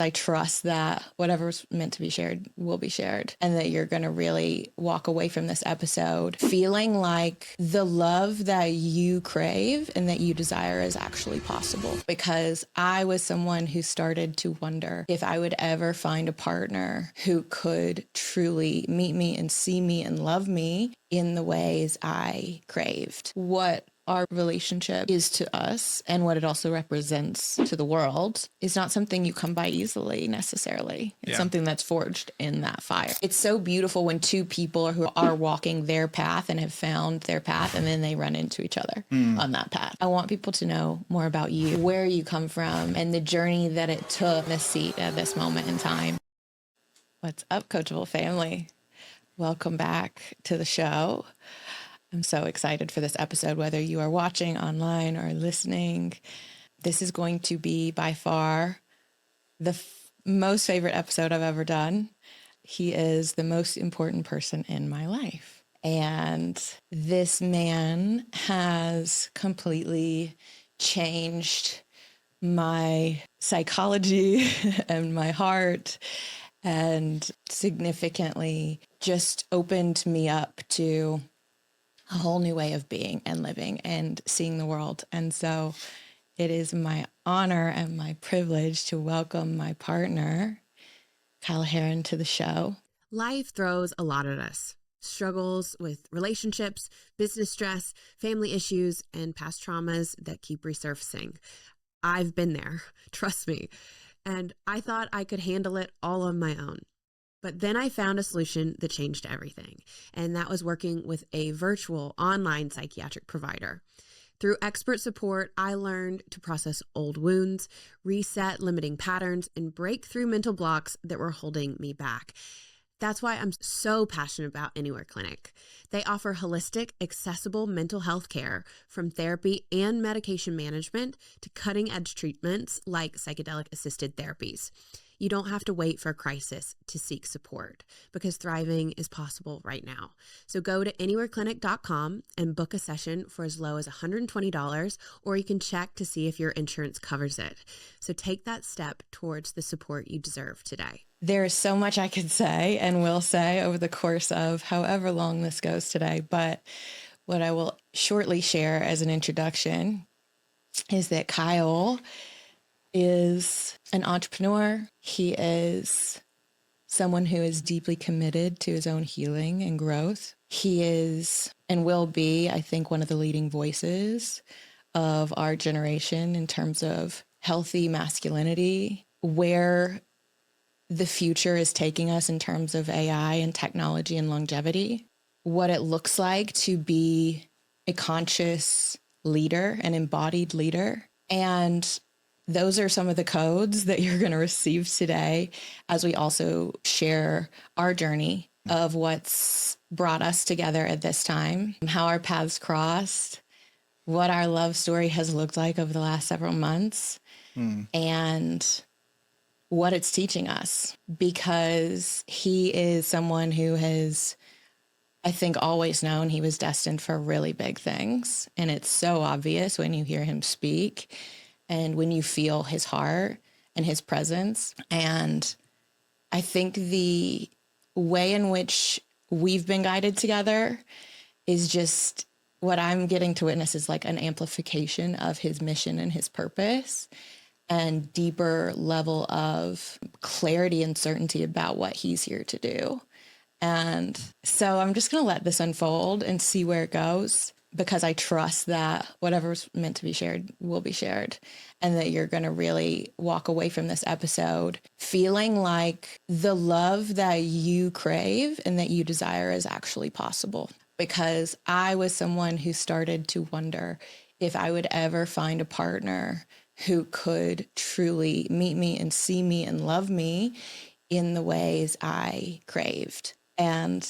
I trust that whatever's meant to be shared will be shared, and that you're going to really walk away from this episode feeling like the love that you crave and that you desire is actually possible. Because I was someone who started to wonder if I would ever find a partner who could truly meet me and see me and love me in the ways I craved. What our relationship is to us and what it also represents to the world is not something you come by easily necessarily. It's something that's forged in that fire. It's so beautiful when two people who are walking their path and have found their path, and then they run into each other on that path. I want people to know more about you, where you come from, and the journey that it took this seat at this moment in time. What's up, Coachable family? Welcome back to the show. I'm so excited for this episode, whether you are watching online or listening. This is going to be by far the most favorite episode I've ever done. He is the most important person in my life. And this man has completely changed my psychology and my heart, and significantly just opened me up to a whole new way of being and living and seeing the world. And so it is my honor and my privilege to welcome my partner, Herron, to the show. Life throws a lot at us. Struggles with relationships, business stress, family issues, and past traumas that keep resurfacing. I've been there, trust me. And I thought I could handle it all on my own. But then I found a solution that changed everything, and that was working with a virtual online psychiatric provider. Through expert support, I learned to process old wounds, reset limiting patterns, and break through mental blocks that were holding me back. That's why I'm so passionate about Anywhere Clinic. They offer holistic, accessible mental health care, from therapy and medication management to cutting-edge treatments like psychedelic-assisted therapies. You don't have to wait for a crisis to seek support, because thriving is possible right now. So go to anywhereclinic.com and book a session for as low as $120, or you can check to see if your insurance covers it. So take that step towards the support you deserve today. There is so much I could say and will say over the course of however long this goes today, but what I will shortly share as an introduction is that Kyle is an entrepreneur. He is someone who is deeply committed to his own healing and growth. He is and will be, I think, one of the leading voices of our generation in terms of healthy masculinity, where the future is taking us in terms of AI and technology and longevity, what it looks like to be a conscious leader, an embodied leader. And those are some of the codes that you're going to receive today as we also share our journey of what's brought us together at this time, how our paths crossed, what our love story has looked like over the last several months, and what it's teaching us. Because he is someone who has, I think, always known he was destined for really big things. And it's so obvious when you hear him speak and when you feel his heart and his presence. And I think the way in which we've been guided together is just what I'm getting to witness is like an amplification of his mission and his purpose, and deeper level of clarity and certainty about what he's here to do. And so I'm just going to let this unfold and see where it goes, because I trust that whatever's meant to be shared will be shared, and that you're going to really walk away from this episode feeling like the love that you crave and that you desire is actually possible. Because I was someone who started to wonder if I would ever find a partner who could truly meet me and see me and love me in the ways I craved. And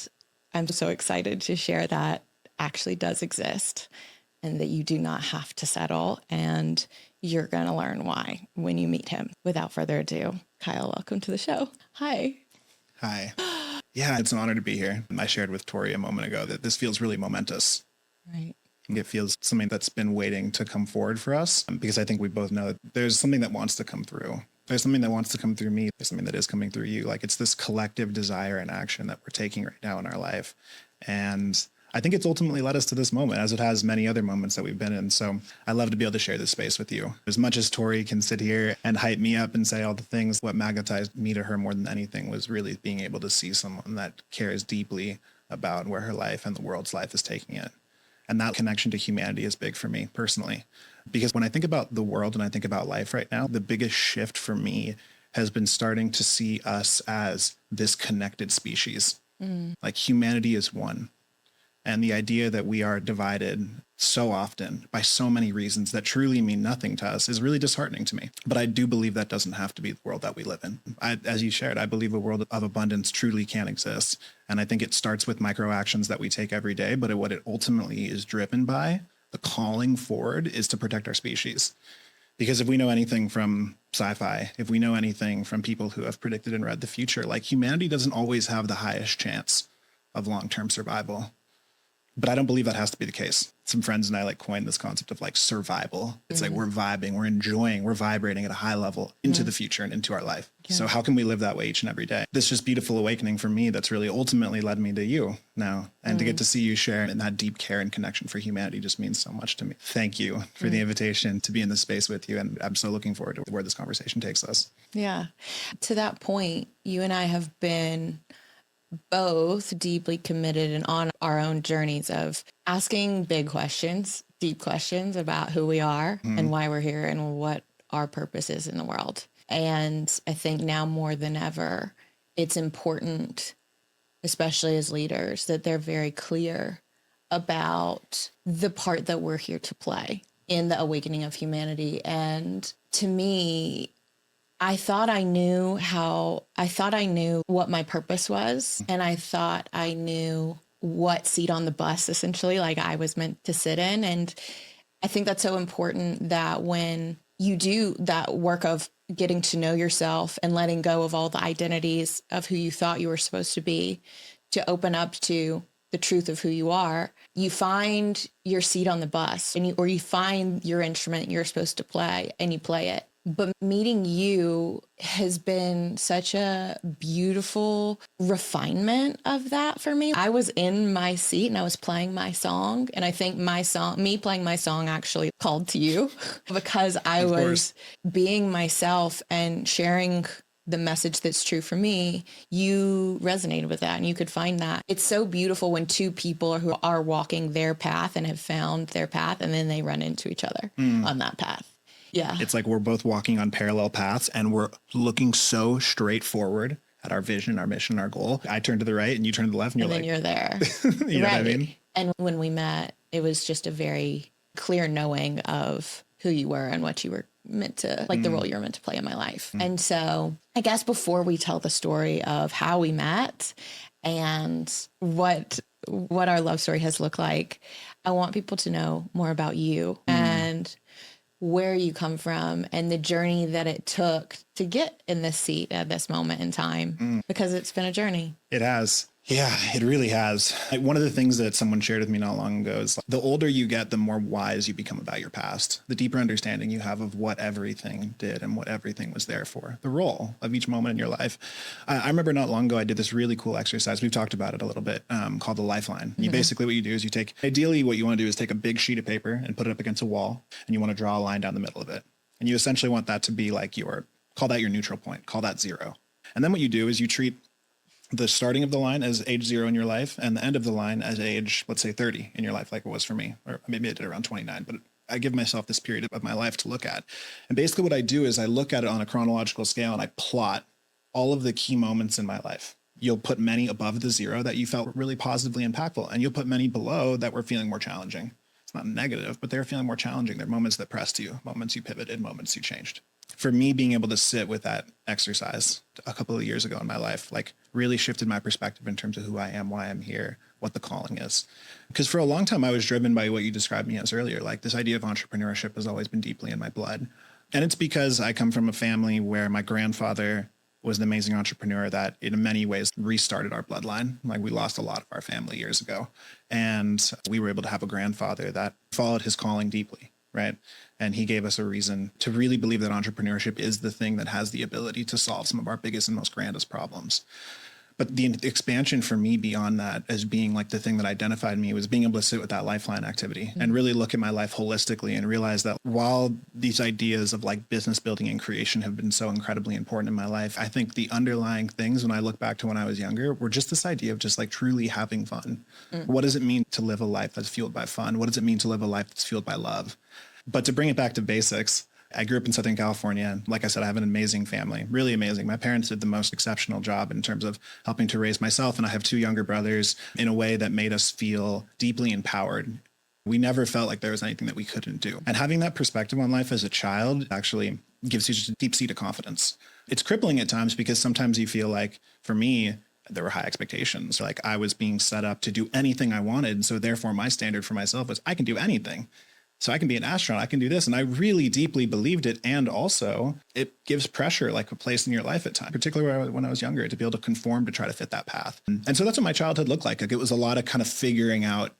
I'm so excited to share that actually does exist, and that you do not have to settle, and you're going to learn why when you meet him. Without further ado, Kyle, welcome to the show. Hi. Hi. Yeah, it's an honor to be here. I shared with Tori a moment ago that this feels really momentous. Right. It feels something that's been waiting to come forward for us, because I think we both know that there's something that wants to come through. There's something that wants to come through me. There's something that is coming through you. Like it's this collective desire and action that we're taking right now in our life. And I think it's ultimately led us to this moment, as it has many other moments that we've been in. So I love to be able to share this space with you. As much as Tori can sit here and hype me up and say all the things, what magnetized me to her more than anything was really being able to see someone that cares deeply about where her life and the world's life is taking it. And that connection to humanity is big for me personally, because when I think about the world and I think about life right now, the biggest shift for me has been starting to see us as this connected species. Like humanity is one. And the idea that we are divided so often by so many reasons that truly mean nothing to us is really disheartening to me. But I do believe that doesn't have to be the world that we live in. As you shared, I believe a world of abundance truly can exist. And I think it starts with micro actions that we take every day. But what it ultimately is driven by, the calling forward, is to protect our species. Because if we know anything from sci-fi, if we know anything from people who have predicted and read the future, like humanity doesn't always have the highest chance of long-term survival. But I don't believe that has to be the case. Some friends and I coined this concept of survival. It's like we're vibing, we're enjoying, we're vibrating at a high level into the future and into our life. Yeah. So how can we live that way each and every day? This just beautiful awakening for me that's really ultimately led me to you now. And to get to see you share in that deep care and connection for humanity just means so much to me. Thank you for the invitation to be in this space with you. And I'm so looking forward to where this conversation takes us. Yeah. To that point, you and I have been both deeply committed and on our own journeys of asking big questions, deep questions about who we are and why we're here and what our purpose is in the world. And I think now more than ever, it's important, especially as leaders, that they're very clear about the part that we're here to play in the awakening of humanity. And to me, I thought I knew what my purpose was. And I thought I knew what seat on the bus, essentially, I was meant to sit in. And I think that's so important that when you do that work of getting to know yourself and letting go of all the identities of who you thought you were supposed to be, to open up to the truth of who you are, you find your seat on the bus or you find your instrument you're supposed to play and you play it. But meeting you has been such a beautiful refinement of that for me. I was in my seat and I was playing my song. And I think me playing my song actually called to you because I was being myself and sharing the message that's true for me. You resonated with that and you could find that. It's so beautiful when two people who are walking their path and have found their path and then they run into each other on that path. Yeah. It's like we're both walking on parallel paths and we're looking so straight forward at our vision, our mission, our goal. I turn to the right and you turn to the left and you're you're there. You know what I mean? And when we met, it was just a very clear knowing of who you were and what you were meant to, the role you were meant to play in my life. And so I guess before we tell the story of how we met and what our love story has looked like, I want people to know more about you and where you come from and the journey that it took to get in this seat at this moment in time, because it's been a journey. It has. Yeah, it really has. One of the things that someone shared with me not long ago is the older you get, the more wise you become about your past, the deeper understanding you have of what everything did and what everything was there for, the role of each moment in your life. I remember not long ago, I did this really cool exercise. We've talked about it a little bit, called the lifeline. You basically, what you do is ideally what you want to do is take a big sheet of paper and put it up against a wall, and you want to draw a line down the middle of it. And you essentially want that to be call that your neutral point, call that zero. And then what you do is you treat the starting of the line as age 0 in your life and the end of the line as age, let's say 30 in your life, like it was for me, or maybe I did around 29, but I give myself this period of my life to look at. And basically what I do is I look at it on a chronological scale and I plot all of the key moments in my life. You'll put many above the 0 that you felt were really positively impactful, and you'll put many below that were feeling more challenging. It's not negative, but they're feeling more challenging. They're moments that pressed you, moments you pivoted, moments you changed. For me, being able to sit with that exercise a couple of years ago in my life, really shifted my perspective in terms of who I am, why I'm here, what the calling is. Because for a long time, I was driven by what you described me as earlier. This idea of entrepreneurship has always been deeply in my blood. And it's because I come from a family where my grandfather was an amazing entrepreneur that in many ways restarted our bloodline. We lost a lot of our family years ago. And we were able to have a grandfather that followed his calling deeply right? And he gave us a reason to really believe that entrepreneurship is the thing that has the ability to solve some of our biggest and most grandest problems. But the expansion for me beyond that as being like the thing that identified me was being able to sit with that lifeline activity and really look at my life holistically and realize that while these ideas of like business building and creation have been so incredibly important in my life, I think the underlying things when I look back to when I was younger were just this idea of just like truly having fun. What does it mean to live a life that's fueled by fun? What does it mean to live a life that's fueled by love? But to bring it back to basics, I grew up in Southern California. Like I said, I have an amazing family, really amazing. My parents did the most exceptional job in terms of helping to raise myself. And I have 2 younger brothers in a way that made us feel deeply empowered. We never felt like there was anything that we couldn't do. And having that perspective on life as a child actually gives you just a deep seat of confidence. It's crippling at times because sometimes you feel like, for me, there were high expectations. Like I was being set up to do anything I wanted. And so therefore my standard for myself was I can do anything. So I can be an astronaut, I can do this. And I really deeply believed it. And also it gives pressure, like a place in your life at times, particularly when I was younger, to be able to conform to try to fit that path. And so that's what my childhood looked like. Like it was a lot of kind of figuring out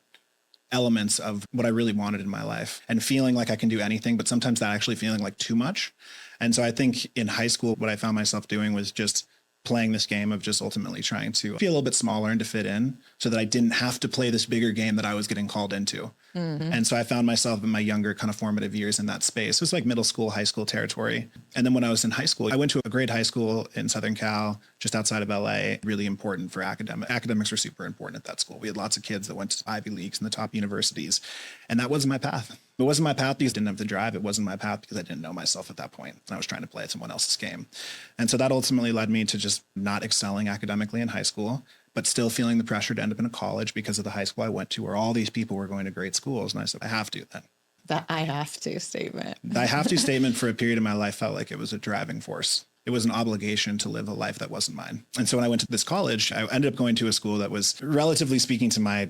elements of what I really wanted in my life and feeling like I can do anything, but sometimes that actually feeling like too much. And so I think in high school, what I found myself doing was just playing this game of just ultimately trying to be a little bit smaller and to fit in so that I didn't have to play this bigger game that I was getting called into. And so I found myself in my younger kind of formative years in that space. It was like middle school, high school territory. And then when I was in high school, I went to a great high school in Southern Cal, just outside of LA, really important for academics. Academics were super important at that school. We had lots of kids that went to Ivy Leagues and the top universities. And that wasn't my path. It wasn't my path because I didn't have the drive. It wasn't my path because I didn't know myself at that point. And I was trying to play someone else's game. And so that ultimately led me to just not excelling academically in high school, but still feeling the pressure to end up in a college because of the high school I went to where all these people were going to great schools. And I said, I have to then. That I have to statement. The I have to statement for a period of my life felt like it was a driving force. It was an obligation to live a life that wasn't mine. And so when I went to this college, I ended up going to a school that was, relatively speaking to my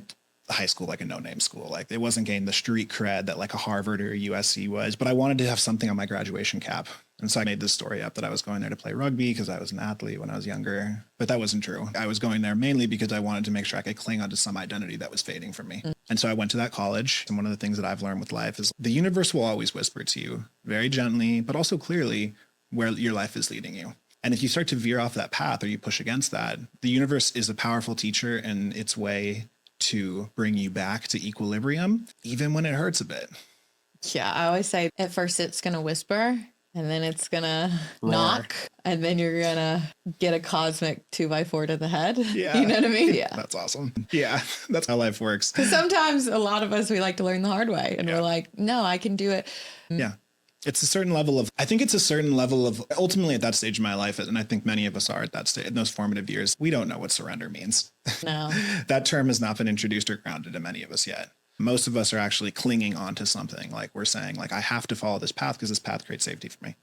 high school, like a no-name school. Like it wasn't getting the street cred that like a Harvard or a USC was, but I wanted to have something on my graduation cap. And so I made this story up that I was going there to play rugby because I was an athlete when I was younger, but that wasn't true. I was going there mainly because I wanted to make sure I could cling onto some identity that was fading from me. And so I went to that college. And one of the things that I've learned with life is the universe will always whisper to you very gently, but also clearly where your life is leading you. And if you start to veer off that path or you push against that, the universe is a powerful teacher in its way to bring you back to equilibrium, even when it hurts a bit. Yeah, I always say at first it's going to whisper and then it's going to knock and then you're going to get a cosmic 2x4 to the head. Yeah. You know what I mean? Yeah. That's awesome. Yeah, that's how life works. Because sometimes a lot of us, we like to learn the hard way and we're like, no, I can do it. Yeah. It's a certain level of, I think it's a certain level of, ultimately at that stage of my life, and I think many of us are at that stage, in those formative years, we don't know what surrender means. No. That term has not been introduced or grounded to many of us yet. Most of us are actually clinging on to something. Like we're saying, like, I have to follow this path because this path creates safety for me.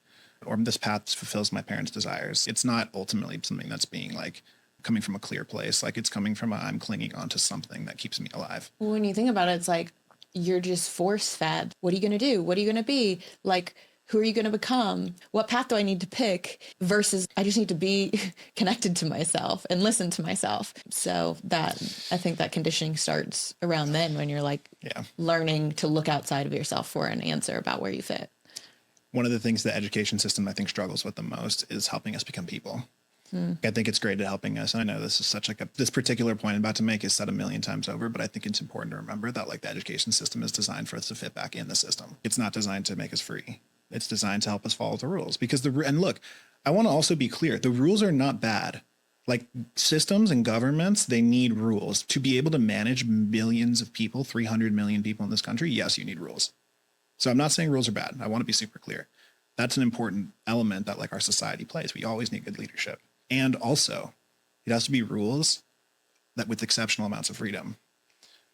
Or this path fulfills my parents' desires. It's not ultimately something that's being like coming from a clear place. Like it's coming from I'm clinging on to something that keeps me alive. Well, when you think about it, it's like, you're just force fed. What are you going to do? What are you going to be? Like, who are you going to become? What path do I need to pick? Versus I just need to be connected to myself and listen to myself. So that, I think that conditioning starts around then when you're like learning to look outside of yourself for an answer about where you fit. One of the things the education system I think struggles with the most is helping us become people. I think it's great at helping us. And I know this is such like this particular point I'm about to make is said a million times over, but I think it's important to remember that like the education system is designed for us to fit back in the system. It's not designed to make us free. It's designed to help us follow the rules because and look, I want to also be clear. The rules are not bad. Like systems and governments, they need rules to be able to manage millions of people, 300 million people in this country. Yes, you need rules. So I'm not saying rules are bad. I want to be super clear. That's an important element that like our society plays. We always need good leadership. And also, it has to be rules that with exceptional amounts of freedom.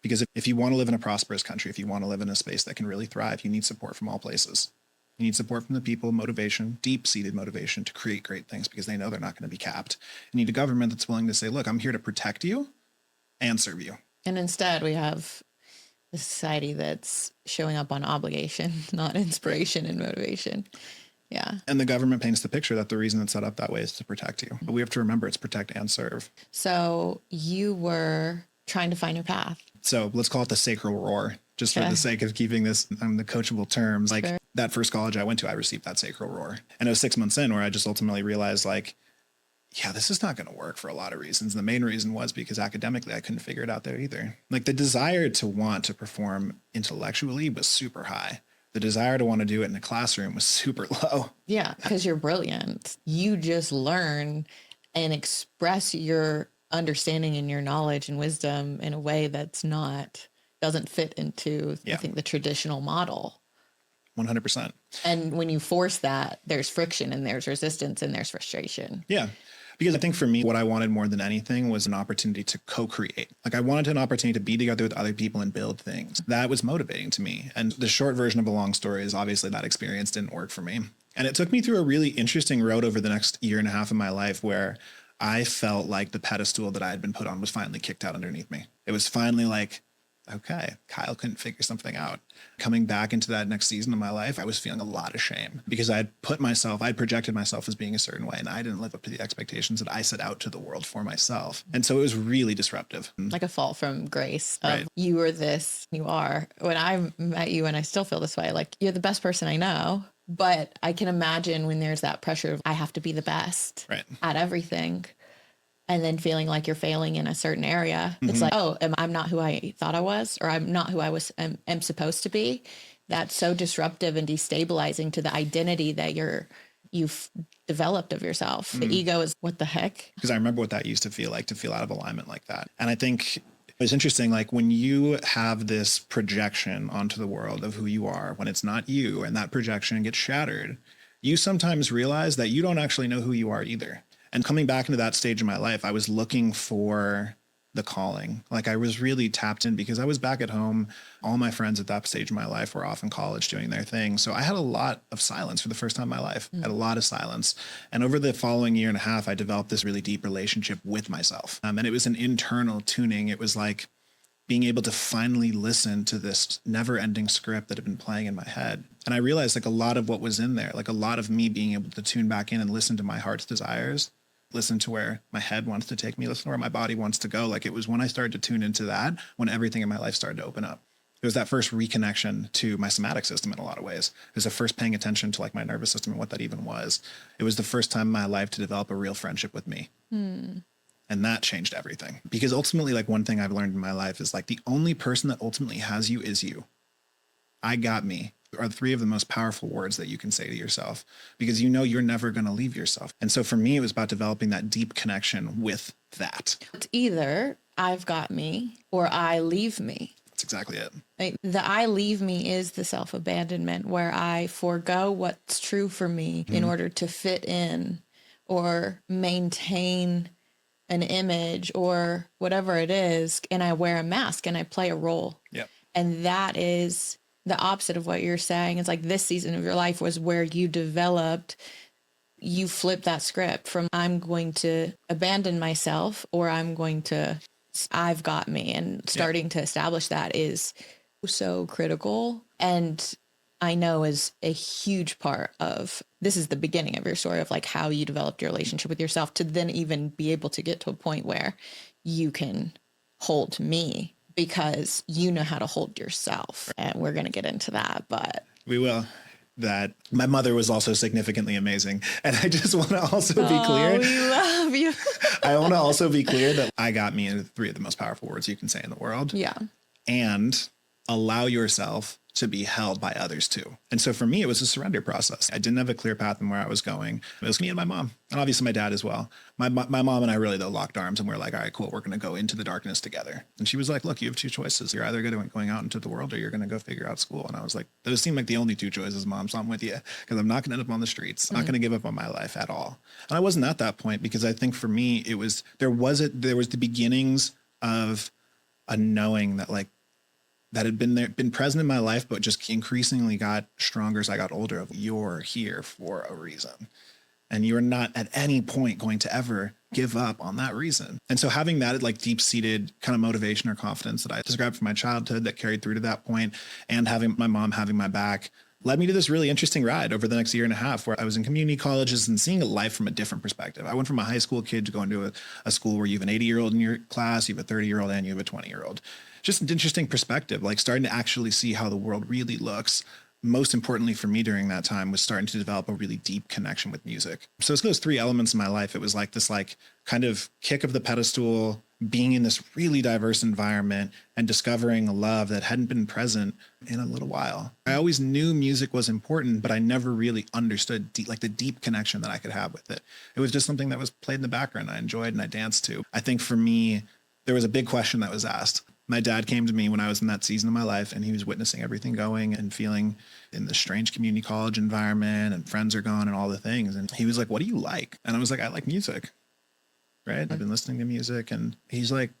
Because if you want to live in a prosperous country, if you want to live in a space that can really thrive, you need support from all places. You need support from the people, motivation, deep-seated motivation to create great things because they know they're not going to be capped. You need a government that's willing to say, look, I'm here to protect you and serve you. And instead we have a society that's showing up on obligation, not inspiration and motivation. Yeah. And the government paints the picture that the reason it's set up that way is to protect you. But we have to remember it's protect and serve. So you were trying to find your path. So let's call it the sacral roar. just for the sake of keeping this on the coachable terms. Like Sure. that first college I went to, I received that sacral roar. And it was 6 months in where I just ultimately realized like, yeah, this is not going to work for a lot of reasons. And the main reason was because academically, I couldn't figure it out there either. Like the desire to want to perform intellectually was super high. The desire to want to do it in a classroom was super low. Yeah, because you're brilliant. You just learn and express your understanding and your knowledge and wisdom in a way that's doesn't fit into, I think, the traditional model. 100%. And when you force that, there's friction and there's resistance and there's frustration. Yeah. Because I think for me, what I wanted more than anything was an opportunity to co-create. Like I wanted an opportunity to be together with other people and build things. That was motivating to me. And the short version of a long story is obviously that experience didn't work for me. And it took me through a really interesting road over the next year and a half of my life where I felt like the pedestal that I had been put on was finally kicked out underneath me. It was finally like, okay, Kyle couldn't figure something out. Coming back into that next season of my life, I was feeling a lot of shame because I'd projected myself as being a certain way and I didn't live up to the expectations that I set out to the world for myself. And so it was really disruptive. Like a fall from grace of Right. you are this, you are. When I met you, and I still feel this way, like you're the best person I know. But I can imagine when there's that pressure of I have to be the best at everything. And then feeling like you're failing in a certain area. It's like, oh, I'm not who I thought I was, or I'm not who I am supposed to be. That's so disruptive and destabilizing to the identity that you've developed of yourself. The ego is what the heck? Because I remember what that used to feel like, to feel out of alignment like that. And I think it's interesting, like when you have this projection onto the world of who you are, when it's not you, and that projection gets shattered, you sometimes realize that you don't actually know who you are either. And coming back into that stage of my life, I was looking for the calling. Like I was really tapped in because I was back at home. All my friends at that stage of my life were off in college doing their thing. So I had a lot of silence for the first time in my life. I had a lot of silence. And over the following year and a half, I developed this really deep relationship with myself. And it was an internal tuning. It was like being able to finally listen to this never ending script that had been playing in my head. And I realized like a lot of what was in there, like a lot of me being able to tune back in and listen to my heart's desires, listen to where my head wants to take me, listen to where my body wants to go. Like it was when I started to tune into that, when everything in my life started to open up. It was that first reconnection to my somatic system in a lot of ways. It was the first paying attention to like my nervous system and what that even was. It was the first time in my life to develop a real friendship with me. And that changed everything. Because ultimately, like one thing I've learned in my life is like the only person that ultimately has you is you. I got me are 3 of the most powerful words that you can say to yourself, because you know you're never going to leave yourself. And so for me, it was about developing that deep connection with that. It's either I've got me or I leave me. That's exactly it. Like, the I leave me is the self-abandonment where I forego what's true for me in order to fit in or maintain an image or whatever it is. And I wear a mask and I play a role. Yep. And that is the opposite of what you're saying. It's like this season of your life was where you flipped that script from I'm going to abandon myself or I've got me. And starting to establish that is so critical. And I know is a huge part of, this is the beginning of your story of like how you developed your relationship with yourself to then even be able to get to a point where you can hold me because you know how to hold yourself. And we're going to get into that, but we will. That my mother was also significantly amazing. And I just want to also be clear. We love you. I want to also be clear that I got me into 3 of the most powerful words you can say in the world. Yeah. And allow yourself to be held by others too. And so for me, it was a surrender process. I didn't have a clear path in where I was going. It was me and my mom, and obviously my dad as well. My mom and I really though locked arms and we're like, all right, cool. We're going to go into the darkness together. And she was like, look, you have 2 choices. You're either going out into the world or you're going to go figure out school. And I was like, those seem like the only 2 choices, Mom. So I'm with you because I'm not going to end up on the streets. I'm not going to give up on my life at all. And I wasn't at that point because I think for me, there was the beginnings of a knowing that like, that had been present in my life, but just increasingly got stronger as I got older of you're here for a reason. And you're not at any point going to ever give up on that reason. And so having that like deep-seated kind of motivation or confidence that I described from my childhood that carried through to that point, and having my mom having my back led me to this really interesting ride over the next year and a half where I was in community colleges and seeing life from a different perspective. I went from a high school kid to going to a school where you have an 80-year-old in your class, you have a 30-year-old, and you have a 20-year-old. Just an interesting perspective, like starting to actually see how the world really looks. Most importantly for me during that time was starting to develop a really deep connection with music. So it's those three elements in my life. It was like this kind of kick of the pedestal, being in this really diverse environment and discovering a love that hadn't been present in a little while. I always knew music was important, but I never really understood the deep connection that I could have with it. It was just something that was played in the background. I enjoyed and I danced to. I think for me, there was a big question that was asked. My dad came to me when I was in that season of my life, and he was witnessing everything going and feeling in this strange community college environment, and friends are gone and all the things. And he was like, "What do you like?" And I was like, "I like music." Right? I've been listening to music. And he's like,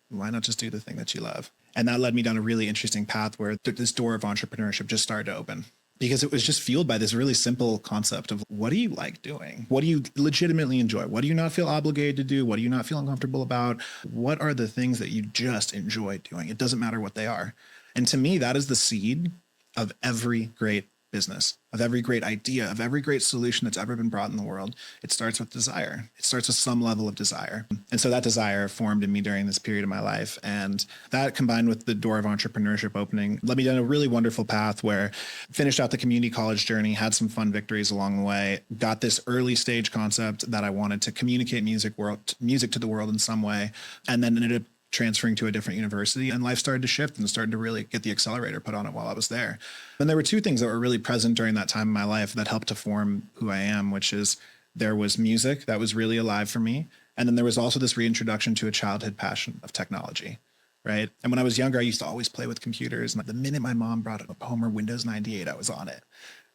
"Why not just do the thing that you love?" And that led me down a really interesting path where this door of entrepreneurship just started to open. Because it was just fueled by this really simple concept of what do you like doing? What do you legitimately enjoy? What do you not feel obligated to do? What do you not feel uncomfortable about? What are the things that you just enjoy doing? It doesn't matter what they are. And to me, that is the seed of every great business, of every great idea, of every great solution that's ever been brought in the world. It starts with desire. It starts with some level of desire. And so that desire formed in me during this period of my life. And that combined with the door of entrepreneurship opening led me down a really wonderful path where I finished out the community college journey, had some fun victories along the way, got this early stage concept that I wanted to communicate music to the world in some way, and then ended up transferring to a different university, and life started to shift and started to really get the accelerator put on it while I was there. And there were two things that were really present during that time in my life that helped to form who I am, which is there was music that was really alive for me. And then there was also this reintroduction to a childhood passion of technology, right? And when I was younger, I used to always play with computers. And the minute my mom brought up home her Windows 98, I was on it.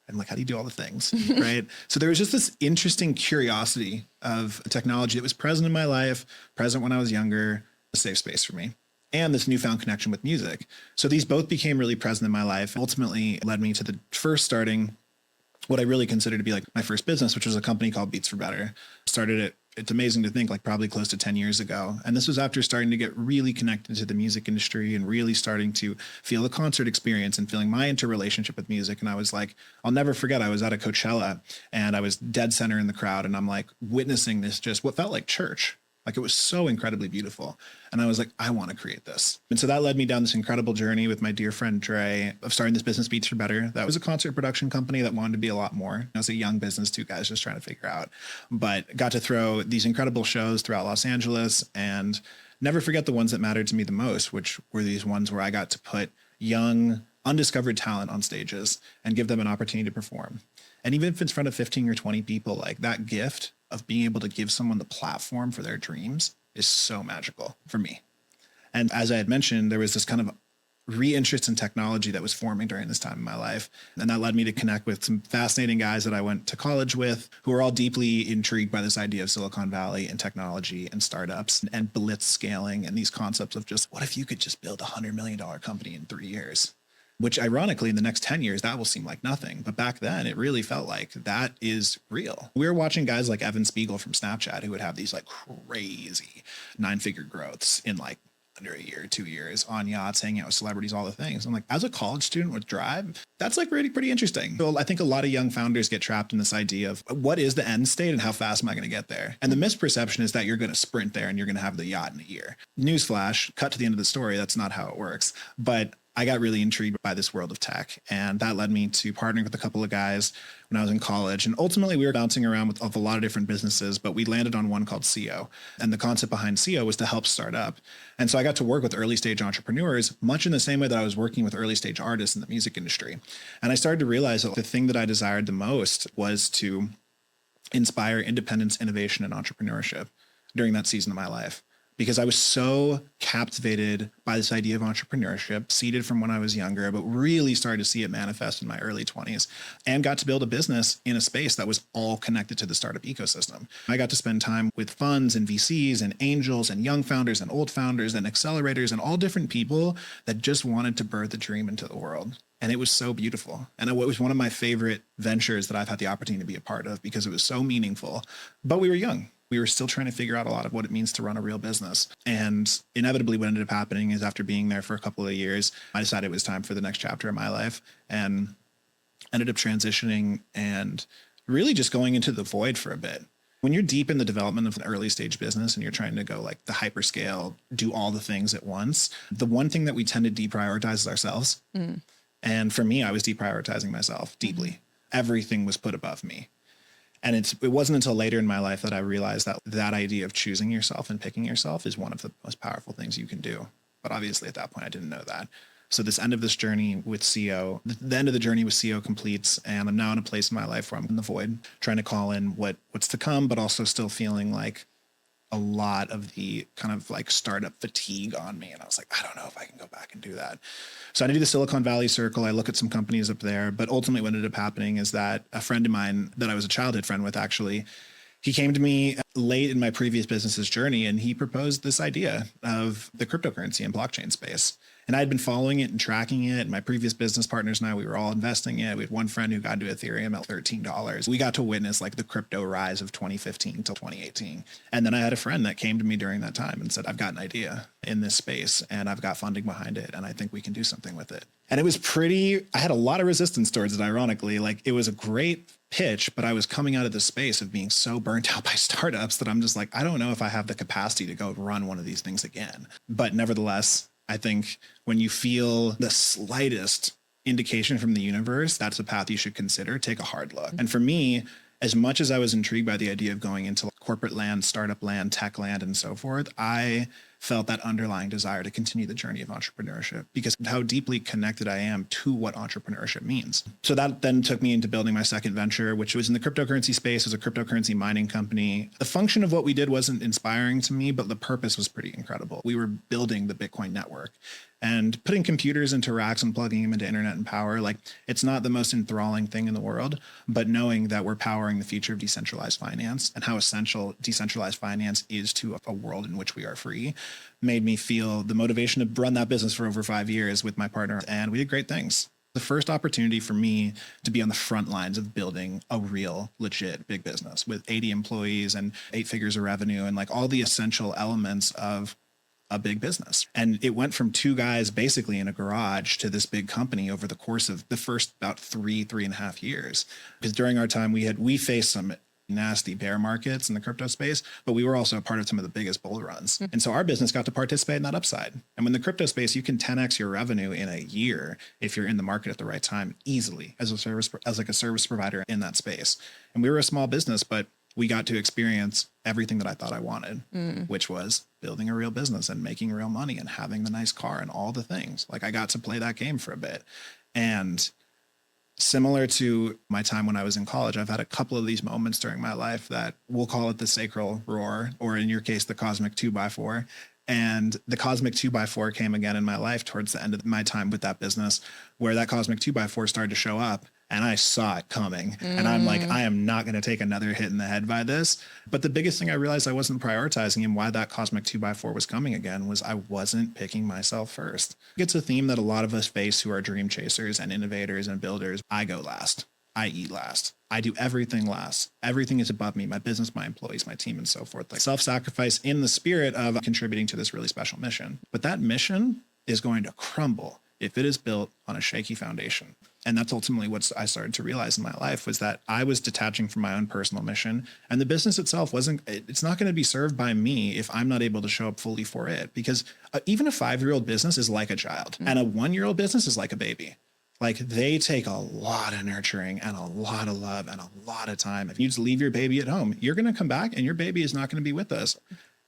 I'm like, how do you do all the things, right? So there was just this interesting curiosity of technology that was present in my life, present when I was younger, a safe space for me, and this newfound connection with music. So these both became really present in my life, ultimately led me to the first starting what I really consider to be like my first business, which was a company called Beats for Better. Started it, it's amazing to think, like probably close to 10 years ago. And this was after starting to get really connected to the music industry and really starting to feel the concert experience and feeling my interrelationship with music. And I was like, I'll never forget, I was at a Coachella and I was dead center in the crowd. And I'm like witnessing this, just what felt like church. Like it was so incredibly beautiful. And I was like, I want to create this. And so that led me down this incredible journey with my dear friend Dre of starting this business, Beats for Better. That was a concert production company that wanted to be a lot more. It was a young business, two guys just trying to figure out, but got to throw these incredible shows throughout Los Angeles and never forget the ones that mattered to me the most, which were these ones where I got to put young, undiscovered talent on stages and give them an opportunity to perform. And even if it's in front of 15 or 20 people, like that gift of being able to give someone the platform for their dreams is so magical for me. And as I had mentioned, there was this kind of re-interest in technology that was forming during this time in my life. And that led me to connect with some fascinating guys that I went to college with who were all deeply intrigued by this idea of Silicon Valley and technology and startups and blitz scaling and these concepts of just, what if you could just build $100 million company in 3 years? Which ironically, in the next 10 years, that will seem like nothing. But back then, it really felt like that is real. We were watching guys like Evan Spiegel from Snapchat who would have these like crazy 9-figure growths in like under a year, 2 years on yachts, hanging out with celebrities, all the things. I'm like, as a college student with Drive, that's like really pretty interesting. So I think a lot of young founders get trapped in this idea of what is the end state and how fast am I going to get there? And the misperception is that you're going to sprint there and you're going to have the yacht in a year. Newsflash, cut to the end of the story. That's not how it works. But I got really intrigued by this world of tech, and that led me to partnering with a couple of guys when I was in college. And ultimately, we were bouncing around with a lot of different businesses, but we landed on one called CO. And the concept behind CO was to help start up. And so I got to work with early stage entrepreneurs, much in the same way that I was working with early stage artists in the music industry. And I started to realize that the thing that I desired the most was to inspire independence, innovation, and entrepreneurship during that season of my life. Because I was so captivated by this idea of entrepreneurship, seeded from when I was younger, but really started to see it manifest in my early 20s and got to build a business in a space that was all connected to the startup ecosystem. I got to spend time with funds and VCs and angels and young founders and old founders and accelerators and all different people that just wanted to birth a dream into the world. And it was so beautiful. And it was one of my favorite ventures that I've had the opportunity to be a part of because it was so meaningful. But we were young. We were still trying to figure out a lot of what it means to run a real business. And inevitably what ended up happening is after being there for a couple of years, I decided it was time for the next chapter of my life. And ended up transitioning and really just going into the void for a bit. When you're deep in the development of an early stage business and you're trying to go like the hyperscale, do all the things at once, the one thing that we tend to deprioritize is ourselves. And for me, I was deprioritizing myself deeply. Everything was put above me. And it wasn't until later in my life that I realized that that idea of choosing yourself and picking yourself is one of the most powerful things you can do. But obviously at that point, I didn't know that. So this end of this journey with CO, the end of the journey with CO completes, and I'm now in a place in my life where I'm in the void, trying to call in what's to come, but also still feeling like a lot of the kind of like startup fatigue on me. And I was like, I don't know if I can go back and do that. So I do the Silicon Valley Circle. I look at some companies up there, but ultimately what ended up happening is that a friend of mine that I was a childhood friend with, actually, he came to me late in my previous business's journey and he proposed this idea of the cryptocurrency and blockchain space. And I had been following it and tracking it. My previous business partners and I, we were all investing in it. We had one friend who got into Ethereum at $13. We got to witness like the crypto rise of 2015 till 2018. And then I had a friend that came to me during that time and said, I've got an idea in this space and I've got funding behind it. And I think we can do something with it. And it was I had a lot of resistance towards it, ironically. Like it was a great pitch, but I was coming out of the space of being so burnt out by startups that I'm just like, I don't know if I have the capacity to go run one of these things again. But nevertheless, I think when you feel the slightest indication from the universe, that's a path you should consider. Take a hard look. And for me, as much as I was intrigued by the idea of going into corporate land, startup land, tech land, and so forth, I felt that underlying desire to continue the journey of entrepreneurship because of how deeply connected I am to what entrepreneurship means. So that then took me into building my second venture, which was in the cryptocurrency space. It was a cryptocurrency mining company. The function of what we did wasn't inspiring to me, but the purpose was pretty incredible. We were building the Bitcoin network. And putting computers into racks and plugging them into internet and power, like it's not the most enthralling thing in the world, but knowing that we're powering the future of decentralized finance and how essential decentralized finance is to a world in which we are free made me feel the motivation to run that business for over 5 years with my partner. And we did great things. The first opportunity for me to be on the front lines of building a real, legit big business with 80 employees and 8 figures of revenue and like all the essential elements of a big business. And it went from 2 guys basically in a garage to this big company over the course of the first about 3.5 years. Because during our time, we faced some nasty bear markets in the crypto space, but we were also a part of some of the biggest bull runs. And so our business got to participate in that upside. And when the crypto space, you can 10x your revenue in a year if you're in the market at the right time easily as a service provider in that space. And we were a small business, but we got to experience everything that I thought I wanted, which was building a real business and making real money and having the nice car and all the things. Like I got to play that game for a bit. And similar to my time when I was in college, I've had a couple of these moments during my life that we'll call it the sacral roar, or in your case, the cosmic 2x4. And the cosmic 2x4 came again in my life towards the end of my time with that business, where that cosmic 2x4 started to show up. And I saw it coming. And I'm like, I am not going to take another hit in the head by this. But the biggest thing I realized I wasn't prioritizing and why that cosmic 2x4 was coming again was I wasn't picking myself first. It's a theme that a lot of us face who are dream chasers and innovators and builders. I go last. I eat last. I do everything last. Everything is above me, my business, my employees, my team, and so forth. Like self-sacrifice in the spirit of contributing to this really special mission. But that mission is going to crumble if it is built on a shaky foundation. And that's ultimately what I started to realize in my life was that I was detaching from my own personal mission, and the business itself it's not going to be served by me if I'm not able to show up fully for it. Because even a 5-year-old business is like a child, and a 1-year-old business is like a baby. Like they take a lot of nurturing and a lot of love and a lot of time. If you just leave your baby at home, you're going to come back and your baby is not going to be with us.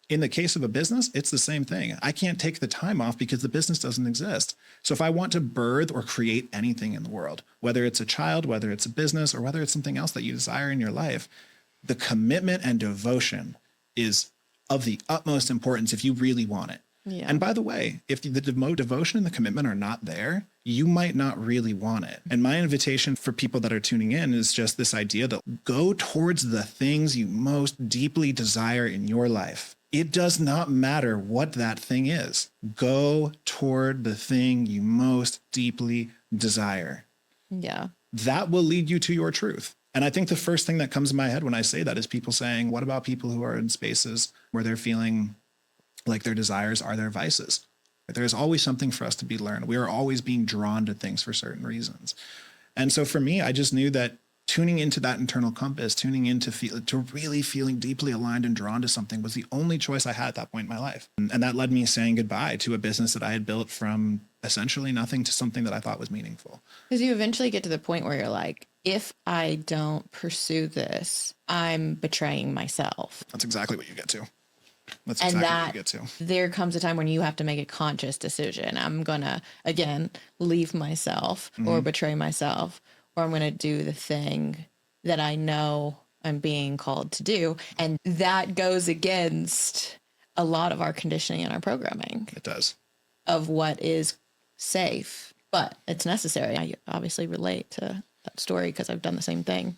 In the case of a business, it's the same thing. I can't take the time off because the business doesn't exist. So if I want to birth or create anything in the world, whether it's a child, whether it's a business, or whether it's something else that you desire in your life, the commitment and devotion is of the utmost importance if you really want it. Yeah. And by the way, if the devotion and the commitment are not there, you might not really want it. And my invitation for people that are tuning in is just this idea that go towards the things you most deeply desire in your life. It does not matter what that thing is. Go toward the thing you most deeply desire. Yeah. That will lead you to your truth. And I think the first thing that comes to my head when I say that is people saying, what about people who are in spaces where they're feeling like their desires are their vices? There's always something for us to be learned. We are always being drawn to things for certain reasons. And so for me, I just knew that tuning into that internal compass, tuning into to really feeling deeply aligned and drawn to something was the only choice I had at that point in my life. And that led me saying goodbye to a business that I had built from essentially nothing to something that I thought was meaningful. Because you eventually get to the point where you're like, if I don't pursue this, I'm betraying myself. That's exactly what you get to. That's And exactly that what you get to. there comes a time when you have to make a conscious decision. I'm going to, again, leave myself or betray myself, or I'm going to do the thing that I know I'm being called to do. And that goes against a lot of our conditioning and our programming It does. of what is safe, but it's necessary. I obviously relate to that story because I've done the same thing.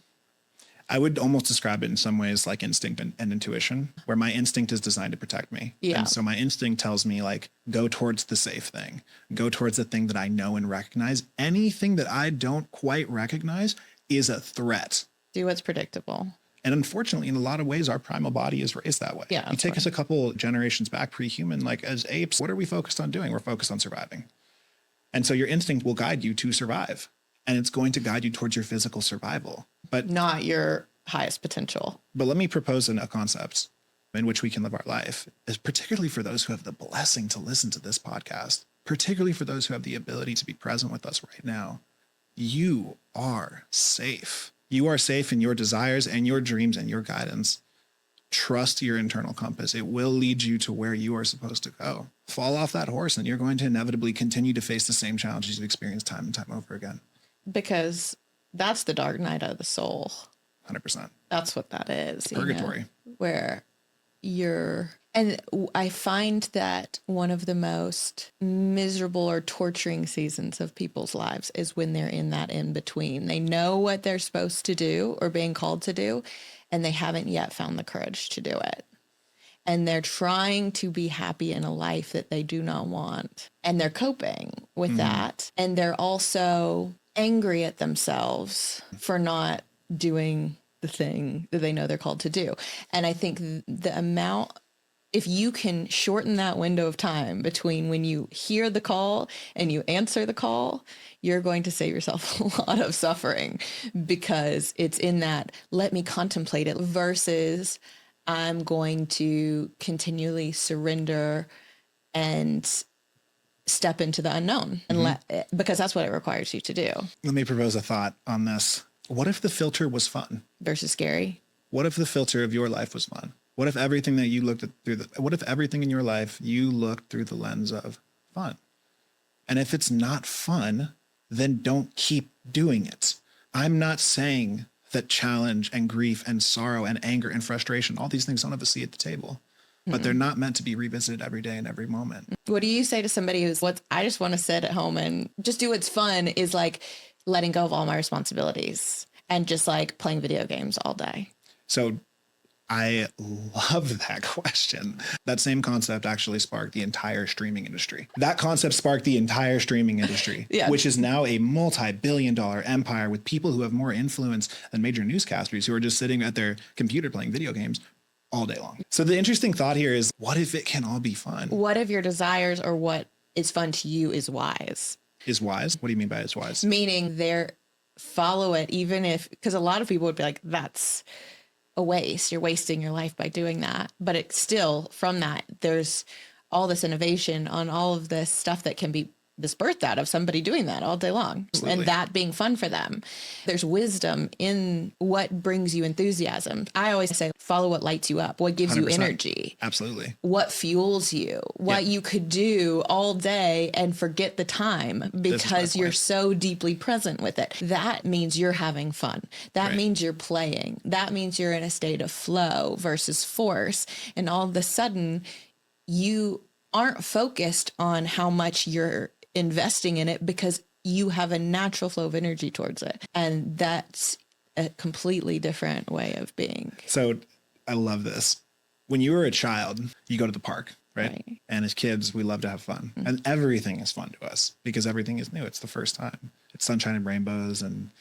I would almost describe it in some ways like instinct and intuition, where my instinct is designed to protect me. Yeah. And so my instinct tells me, like, go towards the safe thing, go towards the thing that I know and recognize. Anything that I don't quite recognize is a threat. Do what's predictable. And unfortunately, in a lot of ways, our primal body is raised that way. Yeah, You take us a couple generations back, pre-human, like as apes, what are we focused on doing? We're focused on surviving. And so your instinct will guide you to survive, and it's going to guide you towards your physical survival. But Not your highest potential. let me propose a concept in which we can live our life, is particularly for those who have the blessing to listen to this podcast, particularly for those who have the ability to be present with us right now. You are safe. You are safe in your desires and your dreams and your guidance. Trust your internal compass. It will lead you to where you are supposed to go. Fall off that horse and you're going to inevitably continue to face the same challenges you've experienced time and time over again. Because that's the dark night of the soul. 100%. That's what that is. Purgatory. Where and I find that one of the most miserable or torturing seasons of people's lives is when they're in that in between. They know what they're supposed to do or being called to do, and they haven't yet found the courage to do it. And they're trying to be happy in a life that they do not want. And they're coping with that. And they're also angry at themselves for not doing the thing that they know they're called to do. And I think the amount, if you can shorten that window of time between when you hear the call and you answer the call, you're going to save yourself a lot of suffering, because it's in that, let me contemplate it, versus I'm going to continually surrender and step into the unknown and because that's what it requires you to do. Let me propose a thought on this. What if the filter was fun? Versus scary. What if the filter of your life was fun? What if everything that you looked at what if everything in your life you looked through the lens of fun? And if it's not fun, then don't keep doing it. I'm not saying that challenge and grief and sorrow and anger and frustration, all these things don't have a seat at the table, but they're not meant to be revisited every day and every moment. What do you say to somebody who's I just want to sit at home and just do what's fun, is like letting go of all my responsibilities and just like playing video games all day? So I love that question. That same concept actually sparked the entire streaming industry. That concept sparked the entire streaming industry, which is now a multi-billion-dollar empire with people who have more influence than major newscasters who are just sitting at their computer playing video games all day long. So the interesting thought here is, what if it can all be fun? What if your desires or what is fun to you is wise? Is wise? What do you mean by is wise? Meaning follow it, even if, because a lot of people would be like, that's a waste. You're wasting your life by doing that. But it's still, from that, there's all this innovation on all of this stuff that can be birthed out of somebody doing that all day long. Absolutely. And that being fun for them. There's wisdom in what brings you enthusiasm. I always say, follow what lights you up, what gives 100%. You energy. Absolutely. What fuels you, what you could do all day and forget the time because you're so deeply present with it. That means you're having fun. That means you're playing. That means you're in a state of flow versus force. And all of a sudden, you aren't focused on how much you're investing in it because you have a natural flow of energy towards it. And that's a completely different way of being. So I love this. When you were a child, you go to the park, right? And as kids, we love to have fun. And everything is fun to us because everything is new. It's the first time. It's sunshine and rainbows and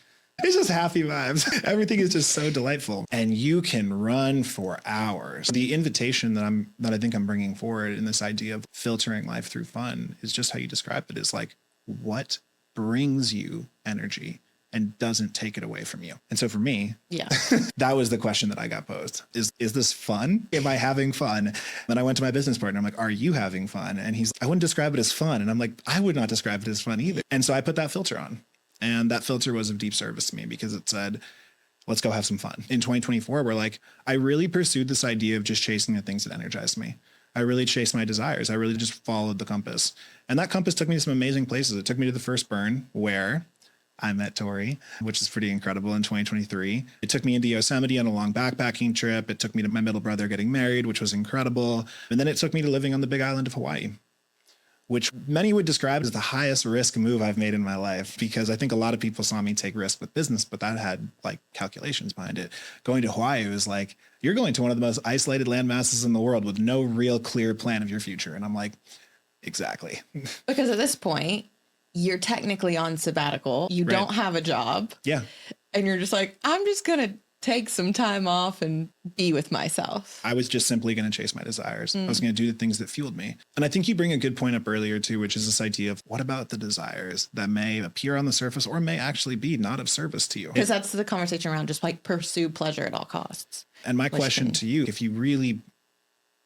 it's just happy vibes. Everything is just so delightful. And you can run for hours. The invitation that I think I'm bringing forward in this idea of filtering life through fun is just how you described it, is like, what brings you energy? and doesn't take it away from you. And so for me, Yeah. that was the question that I got posed. Is this fun? Am I having fun? Then I went to my business partner. I'm like, are you having fun? And he's, I wouldn't describe it as fun. And I'm like, I would not describe it as fun either. And so I put that filter on. And that filter was of deep service to me because it said, let's go have some fun. In 2024, we're like, I really pursued this idea of just chasing the things that energized me. I really chased my desires. I really just followed the compass. And that compass took me to some amazing places. It took me to the first burn where I met Tori, which is pretty incredible in 2023. It took me into Yosemite on a long backpacking trip. It took me to my middle brother getting married, which was incredible. And then it took me to living on the big island of Hawaii, which many would describe as the highest risk move I've made in my life, because I think a lot of people saw me take risk with business, but that had like calculations behind it. Going to Hawaii was like, you're going to one of the most isolated land masses in the world with no real clear plan of your future. And I'm like, exactly. Because at this point, you're technically on sabbatical. You Right. don't have a job. Yeah. And you're just like, I'm just going to take some time off and be with myself. I was just simply going to chase my desires. I was going to do the things that fueled me. And I think you bring a good point up earlier too, which is this idea of what about the desires that may appear on the surface or may actually be not of service to you? Because that's the conversation around just like pursue pleasure at all costs. And my Which question can- to you, if you really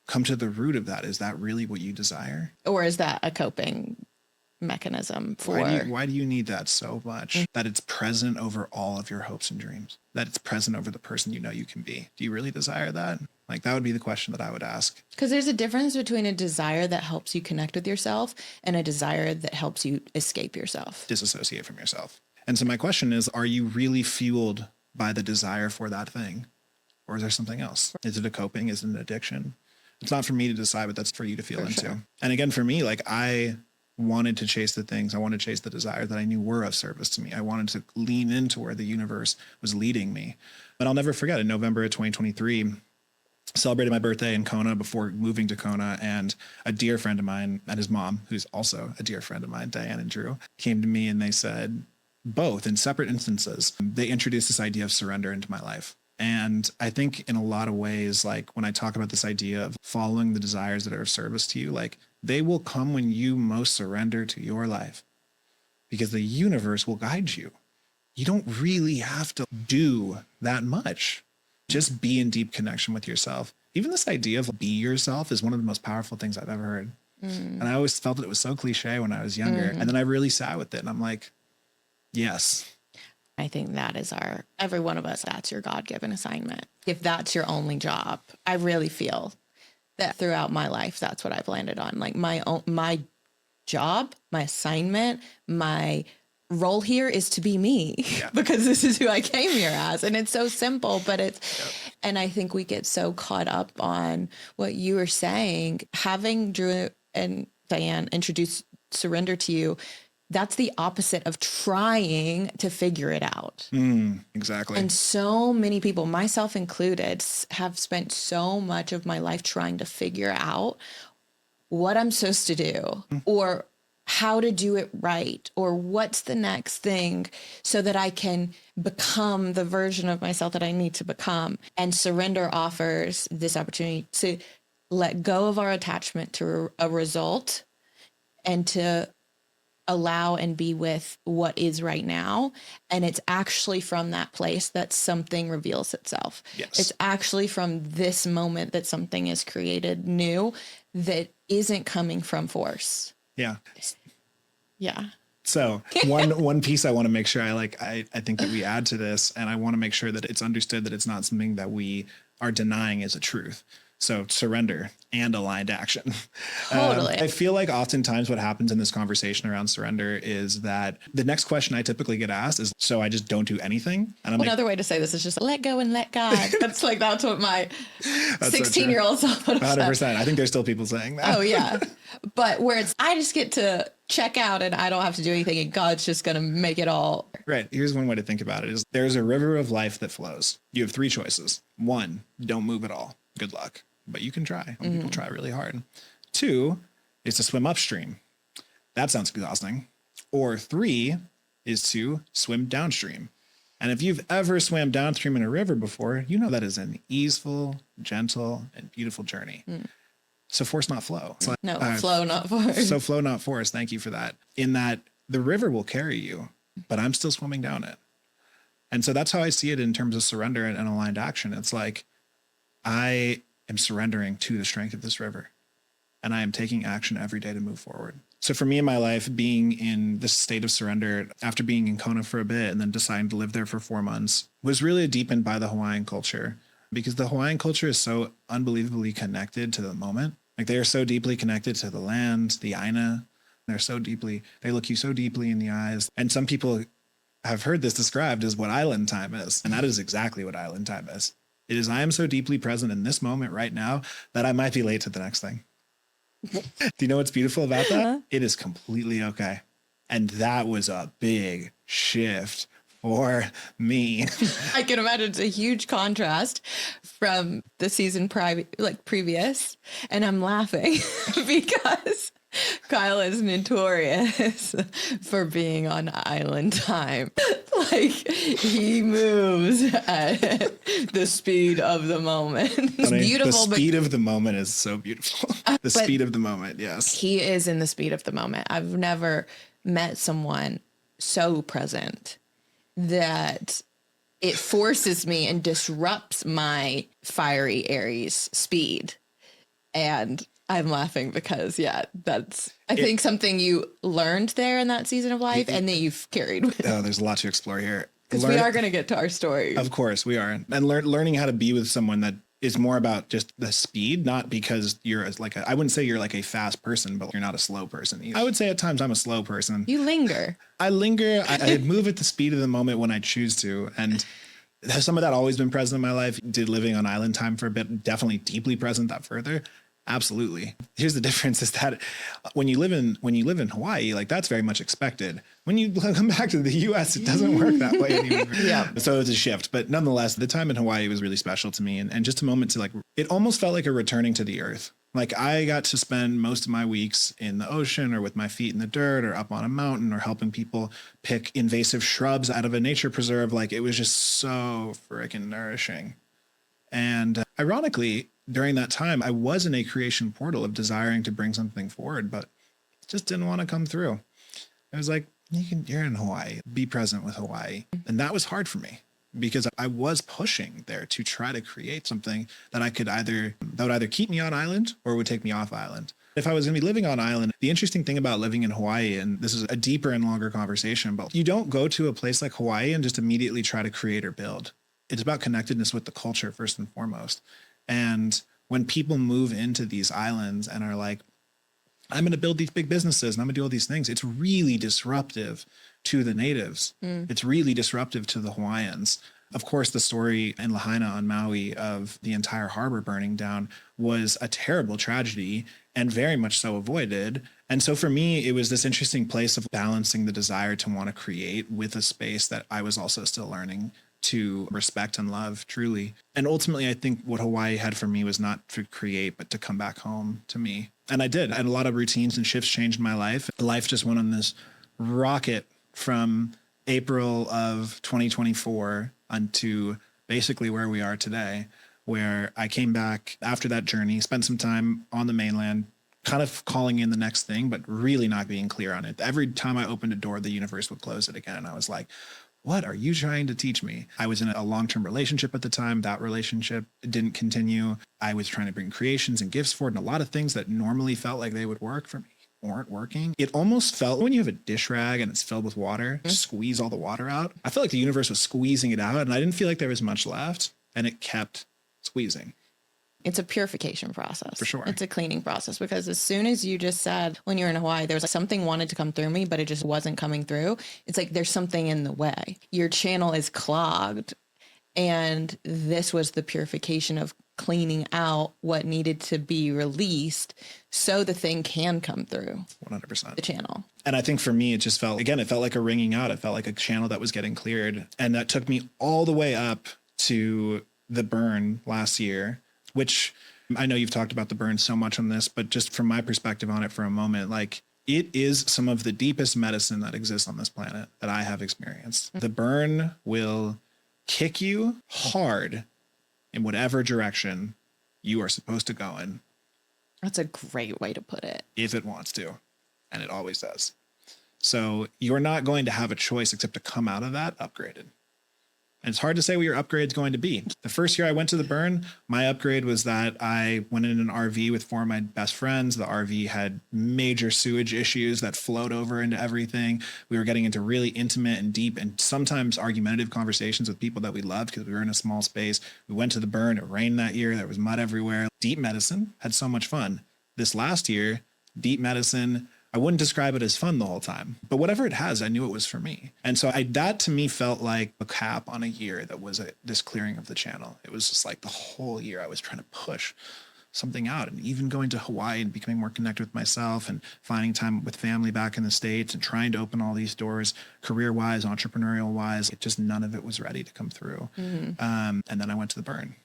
come to the root of that, is that really what you desire? Or is that a coping mechanism for... Why do you need that so much? That it's present over all of your hopes and dreams, that it's present over the person you know you can be. Do you really desire that? Like, that would be the question that I would ask. Because there's a difference between a desire that helps you connect with yourself and a desire that helps you escape yourself. Disassociate from yourself. And so my question is, are you really fueled by the desire for that thing? Or is there something else? Is it a coping? Is it an addiction? It's not for me to decide, but that's for you to feel For into. sure. And again, for me, like, I wanted to chase the things. I wanted to chase the desires that I knew were of service to me. I wanted to lean into where the universe was leading me. But I'll never forget, in November of 2023, celebrated my birthday in Kona before moving to Kona, and a dear friend of mine and his mom, who's also a dear friend of mine, Diane and Drew, came to me and they said, both in separate instances, they introduced this idea of surrender into my life. And I think in a lot of ways, like when I talk about this idea of following the desires that are of service to you, like they will come when you most surrender to your life, because the universe will guide you. You don't really have to do that much. Just be in deep connection with yourself. Even this idea of be yourself is one of the most powerful things I've ever heard. And I always felt that it was so cliche when I was younger. And then I really sat with it and I'm like, yes. I think that is every one of us, that's your God-given assignment. If that's your only job, I really feel that throughout my life, that's what I've landed on. Like my job, my assignment, my role here is to be me because this is who I came here as. And it's so simple, but and I think we get so caught up on what you were saying, having Drew and Diane introduce surrender to you. That's the opposite of trying to figure it out. Exactly. And so many people, myself included, have spent so much of my life trying to figure out what I'm supposed to do or how to do it right, or what's the next thing so that I can become the version of myself that I need to become. And surrender offers this opportunity to let go of our attachment to a result and to allow and be with what is right now. And it's actually from that place that something reveals itself. Yes. It's actually from this moment that something is created new that isn't coming from force. Yeah. Yeah. So one piece I want to make sure I think that we add to this, and I want to make sure that it's understood that it's not something that we are denying as a truth. So surrender and aligned action. Totally. I feel like oftentimes what happens in this conversation around surrender is that the next question I typically get asked is, so I just don't do anything? And I'm like, Another way to say this is just let go and let God. That's what my 16-year-old self would have said. 100%. I think there's still people saying that. Oh, yeah. But where it's, I just get to check out and I don't have to do anything and God's just going to make it all. Right. Here's one way to think about it is there's a river of life that flows. You have three choices. One, don't move at all. Good luck. But you can try. Some people try really hard. Two is to swim upstream. That sounds exhausting. Or three is to swim downstream. And if you've ever swam downstream in a river before, you know that is an easeful, gentle, and beautiful journey. So force, not flow. It's like, No, flow, not force. So flow, not force. Thank you for that. In that the river will carry you, but I'm still swimming down it. And so that's how I see it in terms of surrender and aligned action. It's like, I am surrendering to the strength of this river, and I am taking action every day to move forward. So for me in my life, being in this state of surrender after being in Kona for a bit and then deciding to live there for 4 months was really deepened by the Hawaiian culture, because the Hawaiian culture is so unbelievably connected to the moment. Like, they are so deeply connected to the land, the Aina. They look you so deeply in the eyes. And some people have heard this described as what island time is. And that is exactly what island time is. It is, I am so deeply present in this moment right now that I might be late to the next thing. Do you know what's beautiful about that? It is completely okay. And that was a big shift for me. I can imagine it's a huge contrast from the season previous. And I'm laughing because Kyle is notorious for being on island time. Like, he moves at the speed of the moment. It's beautiful. The speed of the moment is so beautiful. The speed of the moment, yes. He is in the speed of the moment. I've never met someone so present that it forces me and disrupts my fiery Aries speed. And I'm laughing because, that's, I think, something you learned there in that season of life and that you've carried with. Oh, there's a lot to explore here. Because we are going to get to our story. Of course we are. And learning how to be with someone that is more about just the speed, not because you're I wouldn't say you're like a fast person, but you're not a slow person either. I would say at times I'm a slow person. You linger. I linger. I move at the speed of the moment when I choose to. And some of that always been present in my life. Did living on island time for a bit, definitely deeply present that further. Absolutely. Here's the difference is that when you live in Hawaii, like, that's very much expected. When you come back to the US, it doesn't work that way anymore. Yeah. So it's a shift. But nonetheless, the time in Hawaii was really special to me. And just a moment to, like, it almost felt like a returning to the earth. Like, I got to spend most of my weeks in the ocean or with my feet in the dirt or up on a mountain or helping people pick invasive shrubs out of a nature preserve. Like, it was just so freaking nourishing. And ironically, during that time, I was in a creation portal of desiring to bring something forward, but it just didn't want to come through. I was like, you're in Hawaii, be present with Hawaii. And that was hard for me because I was pushing there to try to create something that would either keep me on island or would take me off island. If I was going to be living on island, the interesting thing about living in Hawaii, and this is a deeper and longer conversation, but you don't go to a place like Hawaii and just immediately try to create or build. It's about connectedness with the culture first and foremost. And when people move into these islands and are like, I'm going to build these big businesses and I'm going to do all these things, it's really disruptive to the natives. It's really disruptive to the Hawaiians. Of course, the story in Lahaina on Maui of the entire harbor burning down was a terrible tragedy and very much so avoided. And so for me, it was this interesting place of balancing the desire to want to create with a space that I was also still learning to respect and love truly. And ultimately, I think what Hawaii had for me was not to create, but to come back home to me. And I did. And a lot of routines and shifts changed my life. Life just went on this rocket from April of 2024 unto basically where we are today, where I came back after that journey, spent some time on the mainland, kind of calling in the next thing, but really not being clear on it. Every time I opened a door, the universe would close it again. And I was like, what are you trying to teach me? I was in a long-term relationship at the time. That relationship didn't continue. I was trying to bring creations and gifts forward, and a lot of things that normally felt like they would work for me weren't working. It almost felt when you have a dish rag and it's filled with water, squeeze all the water out. I felt like the universe was squeezing it out, and I didn't feel like there was much left, and it kept squeezing. It's a purification process. For sure. It's a cleaning process, because as soon as you just said when you're in Hawaii, there was like something wanted to come through me, but it just wasn't coming through. It's like there's something in the way. Your channel is clogged. And this was the purification of cleaning out what needed to be released so the thing can come through 100%. the channel. And I think for me, it just felt like a ringing out. It felt like a channel that was getting cleared. And that took me all the way up to the burn last year, which I know you've talked about the burn so much on this, but just from my perspective on it for a moment, like, it is some of the deepest medicine that exists on this planet that I have experienced. The burn will kick you hard in whatever direction you are supposed to go in. That's a great way to put it. If it wants to, and it always does. So you're not going to have a choice except to come out of that upgraded. And it's hard to say what your upgrade's going to be. The first year I went to the burn, my upgrade was that I went in an RV with 4 of my best friends. The RV had major sewage issues that flowed over into everything. We were getting into really intimate and deep and sometimes argumentative conversations with people that we loved because we were in a small space. We went to the burn. It rained that year. There was mud everywhere. Deep medicine, had so much fun. This last year, deep medicine, I wouldn't describe it as fun the whole time, but whatever it has, I knew it was for me. And so that to me felt like a cap on a year that was this clearing of the channel. It was just like the whole year I was trying to push something out, and even going to Hawaii and becoming more connected with myself and finding time with family back in the States and trying to open all these doors career-wise, entrepreneurial-wise. Just none of it was ready to come through. And then I went to the burn.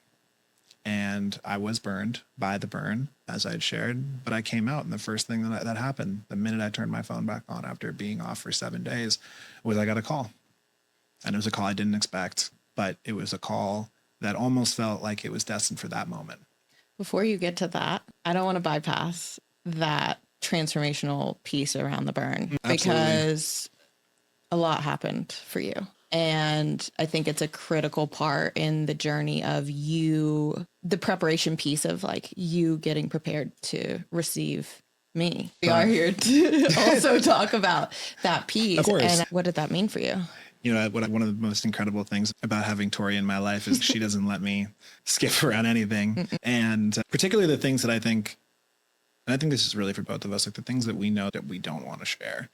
And I was burned by the burn, as I had shared, but I came out, and the first thing that happened, the minute I turned my phone back on after being off for 7 days, was I got a call. And it was a call I didn't expect, but it was a call that almost felt like it was destined for that moment. Before you get to that, I don't want to bypass that transformational piece around the burn. Absolutely. Because a lot happened for you. And I think it's a critical part in the journey of you, the preparation piece of like you getting prepared to receive me. We are here to also talk about that piece. Of course. And what did that mean for you? You know, one of the most incredible things about having Tori in my life is she doesn't let me skip around anything. And particularly the things that I think this is really for both of us, like the things that we know that we don't want to share.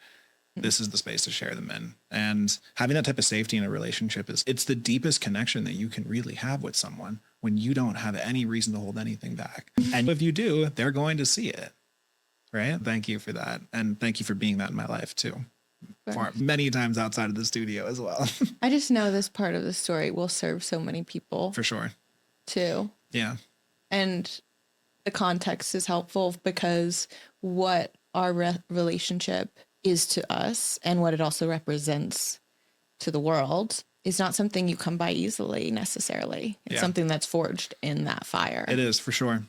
This is the space to share them in. And having that type of safety in a relationship it's the deepest connection that you can really have with someone when you don't have any reason to hold anything back. And if you do, they're going to see it. Right? Thank you for that. And thank you for being that in my life too. Many times outside of the studio as well. I just know this part of the story will serve so many people. For sure. Too. Yeah. And the context is helpful because what our relationship is to us and what it also represents to the world is not something you come by easily necessarily. It's something that's forged in that fire. It is, for sure.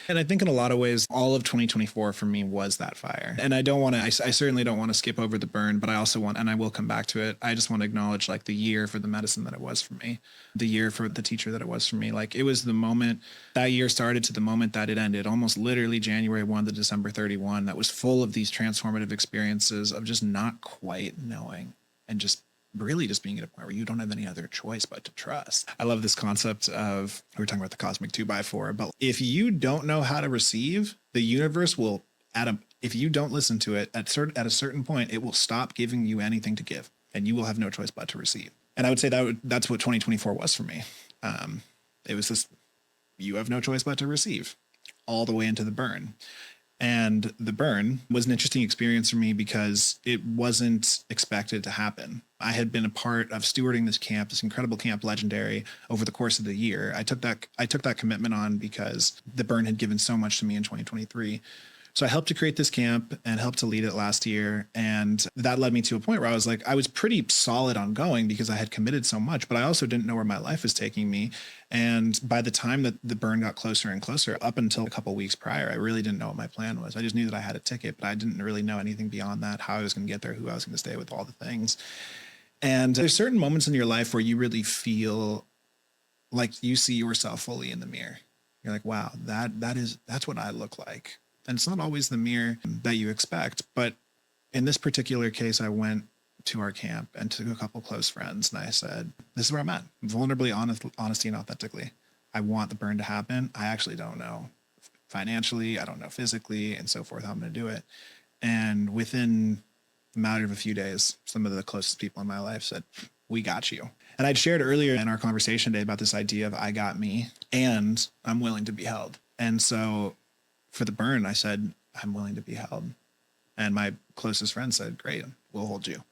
And I think in a lot of ways, all of 2024 for me was that fire. And I certainly don't want to skip over the burn, but I also want, and I will come back to it. I just want to acknowledge like the year for the medicine that it was for me, the year for the teacher that it was for me. Like it was the moment that year started to the moment that it ended, almost literally January 1 to December 31, that was full of these transformative experiences of just not quite knowing and just really just being at a point where you don't have any other choice but to trust. I love this concept of, we were talking about the cosmic 2x4, but if you don't know how to receive, the universe will, if you don't listen to it at a certain point, it will stop giving you anything to give, and you will have no choice but to receive. And I would say that's what 2024 was for me. It was this, you have no choice but to receive, all the way into the burn. And the burn was an interesting experience for me because it wasn't expected to happen. I had been a part of stewarding this camp, this incredible camp, Legendary, over the course of the year. I took that commitment on because the burn had given so much to me in 2023. So I helped to create this camp and helped to lead it last year. And that led me to a point where I was like, I was pretty solid on going because I had committed so much, but I also didn't know where my life was taking me. And by the time that the burn got closer and closer, up until a couple of weeks prior, I really didn't know what my plan was. I just knew that I had a ticket, but I didn't really know anything beyond that, how I was going to get there, who I was going to stay with, all the things. And there's certain moments in your life where you really feel like you see yourself fully in the mirror. You're like, wow, that's what I look like. And it's not always the mirror that you expect. But in this particular case, I went to our camp and to a couple close friends. And I said, this is where I'm at. Vulnerably, honesty and authentically. I want the burn to happen. I actually don't know financially. I don't know physically and so forth how I'm going to do it. And within a matter of a few days, some of the closest people in my life said, we got you. And I'd shared earlier in our conversation today about this idea of I got me and I'm willing to be held. And so for the burn, I said, I'm willing to be held. And my closest friend said, great, we'll hold you.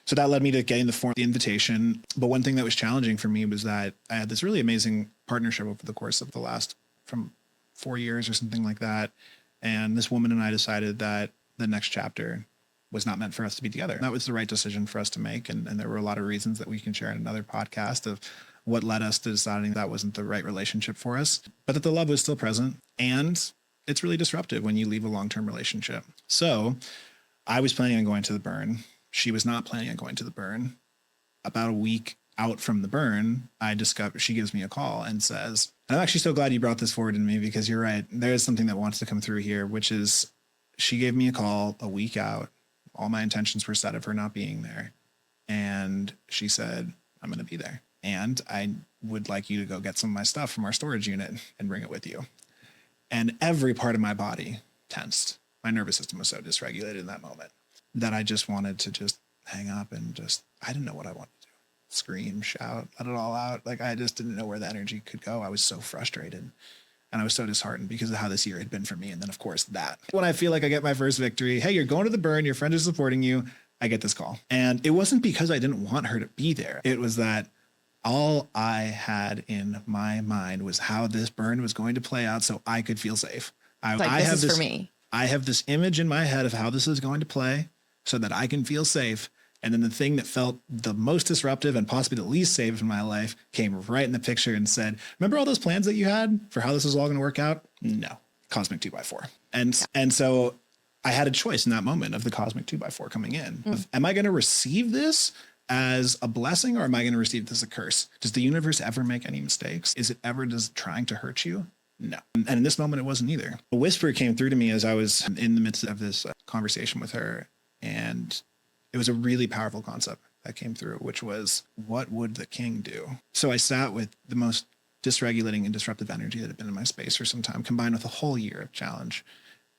So that led me to getting the invitation. But one thing that was challenging for me was that I had this really amazing partnership over the course of the last, from 4 years or something like that. And this woman and I decided that the next chapter was not meant for us to be together. That was the right decision for us to make. And there were a lot of reasons that we can share in another podcast of what led us to deciding that wasn't the right relationship for us, but that the love was still present. And it's really disruptive when you leave a long-term relationship. So I was planning on going to the burn. She was not planning on going to the burn. About a week out from the burn, she gives me a call and says, and I'm actually so glad you brought this forward to me, because you're right. There is something that wants to come through here, which is she gave me a call a week out. All my intentions were set of her not being there. And she said, I'm going to be there. And I would like you to go get some of my stuff from our storage unit and bring it with you. And every part of my body tensed. My nervous system was so dysregulated in that moment that I just wanted to just hang up and I didn't know what I wanted to do. Scream, shout, let it all out. Like, I just didn't know where the energy could go. I was so frustrated and I was so disheartened because of how this year had been for me. And then, of course, when I feel like I get my first victory, hey, you're going to the burn, your friend is supporting you, I get this call. And it wasn't because I didn't want her to be there. It was that all I had in my mind was how this burn was going to play out so I could feel safe. This is for me. I have this image in my head of how this is going to play so that I can feel safe. And then the thing that felt the most disruptive and possibly the least safe in my life came right in the picture and said, remember all those plans that you had for how this was all going to work out? No. Cosmic 2x4. And so I had a choice in that moment of the cosmic 2x4 coming in. Am I going to receive this as a blessing, or am I going to receive this as a curse? Does the universe ever make any mistakes? Is it ever just trying to hurt you? No. And in this moment, it wasn't either. A whisper came through to me as I was in the midst of this conversation with her. And it was a really powerful concept that came through, which was, what would the king do? So I sat with the most dysregulating and disruptive energy that had been in my space for some time, combined with a whole year of challenge.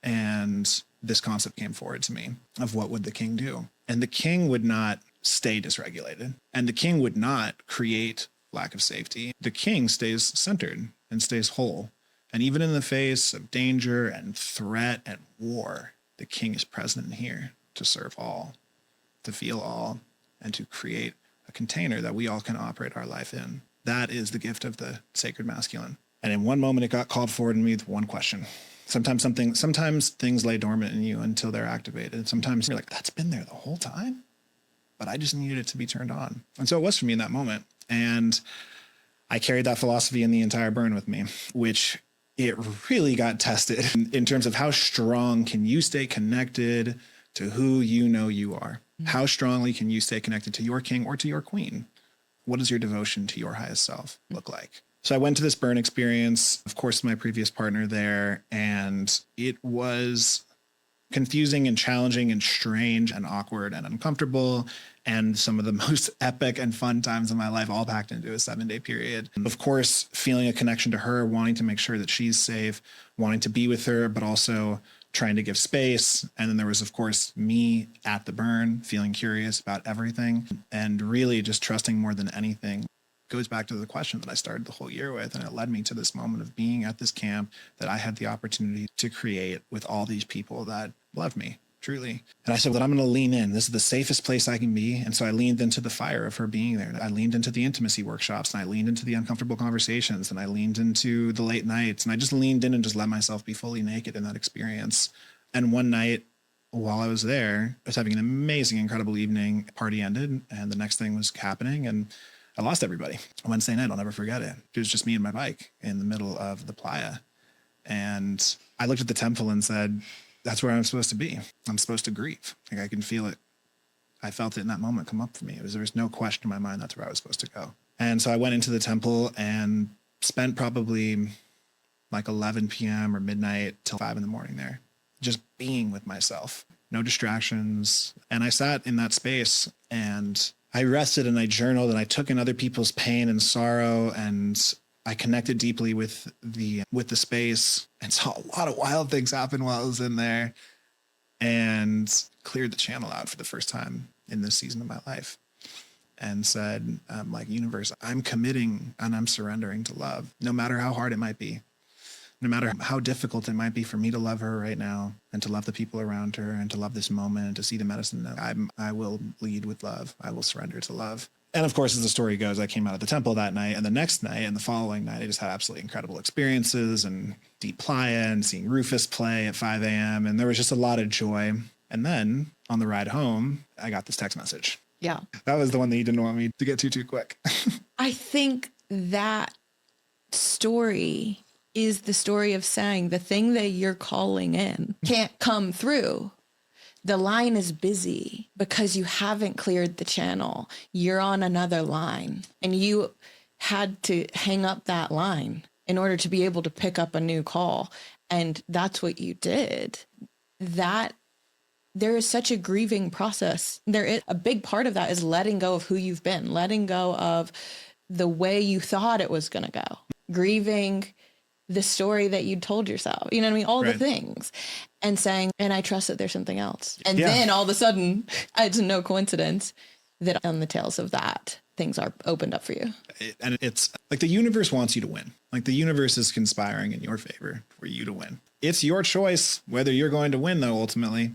And this concept came forward to me of what would the king do? And the king would not stay dysregulated. And the king would not create lack of safety. The king stays centered and stays whole. And even in the face of danger and threat and war, the king is present here to serve all, to feel all, and to create a container that we all can operate our life in. That is the gift of the sacred masculine. And in one moment, it got called forward in me with one question. Sometimes things lay dormant in you until they're activated. Sometimes you're like, that's been there the whole time, but I just needed it to be turned on. And so it was for me in that moment. And I carried that philosophy in the entire burn with me, which it really got tested in terms of how strong can you stay connected to who you know you are? How strongly can you stay connected to your king or to your queen? What does your devotion to your highest self look like? So I went to this burn experience, of course, my previous partner there, and it was confusing and challenging and strange and awkward and uncomfortable, and some of the most epic and fun times of my life all packed into a 7-day period. Of course, feeling a connection to her, wanting to make sure that she's safe, wanting to be with her, but also trying to give space. And then there was, of course, me at the burn, feeling curious about everything and really just trusting more than anything. It goes back to the question that I started the whole year with, and it led me to this moment of being at this camp that I had the opportunity to create with all these people that love me, truly. And I said, well, I'm going to lean in. This is the safest place I can be. And so I leaned into the fire of her being there. I leaned into the intimacy workshops, and I leaned into the uncomfortable conversations, and I leaned into the late nights, and I just leaned in and just let myself be fully naked in that experience. And one night while I was there, I was having an amazing, incredible evening. Party ended, and the next thing was happening, and I lost everybody. Wednesday night, I'll never forget it. It was just me and my bike in the middle of the playa. And I looked at the temple and said, that's where I'm supposed to be. I'm supposed to grieve. Like, I can feel it. I felt it in that moment come up for me. There was no question in my mind that's where I was supposed to go. And so I went into the temple and spent probably like 11 p.m. or midnight till 5 a.m. there, just being with myself, no distractions. And I sat in that space and I rested and I journaled and I took in other people's pain and sorrow, and I connected deeply with the space and saw a lot of wild things happen while I was in there, and cleared the channel out for the first time in this season of my life, and said, like, universe, I'm committing and I'm surrendering to love, no matter how hard it might be, no matter how difficult it might be for me to love her right now and to love the people around her and to love this moment and to see the medicine. I will lead with love. I will surrender to love. And of course, as the story goes, I came out of the temple that night, and the next night and the following night, I just had absolutely incredible experiences and deep playa and seeing Rufus play at 5 a.m. And there was just a lot of joy. And then on the ride home, I got this text message. Yeah. That was the one that you didn't want me to get too quick. I think that story is the story of saying the thing that you're calling in can't come through. the line is busy because you haven't cleared the channel. You're on another line and you had to hang up that line in order to be able to pick up a new call. And that's what you did. That there is such a grieving process. There is a big part of that is letting go of who you've been, letting go of the way you thought it was going to go, grieving the story that you told yourself, you know what I mean? All the things, and saying, and I trust that there's something else. And then all of a sudden, it's no coincidence that on the tails of that, things are opened up for you. And it's like the universe wants you to win. Like the universe is conspiring in your favor for you to win. It's your choice whether you're going to win, though, ultimately.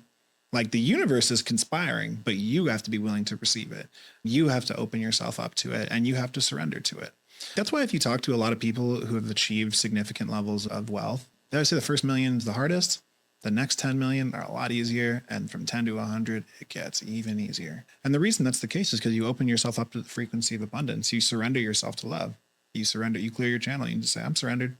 Like the universe is conspiring, but you have to be willing to receive it. You have to open yourself up to it, and you have to surrender to it. That's why if you talk to a lot of people who have achieved significant levels of wealth, they always say the first million is the hardest. The next 10 million are a lot easier. And from 10 to 100, it gets even easier. And the reason that's the case is because you open yourself up to the frequency of abundance. You surrender yourself to love. You surrender, you clear your channel. You just say, I'm surrendered.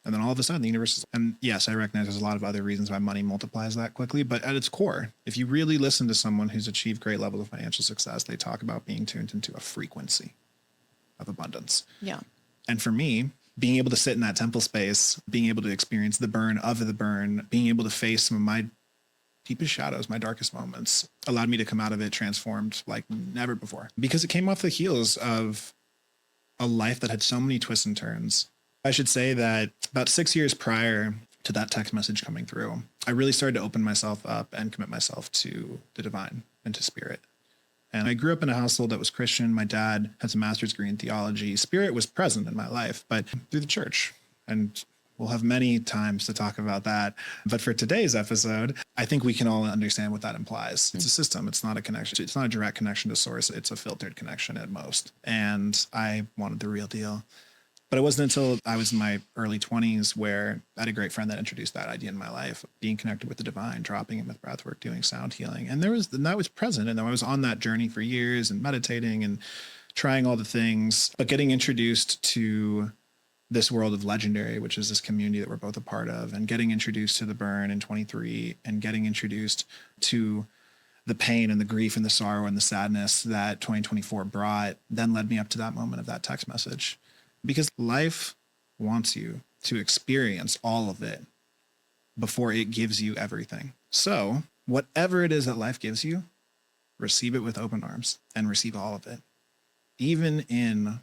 And then all of a sudden the universe is, and yes, I recognize there's a lot of other reasons why money multiplies that quickly, but at its core, if you really listen to someone who's achieved great levels of financial success, they talk about being tuned into a frequency of abundance. Yeah. And for me, being able to sit in that temple space, being able to experience the burn of the burn, being able to face some of my deepest shadows, my darkest moments, allowed me to come out of it transformed like never before, because it came off the heels of a life that had so many twists and turns. I should say that about 6 years prior to that text message coming through, I really started to open myself up and commit myself to the divine and to spirit. And I grew up in a household that was Christian. My dad has a master's degree in theology. Spirit was present in my life, but through the church. And we'll have many times to talk about that. But for today's episode, I think we can all understand what that implies. It's a system. It's not a connection. It's not a direct connection to source. It's a filtered connection at most. And I wanted the real deal. But it wasn't until I was in my early 20s where I had a great friend that introduced that idea in my life, being connected with the divine, dropping in with breathwork, doing sound healing. And that was present. And I was on that journey for years and meditating and trying all the things, but getting introduced to this world of Legendary, which is this community that we're both a part of, and getting introduced to the burn in 23 and getting introduced to the pain and the grief and the sorrow and the sadness that 2024 brought, then led me up to that moment of that text message. Because life wants you to experience all of it before it gives you everything. So whatever it is that life gives you, receive it with open arms and receive all of it. Even in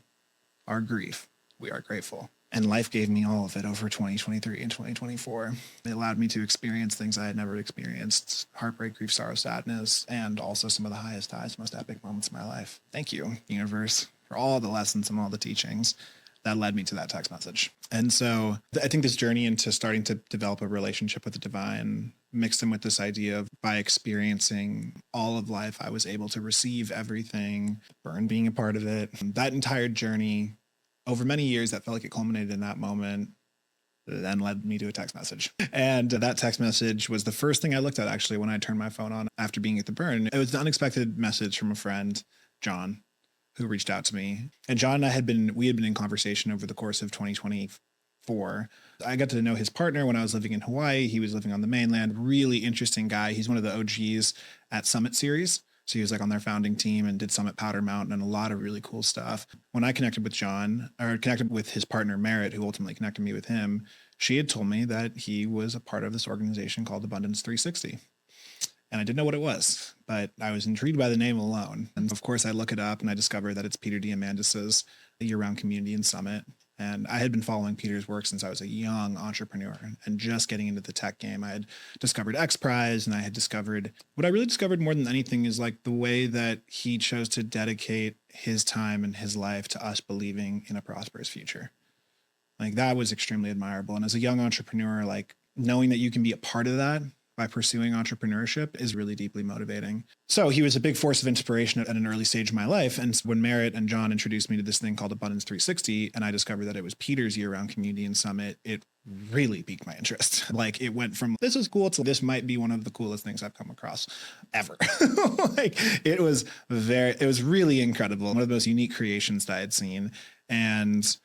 our grief, we are grateful. And life gave me all of it over 2023 and 2024. It allowed me to experience things I had never experienced: heartbreak, grief, sorrow, sadness, and also some of the highest highs, most epic moments of my life. Thank you, universe, for all the lessons and all the teachings that led me to that text message. And so I think this journey into starting to develop a relationship with the divine mixed in with this idea of, by experiencing all of life, I was able to receive everything, burn being a part of it. That entire journey over many years that felt like it culminated in that moment, then led me to a text message. And that text message was the first thing I looked at actually when I turned my phone on after being at the burn. It was an unexpected message from a friend, John, who reached out to me. And John and I we had been in conversation over the course of 2024. I got to know his partner when I was living in Hawaii. He was living on the mainland. Really interesting guy. He's one of the OGs at Summit Series. So he was like on their founding team and did Summit Powder Mountain and a lot of really cool stuff. When I connected with John, or connected with his partner, Merritt, who ultimately connected me with him, she had told me that he was a part of this organization called Abundance 360. And I didn't know what it was, but I was intrigued by the name alone. And of course, I look it up and I discovered that it's Peter Diamandis's year-round community in Summit. And I had been following Peter's work since I was a young entrepreneur and just getting into the tech game. I had discovered X Prize, and I had discovered, what I really discovered more than anything is like the way that he chose to dedicate his time and his life to us believing in a prosperous future. Like that was extremely admirable. And as a young entrepreneur, like knowing that you can be a part of that by pursuing entrepreneurship is really deeply motivating. So he was a big force of inspiration at an early stage of my life. And when Merritt and John introduced me to this thing called Abundance 360, and I discovered that it was Peter's year-round community in Summit, it really piqued my interest. Like it went from, this is cool, to this might be one of the coolest things I've come across ever. Like it was really incredible. One of the most unique creations that I had seen. And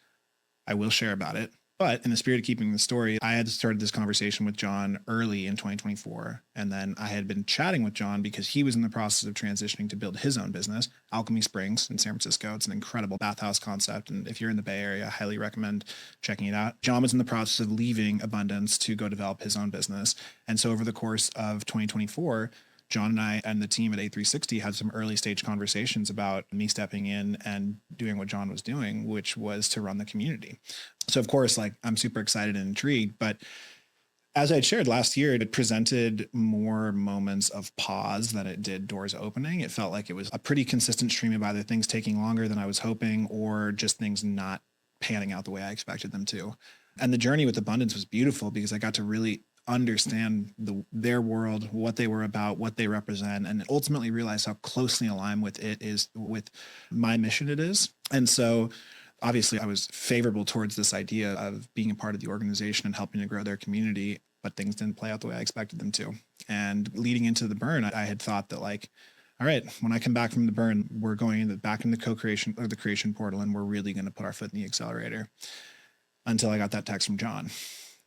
I will share about it. But in the spirit of keeping the story, I had started this conversation with John early in 2024. And then I had been chatting with John because he was in the process of transitioning to build his own business, Alchemy Springs in San Francisco. It's an incredible bathhouse concept. And if you're in the Bay Area, I highly recommend checking it out. John was in the process of leaving Abundance to go develop his own business. And so over the course of 2024, John and I and the team at A360 had some early stage conversations about me stepping in and doing what John was doing, which was to run the community. So of course, like I'm super excited and intrigued, but as I shared last year, it presented more moments of pause than it did doors opening. It felt like it was a pretty consistent stream of either things taking longer than I was hoping or just things not panning out the way I expected them to. And the journey with Abundance was beautiful because I got to really understand their world, what they were about, what they represent, and ultimately realize how closely aligned with it is with my mission it is. And so obviously I was favorable towards this idea of being a part of the organization and helping to grow their community, but things didn't play out the way I expected them to. And leading into the burn, I had thought that like, all right, when I come back from the burn, we're going back in the co-creation or the creation portal, and we're really going to put our foot in the accelerator. Until I got that text from John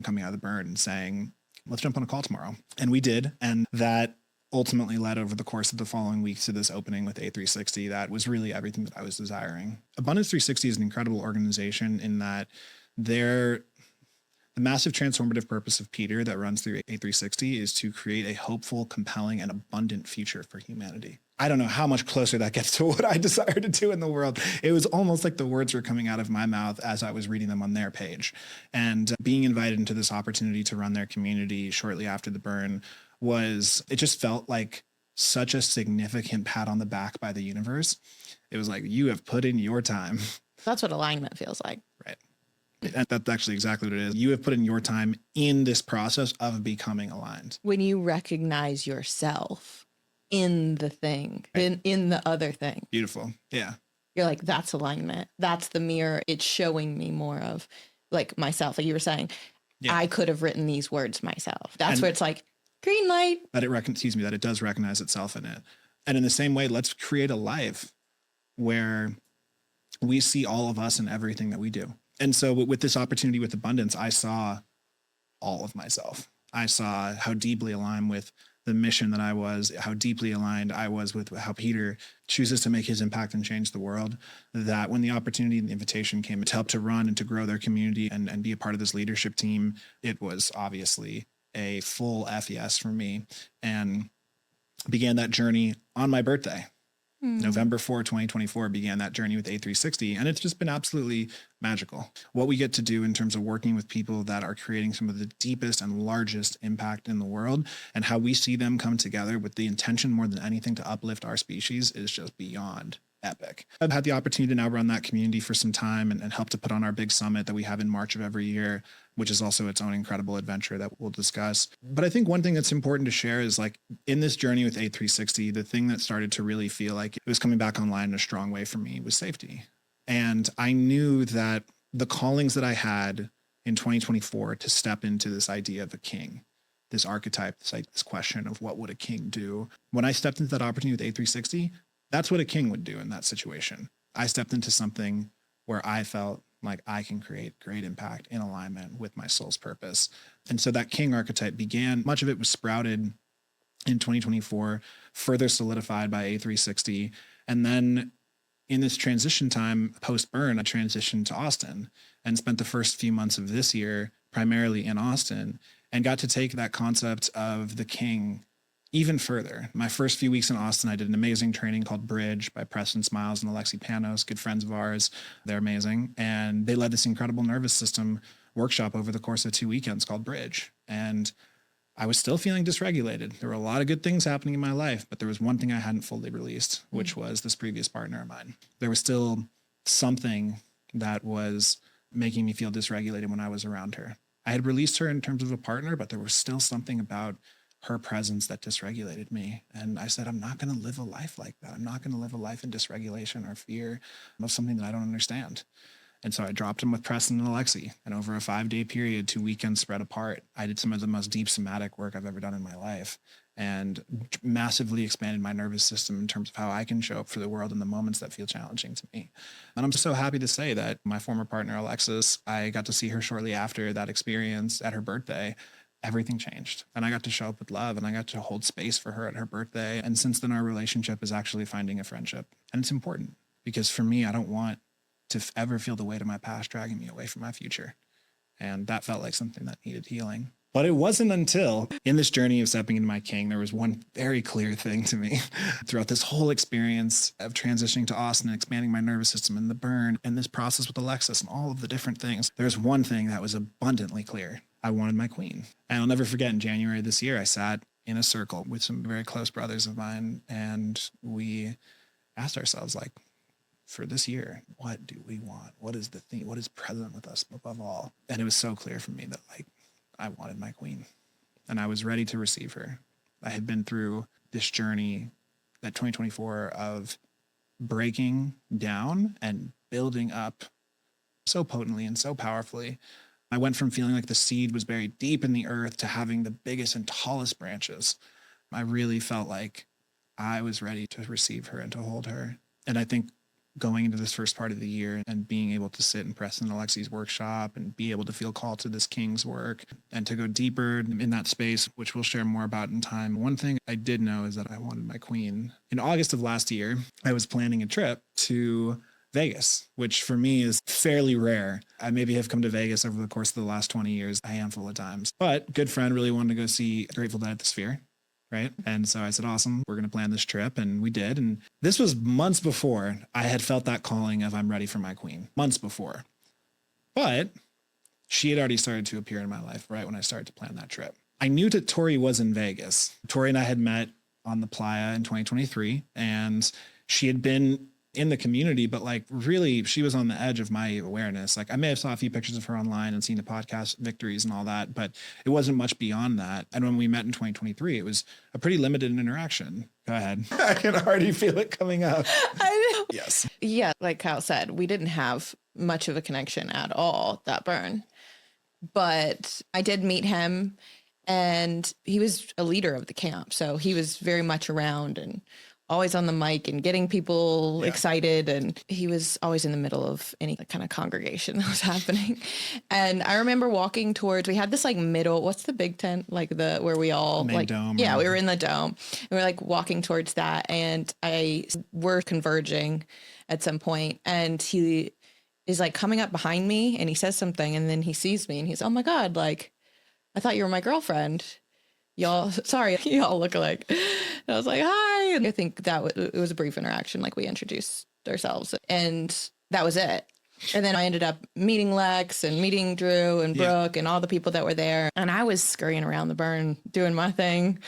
coming out of the burn and saying, let's jump on a call tomorrow. And we did. And that ultimately led over the course of the following weeks to this opening with A360. That was really everything that I was desiring. Abundance 360 is an incredible organization in that the massive transformative purpose of Peter that runs through A360 is to create a hopeful, compelling, and abundant future for humanity. I don't know how much closer that gets to what I desire to do in the world. It was almost like the words were coming out of my mouth as I was reading them on their page. And being invited into this opportunity to run their community shortly after the burn it just felt like such a significant pat on the back by the universe. It was like, you have put in your time. That's what alignment feels like. Right. And that's actually exactly what it is. You have put in your time in this process of becoming aligned. When you recognize yourself in the thing, right. in the other thing. Beautiful. Yeah. You're like, that's alignment. That's the mirror. It's showing me more of like myself. Like you were saying, yeah. I could have written these words myself. That's where it's like, green light. That it does recognize itself in it. And in the same way, let's create a life where we see all of us in everything that we do. And so with this opportunity with Abundance, I saw all of myself. I saw how deeply aligned with the mission that I was, how deeply aligned I was with how Peter chooses to make his impact and change the world, that when the opportunity and the invitation came to help to run and to grow their community and be a part of this leadership team, it was obviously a full FES for me, and began that journey on my birthday. November 4, 2024 began that journey with A360, and it's just been absolutely magical. What we get to do in terms of working with people that are creating some of the deepest and largest impact in the world, and how we see them come together with the intention more than anything to uplift our species is just beyond epic. I've had the opportunity to now run that community for some time and help to put on our big summit that we have in March of every year, which is also its own incredible adventure that we'll discuss. But I think one thing that's important to share is like in this journey with A360, the thing that started to really feel like it was coming back online in a strong way for me was safety. And I knew that the callings that I had in 2024 to step into this idea of a king, this archetype, this question of what would a king do? When I stepped into that opportunity with A360, that's what a king would do in that situation. I stepped into something where I felt like I can create great impact in alignment with my soul's purpose. And so that king archetype began, much of it was sprouted in 2024, further solidified by A360. And then in this transition time, post-burn, I transitioned to Austin and spent the first few months of this year primarily in Austin and got to take that concept of the king even further. My first few weeks in Austin, I did an amazing training called Bridge by Preston Smiles and Alexi Panos, good friends of ours. They're amazing. And they led this incredible nervous system workshop over the course of 2 weekends called Bridge. And I was still feeling dysregulated. There were a lot of good things happening in my life, but there was one thing I hadn't fully released, which was this previous partner of mine. There was still something that was making me feel dysregulated when I was around her. I had released her in terms of a partner, but there was still something about her presence that dysregulated me. And I said, I'm not going to live a life like that. I'm not going to live a life in dysregulation or fear of something that I don't understand. And so I dropped him with Preston and Alexi. And over a 5-day period, 2 weekends spread apart, I did some of the most deep somatic work I've ever done in my life and massively expanded my nervous system in terms of how I can show up for the world in the moments that feel challenging to me. And I'm so happy to say that my former partner, Alexis, I got to see her shortly after that experience at her birthday. Everything changed. And I got to show up with love and I got to hold space for her at her birthday. And since then, our relationship is actually finding a friendship. And it's important because for me, I don't want to ever feel the weight of my past dragging me away from my future. And that felt like something that needed healing. But it wasn't until in this journey of stepping into my king, there was one very clear thing to me throughout this whole experience of transitioning to Austin and expanding my nervous system and the burn and this process with Alexis and all of the different things. There's one thing that was abundantly clear. I wanted my queen. And I'll never forget, in January this year, I sat in a circle with some very close brothers of mine and we asked ourselves, like, for this year, what do we want? What is the thing? What is present with us above all? And it was so clear for me that, like, I wanted my queen and I was ready to receive her. I had been through this journey, that 2024 of breaking down and building up so potently and so powerfully. I went from feeling like the seed was buried deep in the earth to having the biggest and tallest branches. I really felt like I was ready to receive her and to hold her. And I think going into this first part of the year and being able to sit in Preston and Alexi's workshop and be able to feel called to this king's work and to go deeper in that space, which we'll share more about in time. One thing I did know is that I wanted my queen. In August of last year, I was planning a trip to Vegas, which for me is fairly rare. I maybe have come to Vegas over the course of the last 20 years, a handful of times, but good friend really wanted to go see Grateful Dead at the Sphere. Right. And so I said, awesome, we're going to plan this trip. And we did. And this was months before I had felt that calling of I'm ready for my queen, months before. But she had already started to appear in my life right when I started to plan that trip. I knew that Tori was in Vegas. Tori and I had met on the playa in 2023 and she had been in the community, but like really she was on the edge of my awareness. Like I may have saw a few pictures of her online and seen the podcast victories and all that, but it wasn't much beyond that. And when we met in 2023, it was a pretty limited interaction. Go ahead. I can already feel it coming up. I know. Yes. Yeah, like Kyle said, we didn't have much of a connection at all that burn. But I did meet him and he was a leader of the camp. So he was very much around and always on the mic and getting people excited. And he was always in the middle of any kind of congregation that was happening. And I remember walking towards, we had this like middle, what's the big tent? Like the, where we all main like, dome. Yeah, we were in the dome and we were like walking towards that. And we're converging at some point and he is like coming up behind me and he says something and then he sees me and he's, oh my God, like, I thought you were my girlfriend. Y'all, sorry, y'all look alike. And I was like, hi. And I think it was a brief interaction. Like we introduced ourselves and that was it. And then I ended up meeting Lex and meeting Drew and Brooke and all the people that were there. And I was scurrying around the burn doing my thing.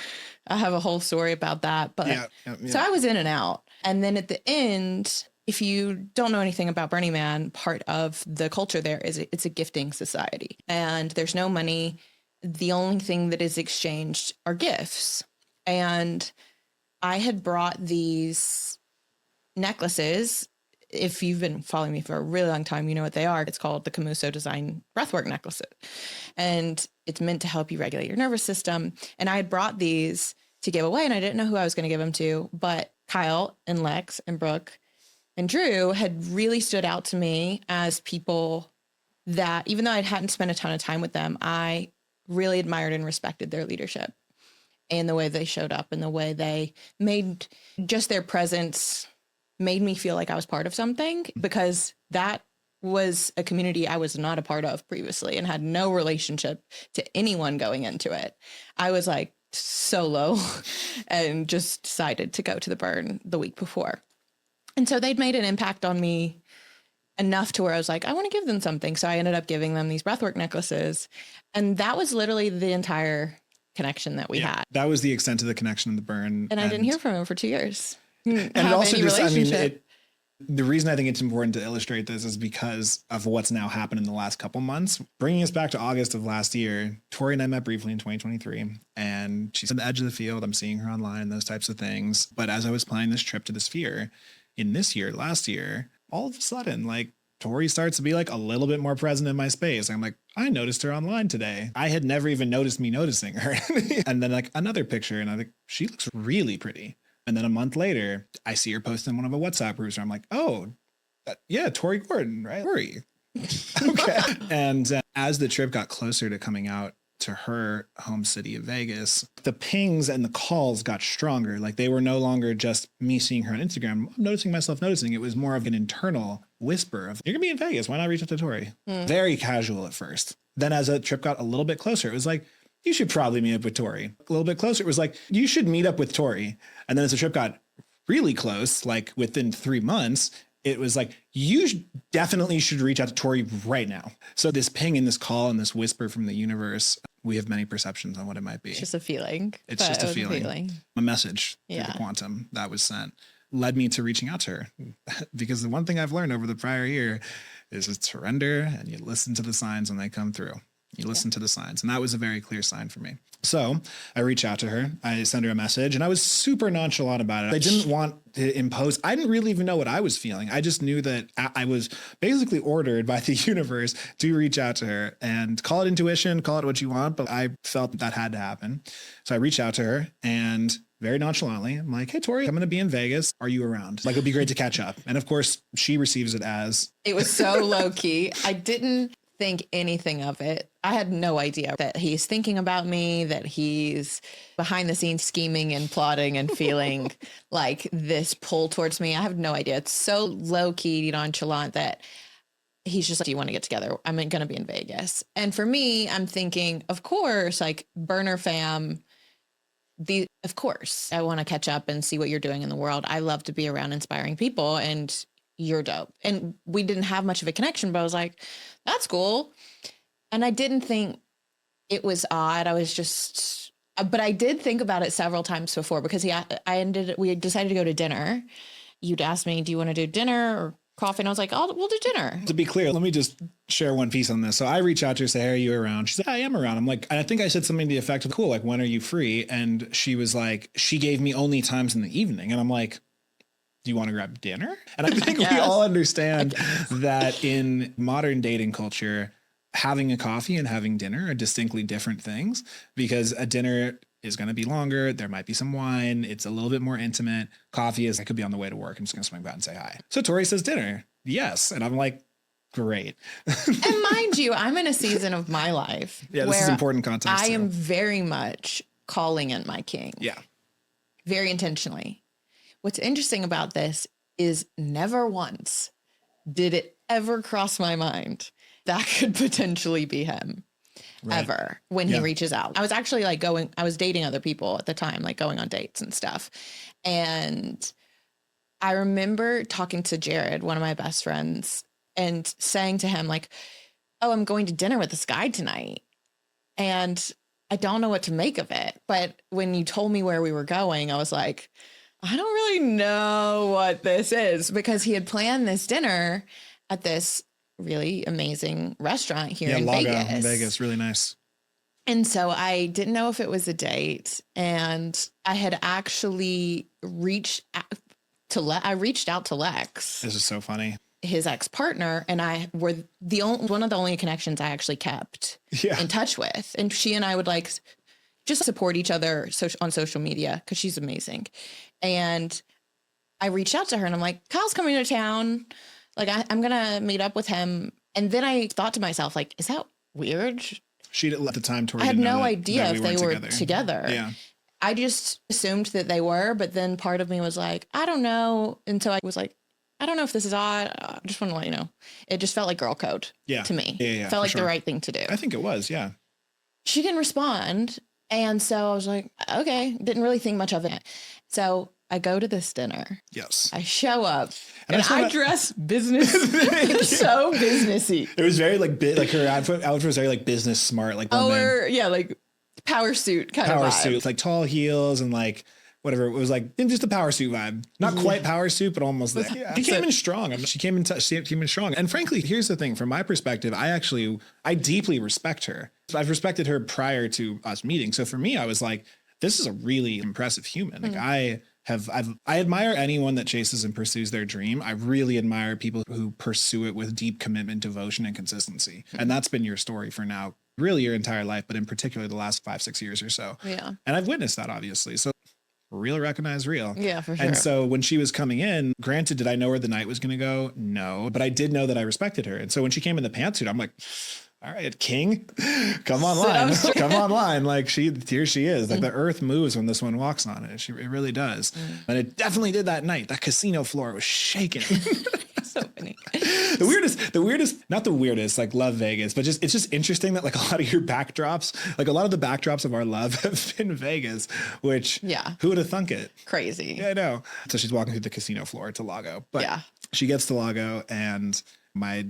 I have a whole story about that. But so I was in and out. And then at the end, if you don't know anything about Burning Man, part of the culture there is it's a gifting society and there's no money. The only thing that is exchanged are gifts. And I had brought these necklaces. If you've been following me for a really long time, you know what they are. It's called the Camuso Design Breathwork necklaces. And it's meant to help you regulate your nervous system. And I had brought these to give away and I didn't know who I was going to give them to, but Kyle and Lex and Brooke and Drew had really stood out to me as people that even though I hadn't spent a ton of time with them, I really admired and respected their leadership and the way they showed up and the way they made just their presence made me feel like I was part of something because that was a community I was not a part of previously and had no relationship to anyone going into it. I was like solo and just decided to go to the burn the week before. And so they'd made an impact on me enough to where I was like, I want to give them something. So I ended up giving them these breathwork necklaces. And that was literally the entire connection that we had. That was the extent of the connection in the burn. And I didn't hear from him for 2 years. And it also just, the reason I think it's important to illustrate this is because of what's now happened in the last couple months. Bringing us back to August of last year, Tori and I met briefly in 2023 and she's at the edge of the field. I'm seeing her online, those types of things. But as I was planning this trip to the Sphere in this year, last year, all of a sudden, like Tori starts to be like a little bit more present in my space. I'm like, I noticed her online today. I had never even noticed me noticing her. And then like another picture, and I think she looks really pretty. And then a month later, I see her post in one of a WhatsApp groups where I'm like, oh, yeah, Tori Gordon, right? Tori. Okay. And as the trip got closer to coming out to her home city of Vegas, the pings and the calls got stronger. Like they were no longer just me seeing her on Instagram. I'm noticing myself noticing. It was more of an internal whisper of, you're gonna be in Vegas. Why not reach out to Tori? Very casual at first. Then as the trip got a little bit closer, it was like, you should probably meet up with Tori. A little bit closer, it was like, you should meet up with Tori. And then as the trip got really close, like within 3 months, it was like, you definitely should reach out to Tori right now. So this ping and this call and this whisper from the universe, we have many perceptions on what it might be. It's just a feeling. It's just a feeling. A message through the quantum that was sent led me to reaching out to her. Because the one thing I've learned over the prior year is to surrender and you listen to the signs when they come through. You listen to the signs. And that was a very clear sign for me. So I reach out to her, I send her a message, and I was super nonchalant about it. I didn't want to impose. I didn't really even know what I was feeling. I just knew that I was basically ordered by the universe to reach out to her, and call it intuition, call it what you want. But I felt that had to happen. So I reached out to her, and very nonchalantly, I'm like, hey, Tori, I'm going to be in Vegas. Are you around? Like, it'd be great to catch up. And of course, she receives it as. It was so low key. I didn't think anything of it. I had no idea that he's thinking about me, that he's behind the scenes scheming and plotting and feeling like this pull towards me. I have no idea. It's so low key, nonchalant that he's just like, do you want to get together? I'm going to be in Vegas. And for me, I'm thinking, of course, like burner fam, of course, I want to catch up and see what you're doing in the world. I love to be around inspiring people, and you're dope. And we didn't have much of a connection, but I was like, that's cool. And I didn't think it was odd. I was just, but I did think about it several times before, because we decided to go to dinner. You'd asked me, do you want to do dinner or coffee? And I was like, we'll do dinner. To be clear, let me just share one piece on this. So I reach out to her, say, hey, are you around? She said, I am around. I'm like, and I think I said something to the effect of, cool, like, when are you free? And she was like, she gave me only times in the evening. And I'm like, do you want to grab dinner? And I think we all understand that in modern dating culture, having a coffee and having dinner are distinctly different things, because a dinner is going to be longer. There might be some wine. It's a little bit more intimate. Coffee is, I could be on the way to work. I'm just going to swing by and say hi. So Tori says dinner. Yes. And I'm like, great. And mind you, I'm in a season of my life. Yeah, this is important context. I am very much calling in my king. Yeah. Very intentionally. What's interesting about this is never once did it ever cross my mind that could potentially be him. Right. Ever, when he reaches out. I was actually like I was dating other people at the time, like going on dates and stuff. And I remember talking to Jared, one of my best friends, and saying to him like, oh, I'm going to dinner with this guy tonight, and I don't know what to make of it. But when you told me where we were going, I was like, I don't really know what this is, because he had planned this dinner at this really amazing restaurant here in Lago, Vegas. In Vegas, really nice. And so I didn't know if it was a date, and I had actually reached out to Lex. This is so funny. His ex-partner and I were one of the only connections I actually kept in touch with. And she and I would like just support each other on social media, because she's amazing. And I reached out to her and I'm like, Kyle's coming to town. Like, I'm going to meet up with him. And then I thought to myself, like, is that weird? She didn't let the time Tori. I had no idea if they were together. Yeah. I just assumed that they were, but then part of me was like, I don't know. And so I was like, I don't know if this is odd. I just want to let you know. It just felt like girl code to me. Yeah, felt like the right thing to do. I think it was, yeah. She didn't respond. And so I was like, okay, didn't really think much of it. So I go to this dinner. Yes. I show up and I dress business, so businessy. It was very like her outfit was very like business smart, like like power suit kind of vibe. Power suit, like tall heels and like whatever. It was like just a power suit vibe. Not quite power suit, but almost there. Yeah. She came in strong. She came in strong. And frankly, here's the thing. From my perspective, I deeply respect her. I've respected her prior to us meeting. So for me, I was like, this is a really impressive human. Like I admire anyone that chases and pursues their dream. I really admire people who pursue it with deep commitment, devotion, and consistency. And that's been your story for now, really your entire life, but in particular the last 5-6 years or so. Yeah. And I've witnessed that, obviously. So real recognize real. Yeah, for sure. And so when she was coming in, granted, did I know where the night was going to go? No, but I did know that I respected her. And so when she came in the pantsuit, I'm like, all right, King, come online, come online. Like here she is. Like the earth moves when this one walks on it. It really does. And it definitely did that night. That casino floor was shaking. So funny. The weirdest, not the weirdest, like love Vegas, but it's just interesting that like a lot of your backdrops, like a lot of the backdrops of our love have been Vegas, which who would have thunk it? Crazy. Yeah, I know. So she's walking through the casino floor to Lago, but she gets to Lago, and my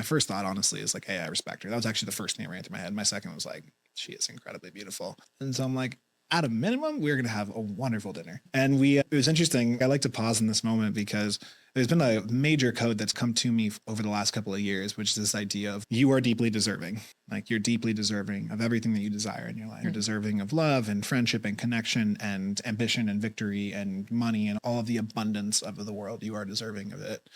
first thought, honestly, is like, hey, I respect her. That was actually the first thing that ran through my head. My second was like, she is incredibly beautiful. And so I'm like, at a minimum, we're going to have a wonderful dinner. And it was interesting. I like to pause in this moment because there's been a major code that's come to me over the last couple of years, which is this idea of you are deeply deserving. Like you're deeply deserving of everything that you desire in your life. You're deserving of love and friendship and connection and ambition and victory and money and all of the abundance of the world. You are deserving of it.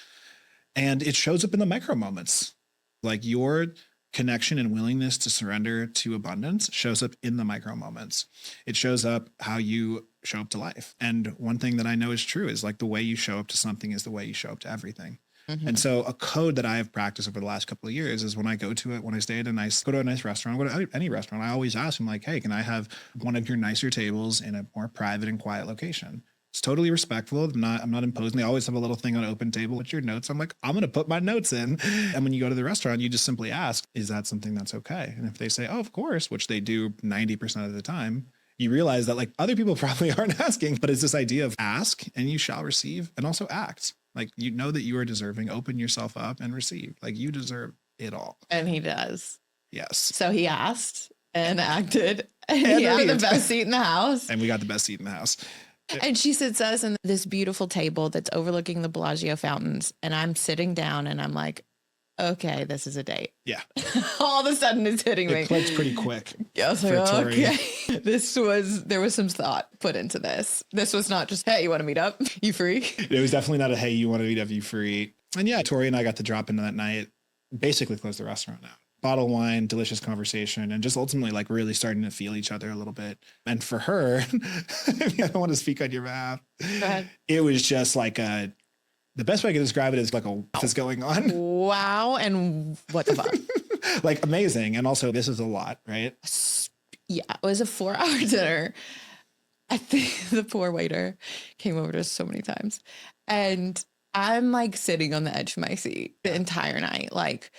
And it shows up in the micro moments. Like your connection and willingness to surrender to abundance shows up in the micro moments. It shows up how you show up to life. And one thing that I know is true is like the way you show up to something is the way you show up to everything. And so a code that I have practiced over the last couple of years is when I go to a nice restaurant, go to any restaurant, I always ask them like, hey, can I have one of your nicer tables in a more private and quiet location? It's totally respectful. I'm not imposing. They always have a little thing on open table. What's your notes? I'm like, I'm going to put my notes in. And when you go to the restaurant, you just simply ask, is that something that's okay? And if they say, oh, of course, which they do 90% of the time, you realize that like other people probably aren't asking, but it's this idea of ask and you shall receive, and also act. Like, you know that you are deserving, open yourself up and receive. Like you deserve it all. And he does. Yes. So he asked and acted, and he had the best seat in the house. And we got the best seat in the house. And she sits us in this beautiful table that's overlooking the Bellagio fountains. And I'm sitting down and I'm like, okay, this is a date. Yeah. All of a sudden it's hitting me. It clicked pretty quick. Yeah, I was like, okay. There was some thought put into this. This was not just, hey, you want to meet up? You free? It was definitely not a, hey, you want to meet up? You free? And yeah, Tori and I got to drop into that night, basically close the restaurant out. Bottle of wine, delicious conversation, and just ultimately like really starting to feel each other a little bit. And for her, I don't want to speak on your behalf. Go ahead. It was just like the best way I can describe it is like what is going on. Wow. And what the fuck? Like amazing. And also this is a lot, right? Yeah. It was a 4-hour dinner. I think the poor waiter came over to us so many times. And I'm like sitting on the edge of my seat the entire night, like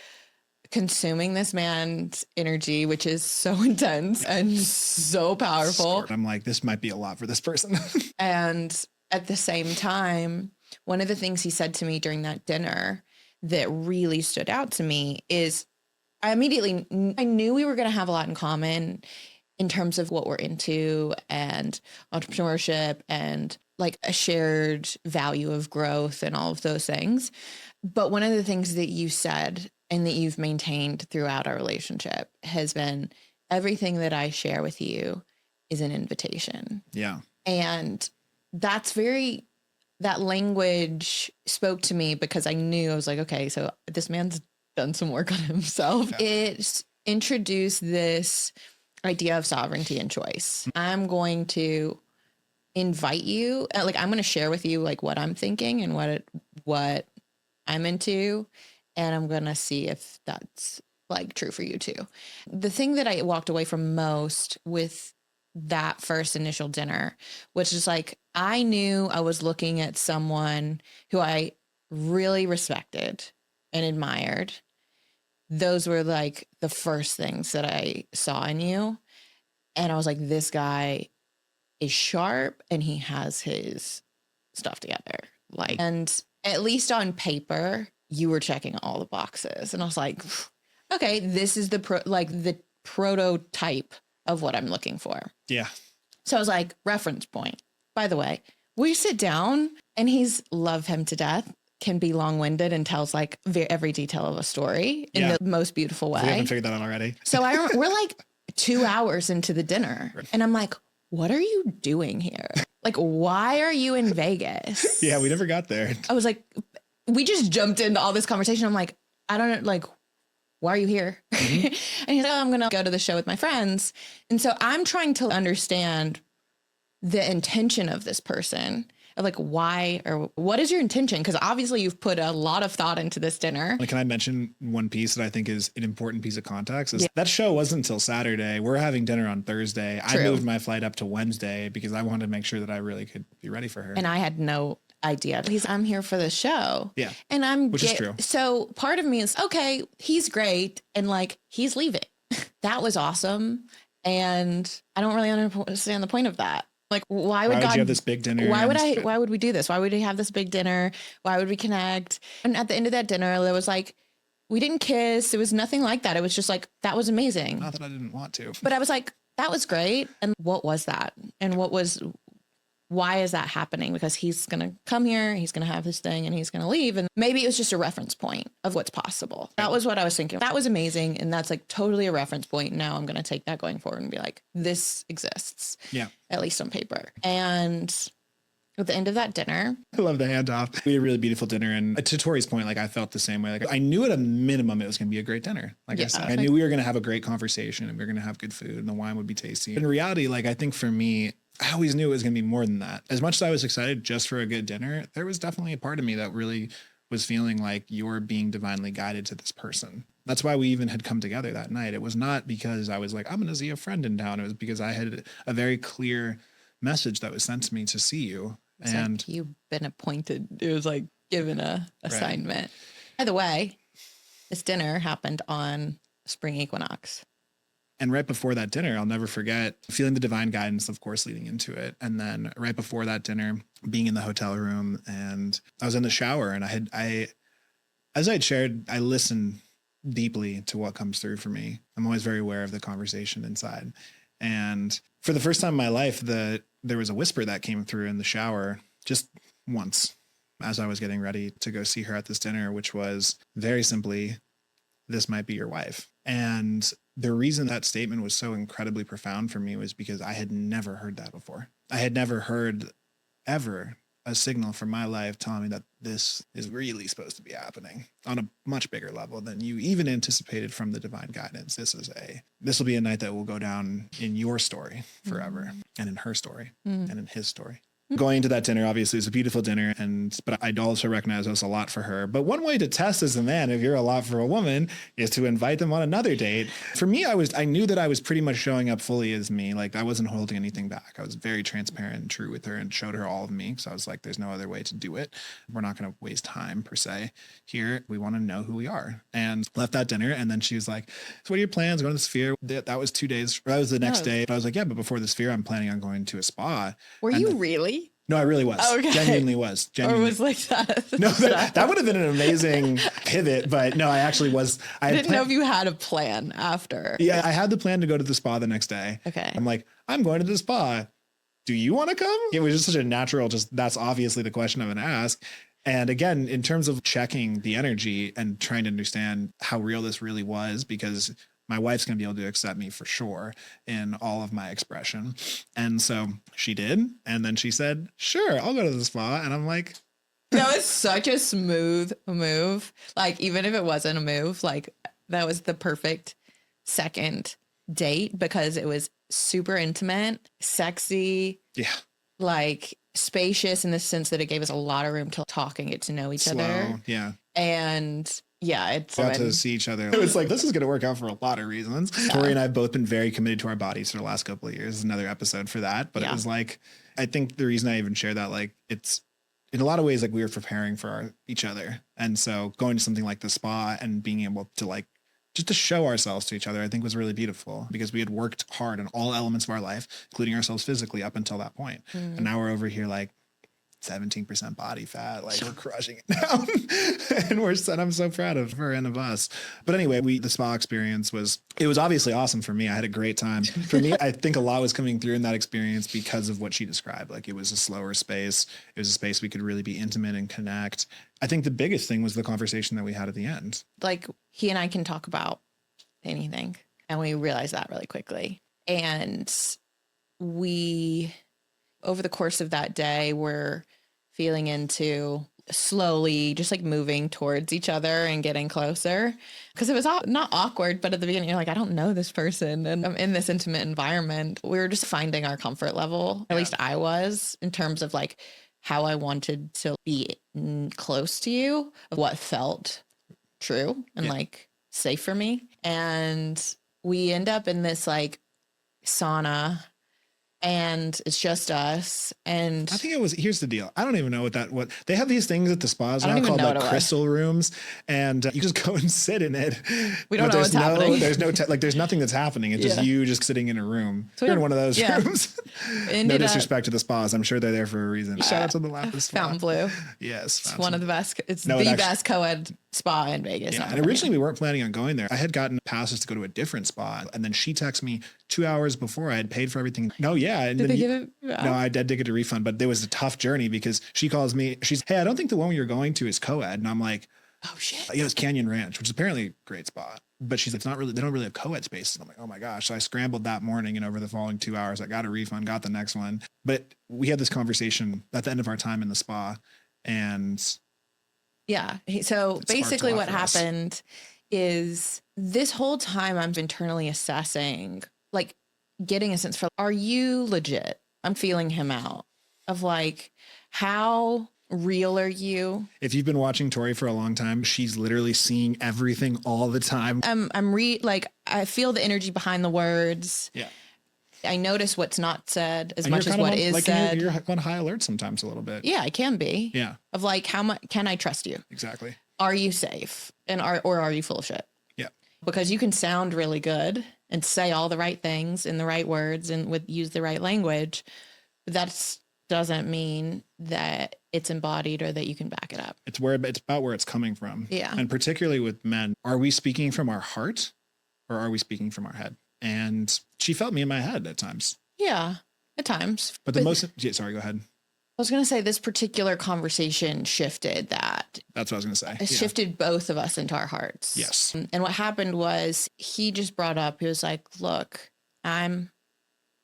consuming this man's energy, which is so intense and so powerful. I'm like, this might be a lot for this person. And at the same time, one of the things he said to me during that dinner that really stood out to me is I knew we were going to have a lot in common in terms of what we're into and entrepreneurship and like a shared value of growth and all of those things. But one of the things that you said and that you've maintained throughout our relationship has been everything that I share with you is an invitation. Yeah. And that language spoke to me because I knew, I was like, okay, so this man's done some work on himself. Yeah. It introduced this idea of sovereignty and choice. I'm going to invite you, like I'm going to share with you like what I'm thinking and what I'm into, and I'm going to see if that's like true for you too. The thing that I walked away from most with that first initial dinner, which is like, I knew I was looking at someone who I really respected and admired. Those were like the first things that I saw in you. And I was like, this guy is sharp and he has his stuff together. Like, and at least on paper, you were checking all the boxes. And I was like, okay, this is the prototype of what I'm looking for. Yeah. So I was like, reference point. By the way, we sit down and he's love him to death, can be long-winded and tells like every detail of a story in the most beautiful way. We haven't figured that out already. So we're like 2 hours into the dinner and I'm like, what are you doing here? Like, why are you in Vegas? Yeah, we never got there. I was like, we just jumped into all this conversation. I'm like, I don't know, like, why are you here? Mm-hmm. And he's like, oh, I'm going to go to the show with my friends. And so I'm trying to understand the intention of this person, of like, why or what is your intention? Because obviously you've put a lot of thought into this dinner. Can I mention one piece that I think is an important piece of context? Is that show wasn't until Saturday. We're having dinner on Thursday. True. I moved my flight up to Wednesday because I wanted to make sure that I really could be ready for her. And I had no idea. I'm here for the show. Yeah. And which is true. So part of me is, okay, he's great. And like, he's leaving. That was awesome. And I don't really understand the point of that. Like, why would God you have this big dinner? Why would we do this? Why would we have this big dinner? Why would we connect? And at the end of that dinner, there was like, we didn't kiss. It was nothing like that. It was just like, that was amazing. Not that I didn't want to. But I was like, that was great. And what was that? And why is that happening? Because he's going to come here, he's going to have this thing, and he's going to leave. And maybe it was just a reference point of what's possible. That was what I was thinking. That was amazing. And that's like totally a reference point. Now I'm going to take that going forward and be like, this exists. Yeah. At least on paper. And at the end of that dinner, I love the handoff. We had a really beautiful dinner. And to Tori's point, like, I felt the same way. Like, I knew at a minimum it was going to be a great dinner. Like I said, I knew we were going to have a great conversation and we were going to have good food and the wine would be tasty. In reality, like, I think for me, I always knew it was going to be more than that. As much as I was excited just for a good dinner, there was definitely a part of me that really was feeling like you're being divinely guided to this person. That's why we even had come together that night. It was not because I was like, I'm going to see a friend in town. It was because I had a very clear message that was sent to me to see you. It's and like you've been appointed. It was like given a assignment. Right. By the way, this dinner happened on spring equinox. And right before that dinner, I'll never forget feeling the divine guidance, of course, leading into it. And then right before that dinner, being in the hotel room, and I was in the shower, and as I had shared, I listen deeply to what comes through for me. I'm always very aware of the conversation inside. And for the first time in my life, there was a whisper that came through in the shower just once as I was getting ready to go see her at this dinner, which was very simply, this might be your wife. And the reason that statement was so incredibly profound for me was because I had never heard that before. I had never heard ever a signal from my life telling me that this is really supposed to be happening on a much bigger level than you even anticipated from the divine guidance. This will be a night that will go down in your story forever, and in her story, and in his story. Going to that dinner, obviously, is a beautiful dinner, but I'd also recognize it was a lot for her. But one way to test as a man, if you're a lot for a woman, is to invite them on another date. For me, I knew that I was pretty much showing up fully as me. Like, I wasn't holding anything back. I was very transparent and true with her and showed her all of me. So I was like, there's no other way to do it. We're not going to waste time per se here. We want to know who we are. And left that dinner. And then she was like, so what are your plans? Going to the Sphere? That was 2 days. That was the next day. But I was like, yeah, but before the Sphere, I'm planning on going to a spa. Were you really? No, I really was. Okay. Genuinely was. Or was like that. No, that would have been an amazing pivot, but no, I actually was. I didn't know if you had a plan after. Yeah, I had the plan to go to the spa the next day. Okay. I'm like, I'm going to the spa. Do you want to come? It was just such a natural, that's obviously the question I'm going to ask. And again, in terms of checking the energy and trying to understand how real this really was, because my wife's going to be able to accept me for sure in all of my expression. And so she did. And then she said, sure, I'll go to the spa. And I'm like, that was such a smooth move. Like, even if it wasn't a move, like, that was the perfect second date because it was super intimate, sexy. Yeah. Like, spacious in the sense that it gave us a lot of room to talk and get to know each other. Yeah. And yeah, it's got to see each other. It was like, this is going to work out for a lot of reasons. Yeah. Tori and I have both been very committed to our bodies for the last couple of years. Another episode for that. But it was like, I think the reason I even share that, like, it's in a lot of ways, like, we were preparing for each other. And so going to something like the spa and being able to, like, just to show ourselves to each other, I think was really beautiful because we had worked hard on all elements of our life, including ourselves physically up until that point. And now we're over here like 17% body fat, like we're crushing it now. And I'm so proud of her and of us. But anyway, the spa experience was obviously awesome for me. I had a great time. For me, I think a lot was coming through in that experience because of what she described. Like, it was a slower space. It was a space we could really be intimate and connect. I think the biggest thing was the conversation that we had at the end. Like, he and I can talk about anything. And we realized that really quickly. And we, over the course of that day, were feeling into slowly just like moving towards each other and getting closer, because it was not awkward, but at the beginning you're like, I don't know this person and I'm in this intimate environment. We were just finding our comfort level, at least I was, in terms of like how I wanted to be close to you, of what felt true and like safe for me. And we end up in this like sauna, and it's just us. And I think it was, here's the deal. I don't even know what they have these things at the spas now called like crystal rooms, and you just go and sit in it. We don't know what's happening. There's no, there's nothing that's happening. It's just you just sitting in a room. So you're in one of those rooms. No disrespect to the spas. I'm sure they're there for a reason. Shout out to the Lapis Spa. Fontainebleau. Yes. It's one of the best. It's the best co-ed spa in Vegas. Yeah. And originally we weren't planning on going there. I had gotten passes to go to a different spa. And then she texted me 2 hours before I had paid for everything. No, yeah. And did they give it? No, I did get a refund, but there was a tough journey because she calls me. She's, hey, I don't think the one you're going to is co-ed. And I'm like, oh shit. Yeah, it was Canyon Ranch, which is apparently a great spot. But she's like, it's not really, they don't really have co-ed spaces. And I'm like, oh my gosh. So I scrambled that morning, and over the following 2 hours, I got a refund, got the next one. But we had this conversation at the end of our time in the spa, and yeah. So basically what happened is this whole time I'm internally assessing, like getting a sense for, are you legit? I'm feeling him out of like, how real are you? If you've been watching Tori for a long time, she's literally seeing everything all the time. I feel the energy behind the words. Yeah. I notice what's not said as much as what is said. You're on high alert sometimes a little bit. Yeah, I can be. Yeah. Of like, how much can I trust you? Exactly. Are you safe? Or are you full of shit? Yeah. Because you can sound really good and say all the right things in the right words and use the right language. But that doesn't mean that it's embodied or that you can back it up. It's about where it's coming from. Yeah. And particularly with men, are we speaking from our heart or are we speaking from our head? And she felt me in my head at times. Yeah, at times. But sorry, go ahead. I was going to say this particular conversation shifted that. That's what I was going to say. It shifted both of us into our hearts. Yes. And what happened was he just brought up, he was like, look, I'm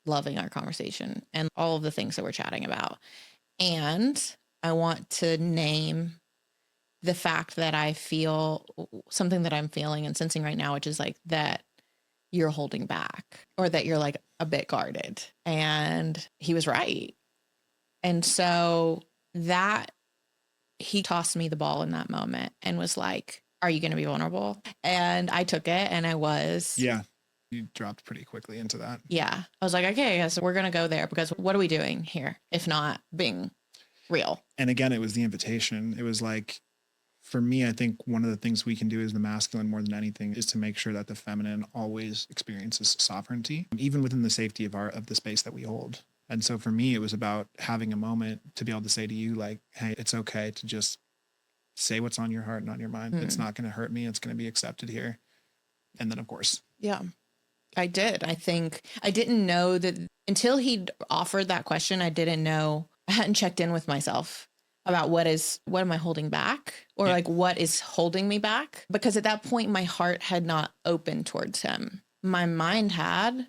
loving our conversation and all of the things that we're chatting about. And I want to name the fact that I feel something that I'm feeling and sensing right now, which is like that you're holding back or that you're like a bit guarded. And he was right. And so that he tossed me the ball in that moment and was like, are you going to be vulnerable? And I took it and I was. Yeah. You dropped pretty quickly into that. Yeah. I was like, okay, I guess we're going to go there because what are we doing here if not being real? And again, it was the invitation. It was like, for me, I think one of the things we can do as the masculine more than anything is to make sure that the feminine always experiences sovereignty, even within the safety of the space that we hold. And so for me, it was about having a moment to be able to say to you, like, hey, it's okay to just say what's on your heart and on your mind. It's not going to hurt me. It's going to be accepted here. And then, of course. Yeah, I did. I think I didn't know that until he offered that question. I didn't know. I hadn't checked in with myself about what am I holding back or like what is holding me back? Because at that point, my heart had not opened towards him. My mind had,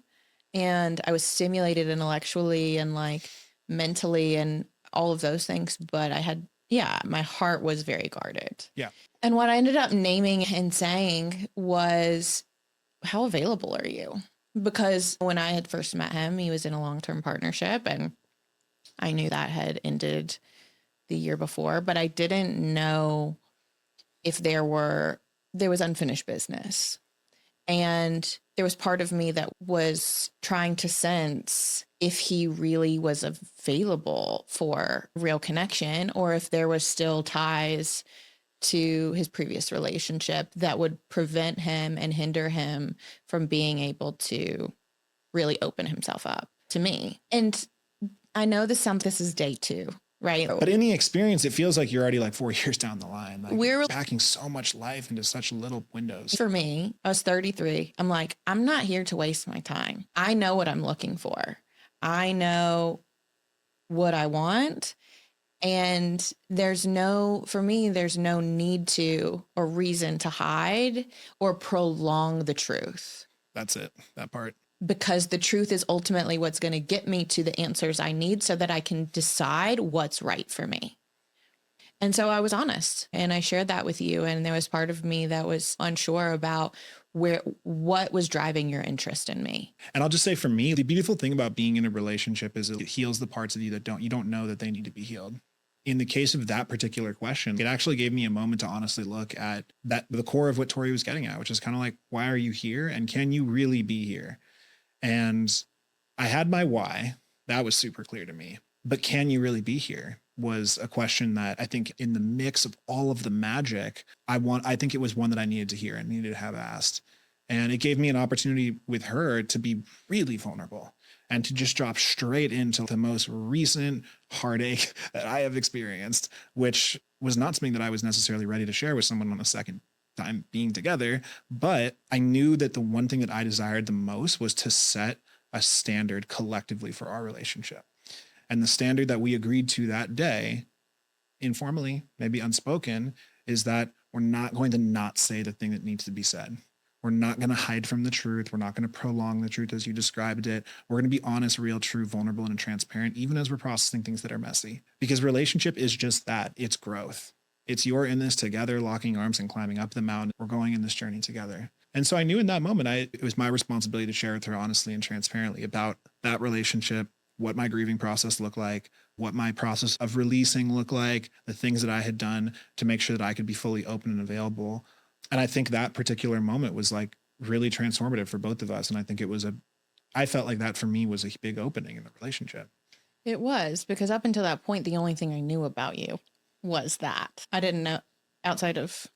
and I was stimulated intellectually and like mentally and all of those things. But my heart was very guarded. Yeah. And what I ended up naming and saying was, how available are you? Because when I had first met him, he was in a long-term partnership and I knew that had ended the year before, but I didn't know if there was unfinished business. And there was part of me that was trying to sense if he really was available for real connection or if there was still ties to his previous relationship that would prevent him and hinder him from being able to really open himself up to me. And I know this is day 2. Right. But in the experience, it feels like you're already like 4 years down the line. Like we're packing so much life into such little windows. For me, I was 33. I'm like, I'm not here to waste my time. I know what I'm looking for. I know what I want. And there's no need to or reason to hide or prolong the truth. That's it. That part. because the truth is ultimately what's going to get me to the answers I need so that I can decide what's right for me. And so I was honest and I shared that with you. And there was part of me that was unsure about what was driving your interest in me. And I'll just say for me, the beautiful thing about being in a relationship is it heals the parts of you that you don't know that they need to be healed. In the case of that particular question, it actually gave me a moment to honestly look at the core of what Tori was getting at, which is kind of like, why are you here? And can you really be here? And I had my why. That was super clear to me. But can you really be here was a question that I think in the mix of all of the magic, I think it was one that I needed to hear and needed to have asked. And it gave me an opportunity with her to be really vulnerable and to just drop straight into the most recent heartache that I have experienced, which was not something that I was necessarily ready to share with someone on a second time being together. But I knew that the one thing that I desired the most was to set a standard collectively for our relationship. And the standard that we agreed to that day, informally, maybe unspoken, is that we're not going to not say the thing that needs to be said. We're not going to hide from the truth. We're not going to prolong the truth as you described it. We're going to be honest, real, true, vulnerable, and transparent, even as we're processing things that are messy. Because relationship is just that. It's growth. It's you're in this together, locking arms and climbing up the mountain. We're going in this journey together. And so I knew in that moment, it was my responsibility to share with her honestly and transparently about that relationship, what my grieving process looked like, what my process of releasing looked like, the things that I had done to make sure that I could be fully open and available. And I think that particular moment was like really transformative for both of us. And I think I felt like that for me was a big opening in the relationship. It was, because up until that point, the only thing I knew about you was that. I didn't know outside of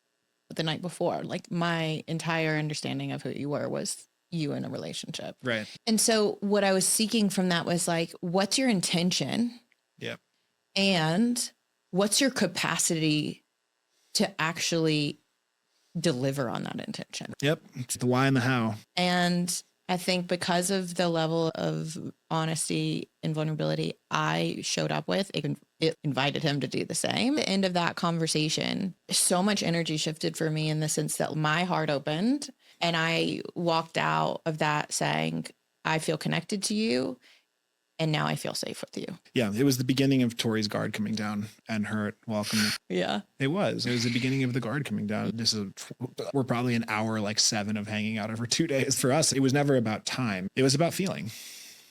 the night before, like my entire understanding of who you were was you in a relationship. Right. And so what I was seeking from that was like, what's your intention? Yep. And what's your capacity to actually deliver on that intention? Yep. It's the why and the how. And I think because of the level of honesty and vulnerability I showed up with, it invited him to do the same. At the end of that conversation, so much energy shifted for me in the sense that my heart opened and I walked out of that saying, I feel connected to you. And now I feel safe with you. Yeah, it was the beginning of Tori's guard coming down and her welcoming. Yeah. It was the beginning of the guard coming down. We're probably an hour, like 7 of hanging out over 2 days. For us, it was never about time. It was about feeling.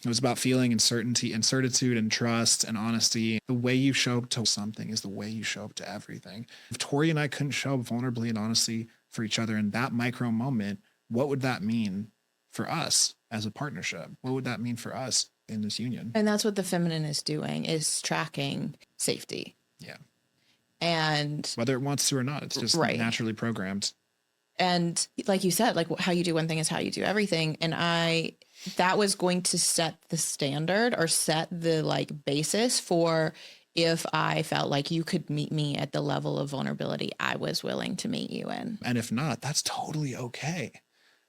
It was about feeling and certainty and certitude and trust and honesty. The way you show up to something is the way you show up to everything. If Tori and I couldn't show up vulnerably and honestly for each other in that micro moment, what would that mean for us as a partnership? What would that mean for us in this union? And that's what the feminine is doing, is tracking safety. Yeah. And whether it wants to or not, it's just naturally programmed. And like you said, like how you do one thing is how you do everything. And that was going to set the standard or set the like basis for if I felt like you could meet me at the level of vulnerability I was willing to meet you in. And if not, that's totally okay.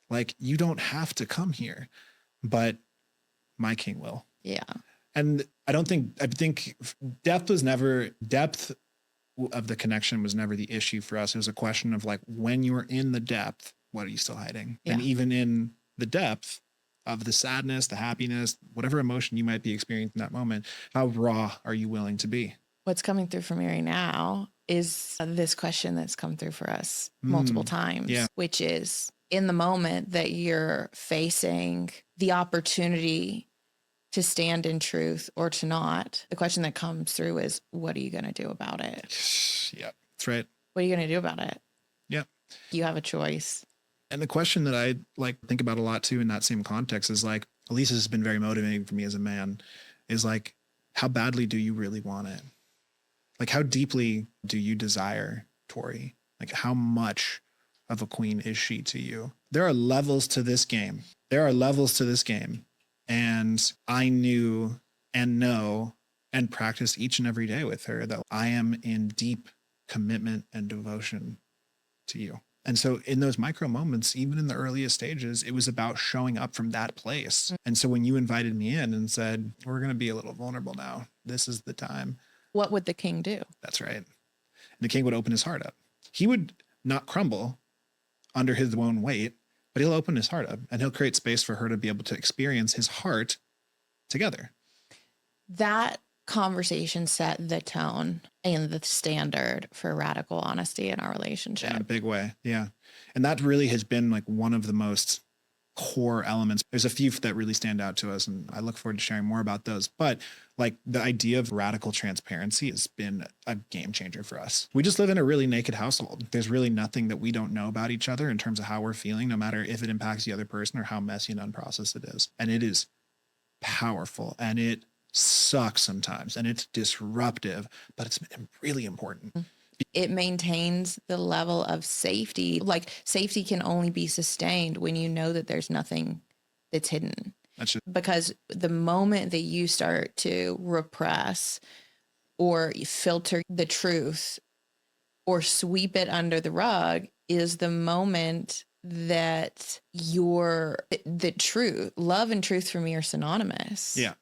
Like you don't have to come here, but my king will. Yeah. And I think depth of the connection was never the issue for us. It was a question of like, when you were in the depth, what are you still hiding? Yeah. And even in the depth of the sadness, the happiness, whatever emotion you might be experiencing in that moment, how raw are you willing to be? What's coming through for me right now is this question that's come through for us multiple times, which is in the moment that you're facing the opportunity to stand in truth or to not, the question that comes through is, what are you going to do about it? Yeah, that's right. What are you going to do about it? Yeah. You have a choice. And the question that I like think about a lot too in that same context is like, at least this has been very motivating for me as a man, is like, how badly do you really want it? Like, how deeply do you desire Tori? Like, how much of a queen is she to you? There are levels to this game. And I knew and know and practice each and every day with her that I am in deep commitment and devotion to you. And so in those micro moments, even in the earliest stages, it was about showing up from that place. And so when you invited me in and said, we're going to be a little vulnerable now, this is the time. What would the king do? That's right. And the king would open his heart up. He would not crumble under his own weight, but but he'll open his heart up and he'll create space for her to be able to experience his heart together. That conversation set the tone and the standard for radical honesty in our relationship. In a big way. Yeah. And that really has been like one of the most core elements. There's a few that really stand out to us, and I look forward to sharing more about those. But like the idea of radical transparency has been a game changer for us. We just live in a really naked household. There's really nothing that we don't know about each other in terms of how we're feeling, no matter if it impacts the other person or how messy and unprocessed it is. And it is powerful, and it sucks sometimes, and it's disruptive, but it's really important. It maintains the level of safety. Like safety can only be sustained when you know that there's nothing that's hidden. That's just, Because the moment that you start to repress or filter the truth or sweep it under the rug is the moment that the truth, love and truth for me are synonymous. yeah.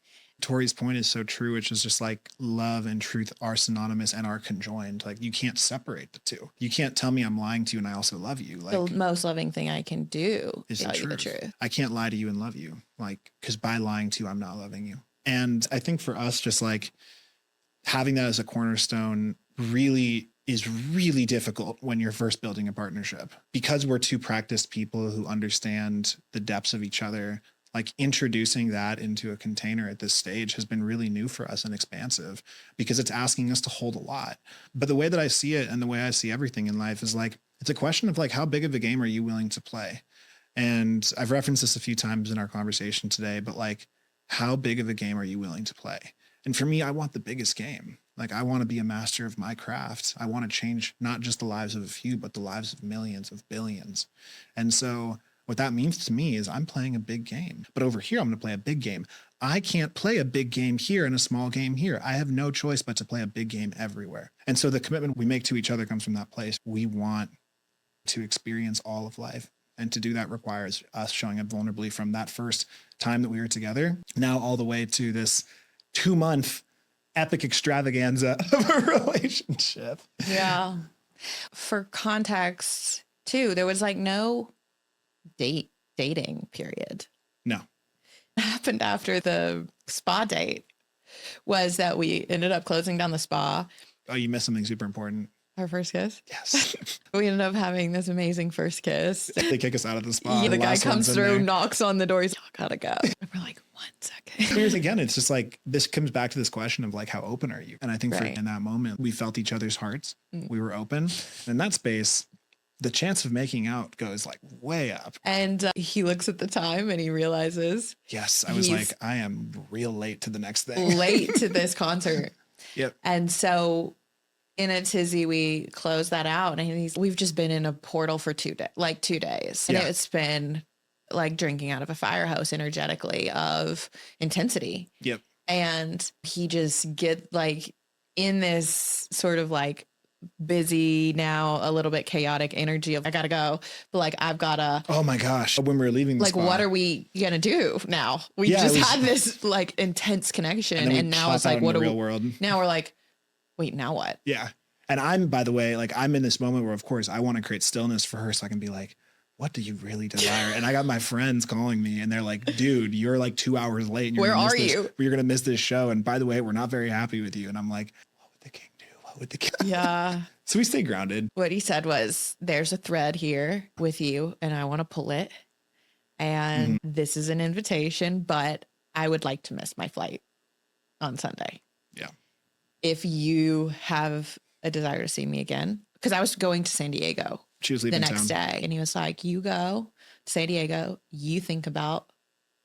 Tori's point is so true, which is just like love and truth are synonymous and are conjoined. Like you can't separate the two. You can't tell me I'm lying to you and I also love you. Like The most loving thing I can do is is tell you the truth. I can't lie to you and love you. Like, because by lying to you, I'm not loving you. And I think for us, just like having that as a cornerstone is really difficult when you're first building a partnership, because we're two practiced people who understand the depths of each other. Like introducing that into a container at this stage has been really new for us and expansive, because it's asking us to hold a lot. But the way that I see it and the way I see everything in life is like, it's a question of like, how big of a game are you willing to play? And I've referenced this a few times in our conversation today, but like, how big of a game are you willing to play? And for me, I want the biggest game. Like I want to be a master of my craft. I want to change not just the lives of a few, but the lives of millions, of billions. And so what that means to me is I'm playing a big game, but over here, I'm going to play a big game. I can't play a big game here and a small game here. I have no choice but to play a big game everywhere. And so the commitment we make to each other comes from that place. We want to experience all of life. And to do that requires us showing up vulnerably from that first time that we were together, now all the way to this 2-month epic extravaganza of a relationship. Yeah. For context too, there was like no dating period. No. What happened after the spa date was that we ended up closing down the spa. Oh, you missed something super important. Our first kiss. Yes. We ended up having this amazing first kiss. They kick us out of the spa. Yeah, the guy last comes one's in through, there. knocks on the door. He's like, gotta go. And we're like, 1 second. Here's again, it's just like, this comes back to this question of like, how open are you? And I think Right. in that moment, we felt each other's hearts. Mm. We were open. And in that space, the chance of making out goes like way up. And he looks at the time and he realizes Yes. I was He's- like, I am real late to the next thing. late to this concert. Yep. And so in a tizzy, we closed that out, and we've just been in a portal for 2 days. And Yeah. it's been like drinking out of a fire hose energetically of intensity. Yep. And he just get like in this sort of like busy, now a little bit chaotic energy of I gotta go, but like I've gotta Oh my gosh. When we were leaving the like spa, what are we gonna do now? We Yeah, just it was- had this like intense connection, and, then we and now pop it's out like in what the do real we world. now we're like, wait, now what? Yeah. And I'm, by the way, like I'm in this moment where of course I want to create stillness for her so I can be like, what do you really desire? And I got my friends calling me and they're like, dude, you're like 2 hours late. And you're Where gonna miss are this- you? You're going to miss this show. And by the way, we're not very happy with you. And I'm like, what would the king do? What would the king? Yeah. So we stay grounded. What he said was, there's a thread here with you and I want to pull it. And this is an invitation, but I would like to miss my flight on Sunday. Yeah. If you have a desire to see me again, because I was going to San Diego She was the leaving next town. day. And he was like, you go to San Diego, you think about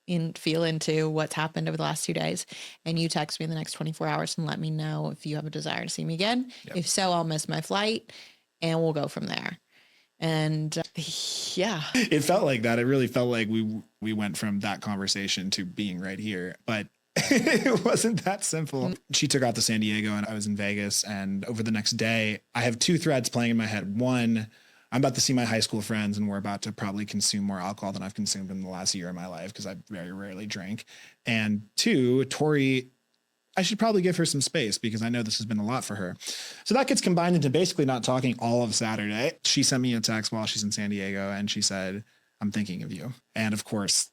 and feel into what's happened over the last 2 days. And you text me in the next 24 hours and let me know if you have a desire to see me again. Yep. If so, I'll miss my flight and we'll go from there. And yeah, It felt like that. It really felt like we went from that conversation to being right here, but it wasn't that simple. She took off to San Diego and I was in Vegas. And over the next day, I have 2 threads playing in my head. One, I'm about to see my high school friends and we're about to probably consume more alcohol than I've consumed in the last year of my life because I very rarely drink. And 2, Tori, I should probably give her some space because I know this has been a lot for her. So that gets combined into basically not talking all of Saturday. She sent me a text while she's in San Diego and she said, I'm thinking of you. And of course,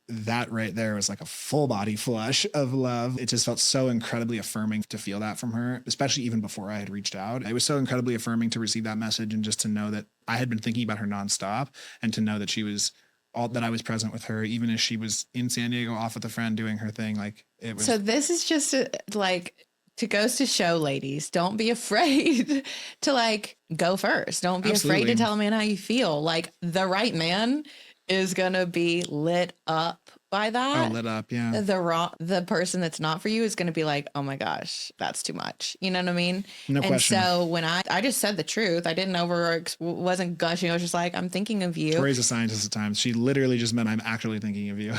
that right there was like a full body flush of love. It just felt so incredibly affirming to feel that from her, especially even before I had reached out. It was so incredibly affirming to receive that message and just to know that I had been thinking about her nonstop, and to know that she was all that I was present with her, even as she was in San Diego off with a friend doing her thing. Like it was. So this is just like to goes to show, ladies, don't be afraid to like go first. Don't be afraid to tell a man how you feel. Like the right man is going to be lit up by that. Oh, lit up. Yeah. The person that's not for you is going to be like, oh my gosh, that's too much. You know what I mean? No question. And so when I just said the truth, I didn't wasn't gushing. I was just like, I'm thinking of you. Tori's a scientist at times. She literally just meant I'm actually thinking of you.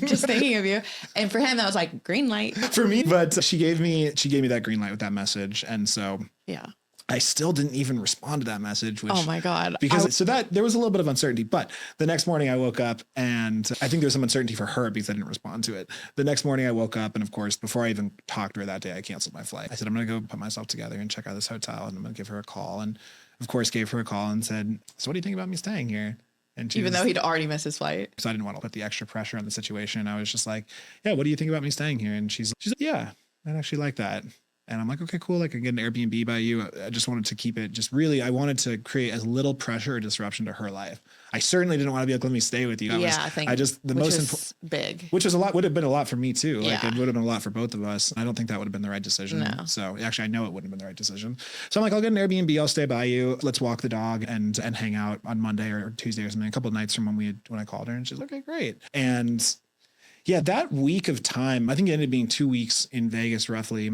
Just thinking of you. And for him, that was like green light. For me, but she gave me that green light with that message. And so yeah. I still didn't even respond to that message. Which, oh my God. Because that there was a little bit of uncertainty, but the next morning I woke up and I think there was some uncertainty for her because I didn't respond to it. The next morning I woke up and of course, before I even talked to her that day, I canceled my flight. I said, I'm going to go put myself together and check out this hotel and I'm going to give her a call. And of course gave her a call and said, so what do you think about me staying here? And even though he'd already missed his flight. So I didn't want to put the extra pressure on the situation. I was just like, yeah, what do you think about me staying here? And she's like, yeah, I'd actually like that. And I'm like, okay, cool. Like I get an Airbnb by you. I just wanted to keep it I wanted to create as little pressure or disruption to her life. I certainly didn't want to be like, let me stay with you. Big, which would have been a lot for me too. Like it would have been a lot for both of us. I don't think that would have been the right decision. No. So actually I know it wouldn't have been the right decision. So I'm like, I'll get an Airbnb. I'll stay by you. Let's walk the dog and hang out on Monday or Tuesday or something, a couple of nights from when I called her, and she's like, okay, great. And yeah, that week of time, I think it ended up being 2 weeks in Vegas roughly,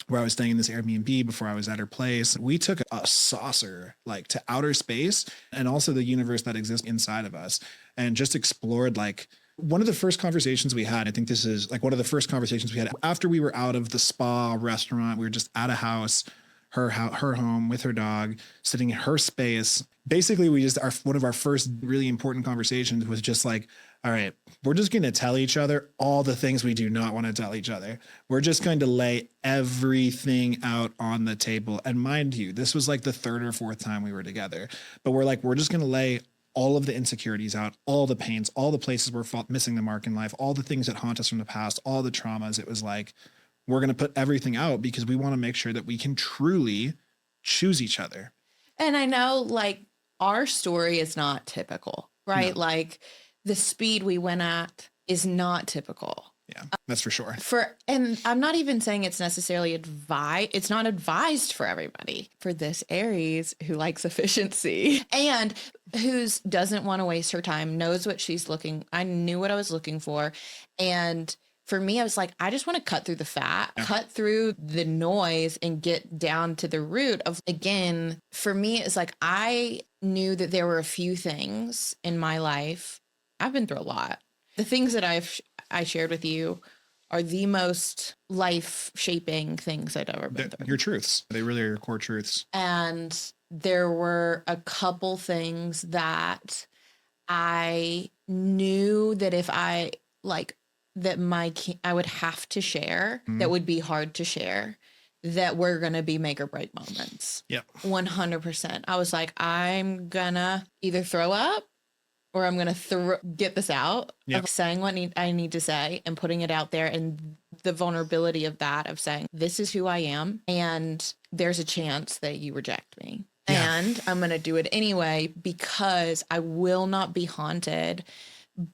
where I was staying in this Airbnb before I was at her place. We took a saucer like to outer space and also the universe that exists inside of us, and just explored like one of the first conversations we had. I think this is like one of the first conversations we had after we were out of the spa restaurant. We were just at a house, her home with her dog, sitting in her space. Basically, one of our first really important conversations was just like, all right, we're just going to tell each other all the things we do not want to tell each other. We're just going to lay everything out on the table. And mind you, this was like the third or fourth time we were together, but we're just going to lay all of the insecurities out, all the pains, all the places we're missing the mark in life, all the things that haunt us from the past, all the traumas. It was like, we're going to put everything out because we want to make sure that we can truly choose each other. And I know like our story is not typical, right? No. Like the speed we went at is not typical. Yeah, that's for sure. And I'm not even saying it's necessarily it's not advised for everybody. For this Aries who likes efficiency and doesn't want to waste her time, knows what I knew what I was looking for. And for me, I was like, I just want to cut through the fat, cut through the noise and get down to the root of, again, for me, it's like, I knew that there were a few things in my life. I've been through a lot. The things that I shared with you are the most life-shaping things I've ever been through. Your truths. They really are your core truths. And there were a couple things that I knew that if I would have to share, that would be hard to share, that we're going to be make or break moments. Yep. 100%. I was like, I'm going to either throw up or I'm going to get this out of saying what I need to say and putting it out there, and the vulnerability of that, of saying, this is who I am and there's a chance that you reject me. Yeah. And I'm going to do it anyway because I will not be haunted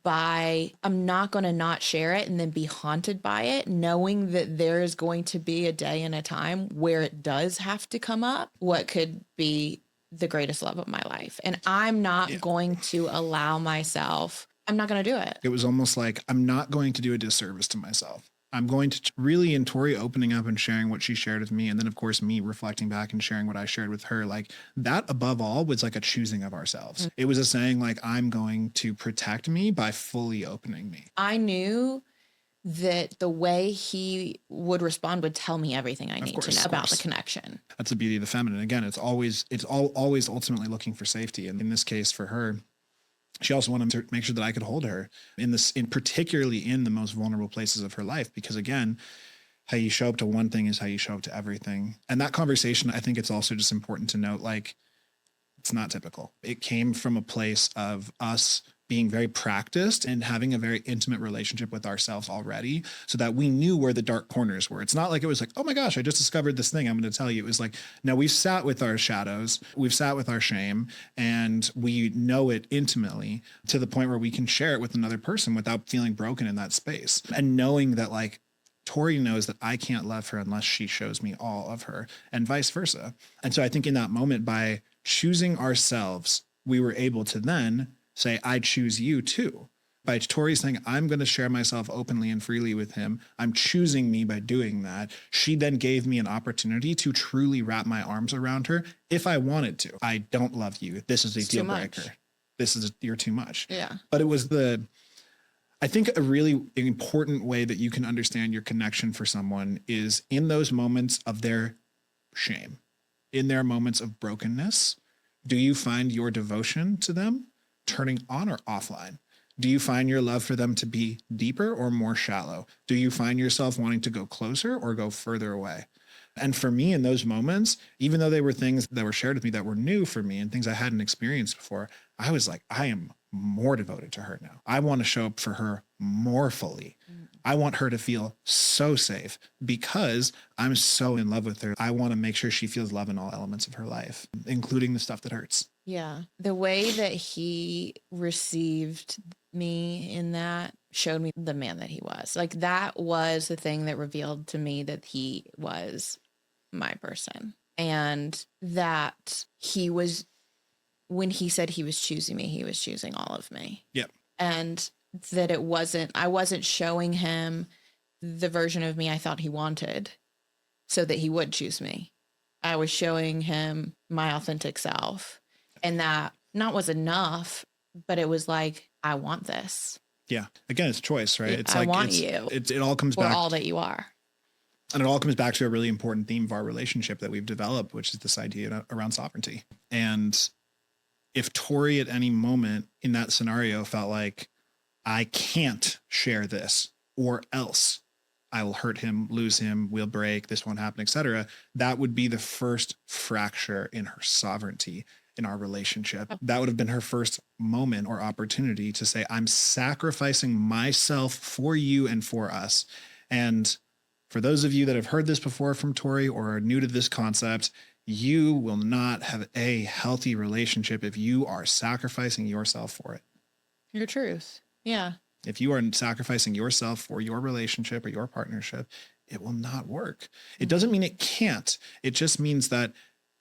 I'm not going to not share it and then be haunted by it, knowing that there is going to be a day and a time where it does have to come up, what could be the greatest love of my life. And I'm not going to allow myself, I'm not going to do it. It was almost like, I'm not going to do a disservice to myself. I'm going to really, in Tori opening up and sharing what she shared with me, and then of course me reflecting back and sharing what I shared with her, like that above all was like a choosing of ourselves. Mm-hmm. It was a saying like, I'm going to protect me by fully opening me. I knew that the way he would respond would tell me everything I need to know about the connection. That's the beauty of the feminine. Again, it's always ultimately looking for safety. And in this case for her, she also wanted to make sure that I could hold her particularly in the most vulnerable places of her life, because again, how you show up to one thing is how you show up to everything. And that conversation, I think it's also just important to note, like It's not typical. It came from a place of us being very practiced and having a very intimate relationship with ourselves already, so that we knew where the dark corners were. It's not like it was like, oh my gosh, I just discovered this thing I'm going to tell you. It was like, no, we've sat with our shadows, we've sat with our shame, and we know it intimately to the point where we can share it with another person without feeling broken in that space. And knowing that, like, Tori knows that I can't love her unless she shows me all of her, and vice versa. And so I think in that moment, by choosing ourselves, we were able to then say, I choose you too. By Tori saying, I'm going to share myself openly and freely with him, I'm choosing me by doing that. She then gave me an opportunity to truly wrap my arms around her if I wanted to. I don't love you. This is a deal breaker. You're too much. Yeah. But it was I think a really important way that you can understand your connection for someone is in those moments of their shame, in their moments of brokenness. Do you find your devotion to them turning on or offline? Do you find your love for them to be deeper or more shallow? Do you find yourself wanting to go closer or go further away? And for me, in those moments, even though they were things that were shared with me that were new for me and things I hadn't experienced before, I was like, I am more devoted to her now. I want to show up for her more fully. I want her to feel so safe because I'm so in love with her. I want to make sure she feels love in all elements of her life, including the stuff that hurts. Yeah. The way that he received me in that showed me the man that he was. Like, that was the thing that revealed to me that he was my person, and that he was, when he said he was choosing me, he was choosing all of me. Yep. And that I wasn't showing him the version of me I thought he wanted so that he would choose me. I was showing him my authentic self, and that not was enough, but it was like, I want this. Yeah. Again, it's choice, right? It's I want you. It all comes for back. all that you are. And it all comes back to a really important theme of our relationship that we've developed, which is this idea around sovereignty. And if Tori at any moment in that scenario felt like, I can't share this or else I will hurt him, lose him, we'll break, this won't happen, etc., that would be the first fracture in her sovereignty in our relationship. That would have been her first moment or opportunity to say, I'm sacrificing myself for you and for us. And for those of you that have heard this before from Tori or are new to this concept, you will not have a healthy relationship if you are sacrificing yourself for it. Your truth. Yeah. If you are sacrificing yourself for your relationship or your partnership, it will not work. It doesn't mean it can't. It just means that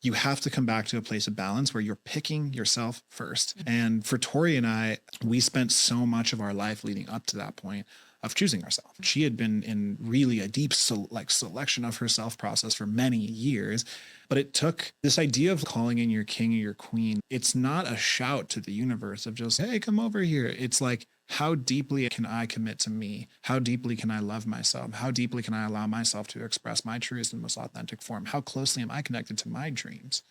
you have to come back to a place of balance where you're picking yourself first. And for Tori and I, we spent so much of our life leading up to that point of choosing ourselves. She had been in really a deep selection of herself process for many years, but it took this idea of calling in your king or your queen. It's not a shout to the universe of just, hey, come over here. It's like, how deeply can I commit to me? How deeply can I love myself? How deeply can I allow myself to express my truest and most authentic form? How closely am I connected to my dreams?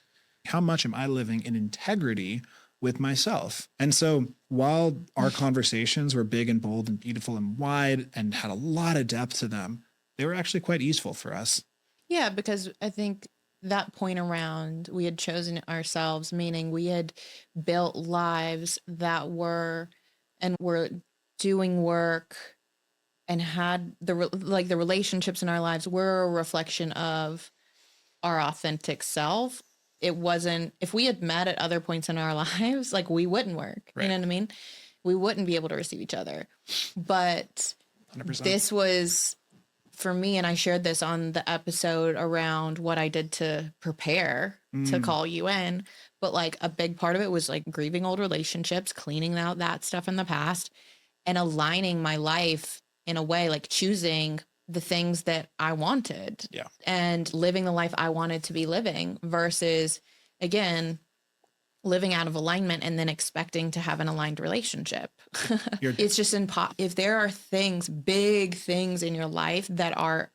How much am I living in integrity with myself? And so while our conversations were big and bold and beautiful and wide and had a lot of depth to them, they were actually quite easeful for us. Yeah, because I think that point around, we had chosen ourselves, meaning we had built lives that were doing work and had the relationships in our lives were a reflection of our authentic self. It wasn't, if we had met at other points in our lives, like, we wouldn't work. Right. You know what I mean? We wouldn't be able to receive each other. But 100%. This was for me, and I shared this on the episode around what I did to prepare to call you in. But like, a big part of it was like grieving old relationships, cleaning out that stuff in the past, and aligning my life in a way, like choosing the things that I wanted, and living the life I wanted to be living versus, again, living out of alignment and then expecting to have an aligned relationship. It's just if there are things, big things in your life that are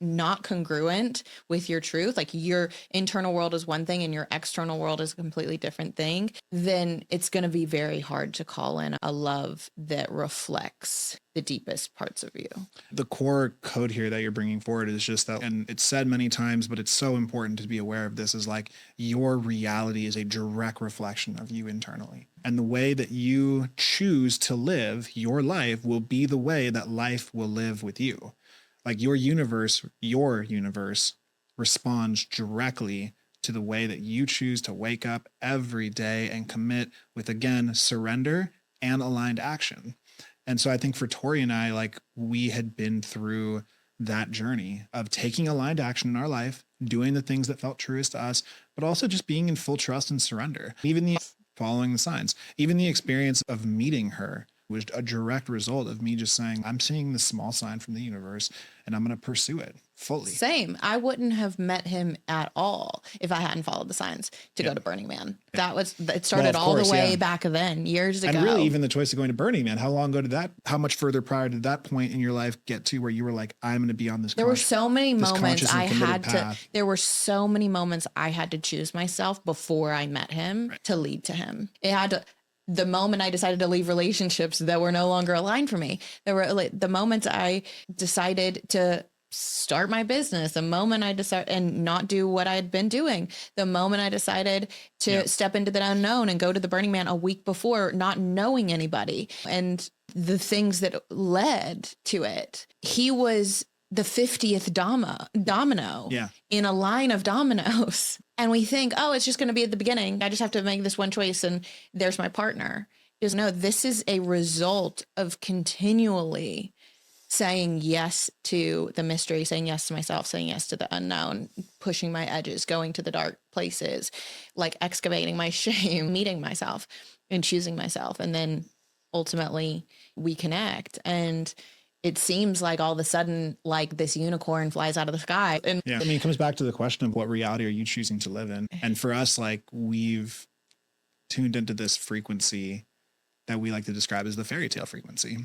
not congruent with your truth, like your internal world is one thing and your external world is a completely different thing, then it's going to be very hard to call in a love that reflects the deepest parts of you. The core code here that you're bringing forward is just that, and it's said many times, but it's so important to be aware of this, is like your reality is a direct reflection of you internally. And the way that you choose to live your life will be the way that life will live with you. Like your universe responds directly to the way that you choose to wake up every day and commit with, again, surrender and aligned action. And so I think for Tori and I, like we had been through that journey of taking aligned action in our life, doing the things that felt truest to us, but also just being in full trust and surrender. Even the following the signs, even the experience of meeting her was a direct result of me just saying, I'm seeing this small sign from the universe and I'm going to pursue it fully. Same. I wouldn't have met him at all if I hadn't followed the signs to go to Burning Man. It started all the way back then, years ago. And really even the choice of going to Burning Man, how long ago how much further prior did that point in your life get to where you were like, I'm going to be on this? There were so many moments there were so many moments I had to choose myself before I met him to lead to him. The moment I decided to leave relationships that were no longer aligned for me, there were like the moments I decided to start my business, the moment I decided and not do what I had been doing, the moment I decided to step into the unknown and go to the Burning Man a week before, not knowing anybody, and the things that led to it. He was the 50th domino in a line of dominoes. And we think, oh, it's just going to be at the beginning. I just have to make this one choice and there's my partner. Because no, this is a result of continually saying yes to the mystery, saying yes to myself, saying yes to the unknown, pushing my edges, going to the dark places, like excavating my shame, meeting myself and choosing myself. And then ultimately we connect. And it seems like all of a sudden, like this unicorn flies out of the sky. And I mean, it comes back to the question of what reality are you choosing to live in? And for us, like we've tuned into this frequency that we like to describe as the fairy tale frequency,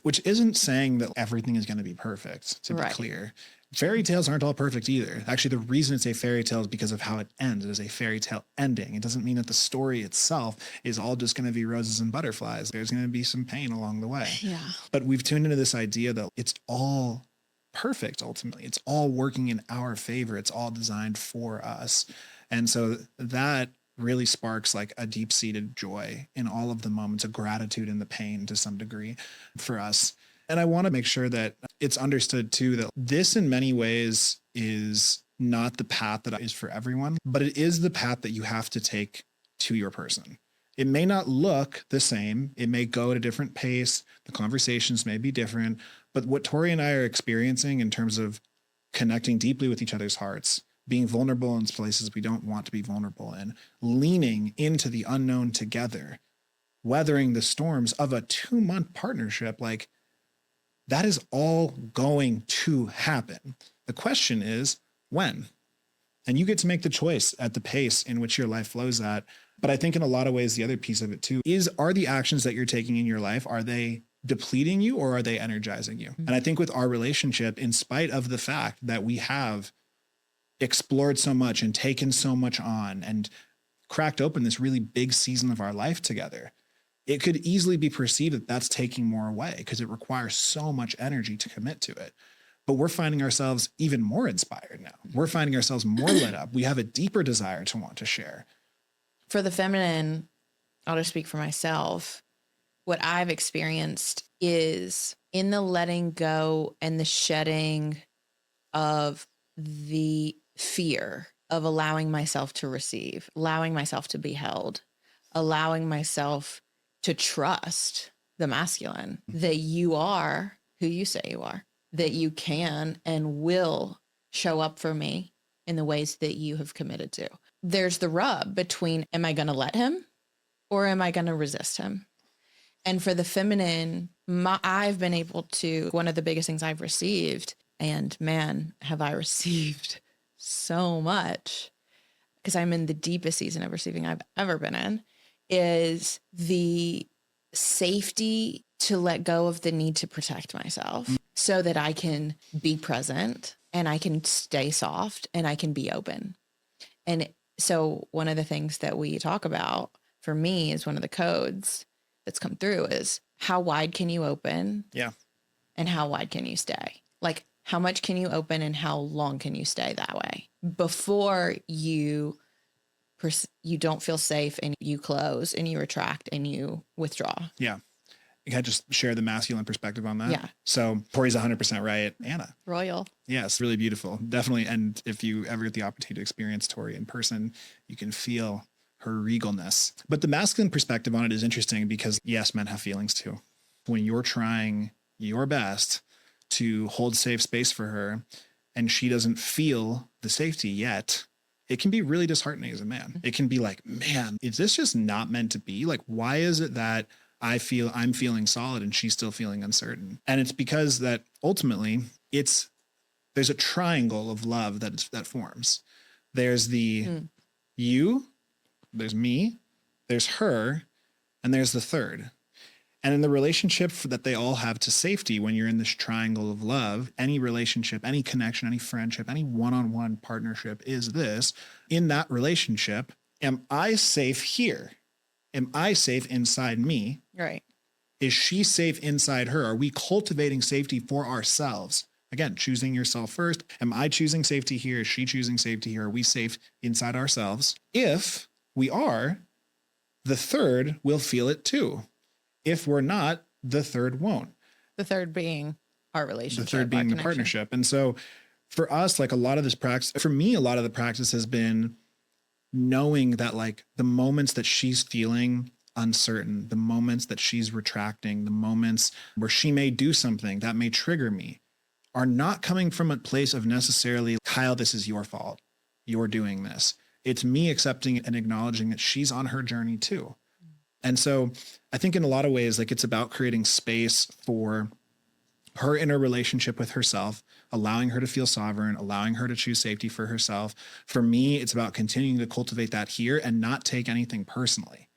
which isn't saying that everything is going to be perfect, to be clear. Fairy tales aren't all perfect either. Actually, the reason it's a fairy tale is because of how it ends. It is a fairy tale ending. It doesn't mean that the story itself is all just going to be roses and butterflies. There's going to be some pain along the way. Yeah. But we've tuned into this idea that it's all perfect ultimately. It's all working in our favor. It's all designed for us. And so that really sparks like a deep-seated joy in all of the moments of gratitude and the pain to some degree for us. And I want to make sure that it's understood too, that this in many ways is not the path that is for everyone, but it is the path that you have to take to your person. It may not look the same. It may go at a different pace. The conversations may be different, but what Tori and I are experiencing in terms of connecting deeply with each other's hearts, being vulnerable in places we don't want to be vulnerable in, leaning into the unknown together, weathering the storms of a 2-month partnership, like that is all going to happen. The question is when, and you get to make the choice at the pace in which your life flows at. But I think in a lot of ways, the other piece of it too are the actions that you're taking in your life, are they depleting you or are they energizing you? Mm-hmm. And I think with our relationship, in spite of the fact that we have explored so much and taken so much on and cracked open this really big season of our life together, it could easily be perceived that that's taking more away because it requires so much energy to commit to it. But we're finding ourselves even more inspired now. We're finding ourselves more lit up. We have a deeper desire to want to share. For the feminine, I'll just speak for myself. What I've experienced is in the letting go and the shedding of the fear of allowing myself to receive, allowing myself to be held, allowing myself to trust the masculine, that you are who you say you are, that you can and will show up for me in the ways that you have committed to. There's the rub between, am I going to let him or am I going to resist him? And for the feminine, I've been able to, one of the biggest things I've received, and man, have I received so much, because I'm in the deepest season of receiving I've ever been in, is the safety to let go of the need to protect myself so that I can be present and I can stay soft and I can be open. And so one of the things that we talk about for me is one of the codes that's come through is how wide can you open? Yeah. And how wide can you stay? Like how much can you open and how long can you stay that way before you don't feel safe and you close and you retract and you withdraw. Yeah. Can I just share the masculine perspective on that? Yeah. So Tori's 100% right. Anna. Royal. Yes, really beautiful. Definitely. And if you ever get the opportunity to experience Tori in person, you can feel her regalness. But the masculine perspective on it is interesting because yes, men have feelings too. When you're trying your best to hold safe space for her and she doesn't feel the safety yet, it can be really disheartening as a man. It can be like, man, is this just not meant to be? Like, why is it that I'm feeling solid and she's still feeling uncertain? And it's because that ultimately there's a triangle of love that forms. There's the you, there's me, there's her, and there's the third. And in the relationship that they all have to safety, when you're in this triangle of love, any relationship, any connection, any friendship, any one-on-one partnership is this. In that relationship, am I safe here? Am I safe inside me? Right. Is she safe inside her? Are we cultivating safety for ourselves? Again, choosing yourself first. Am I choosing safety here? Is she choosing safety here? Are we safe inside ourselves? If we are, the third will feel it too. If we're not, the third won't. The third being our relationship. The third being the partnership. And so for us, like a lot of this practice, for me, a lot of the practice has been knowing that like the moments that she's feeling uncertain, the moments that she's retracting, the moments where she may do something that may trigger me are not coming from a place of necessarily, Kyle, this is your fault. You're doing this. It's me accepting and acknowledging that she's on her journey too. And so I think in a lot of ways, like it's about creating space for her inner relationship with herself, allowing her to feel sovereign, allowing her to choose safety for herself. For me, it's about continuing to cultivate that here and not take anything personally.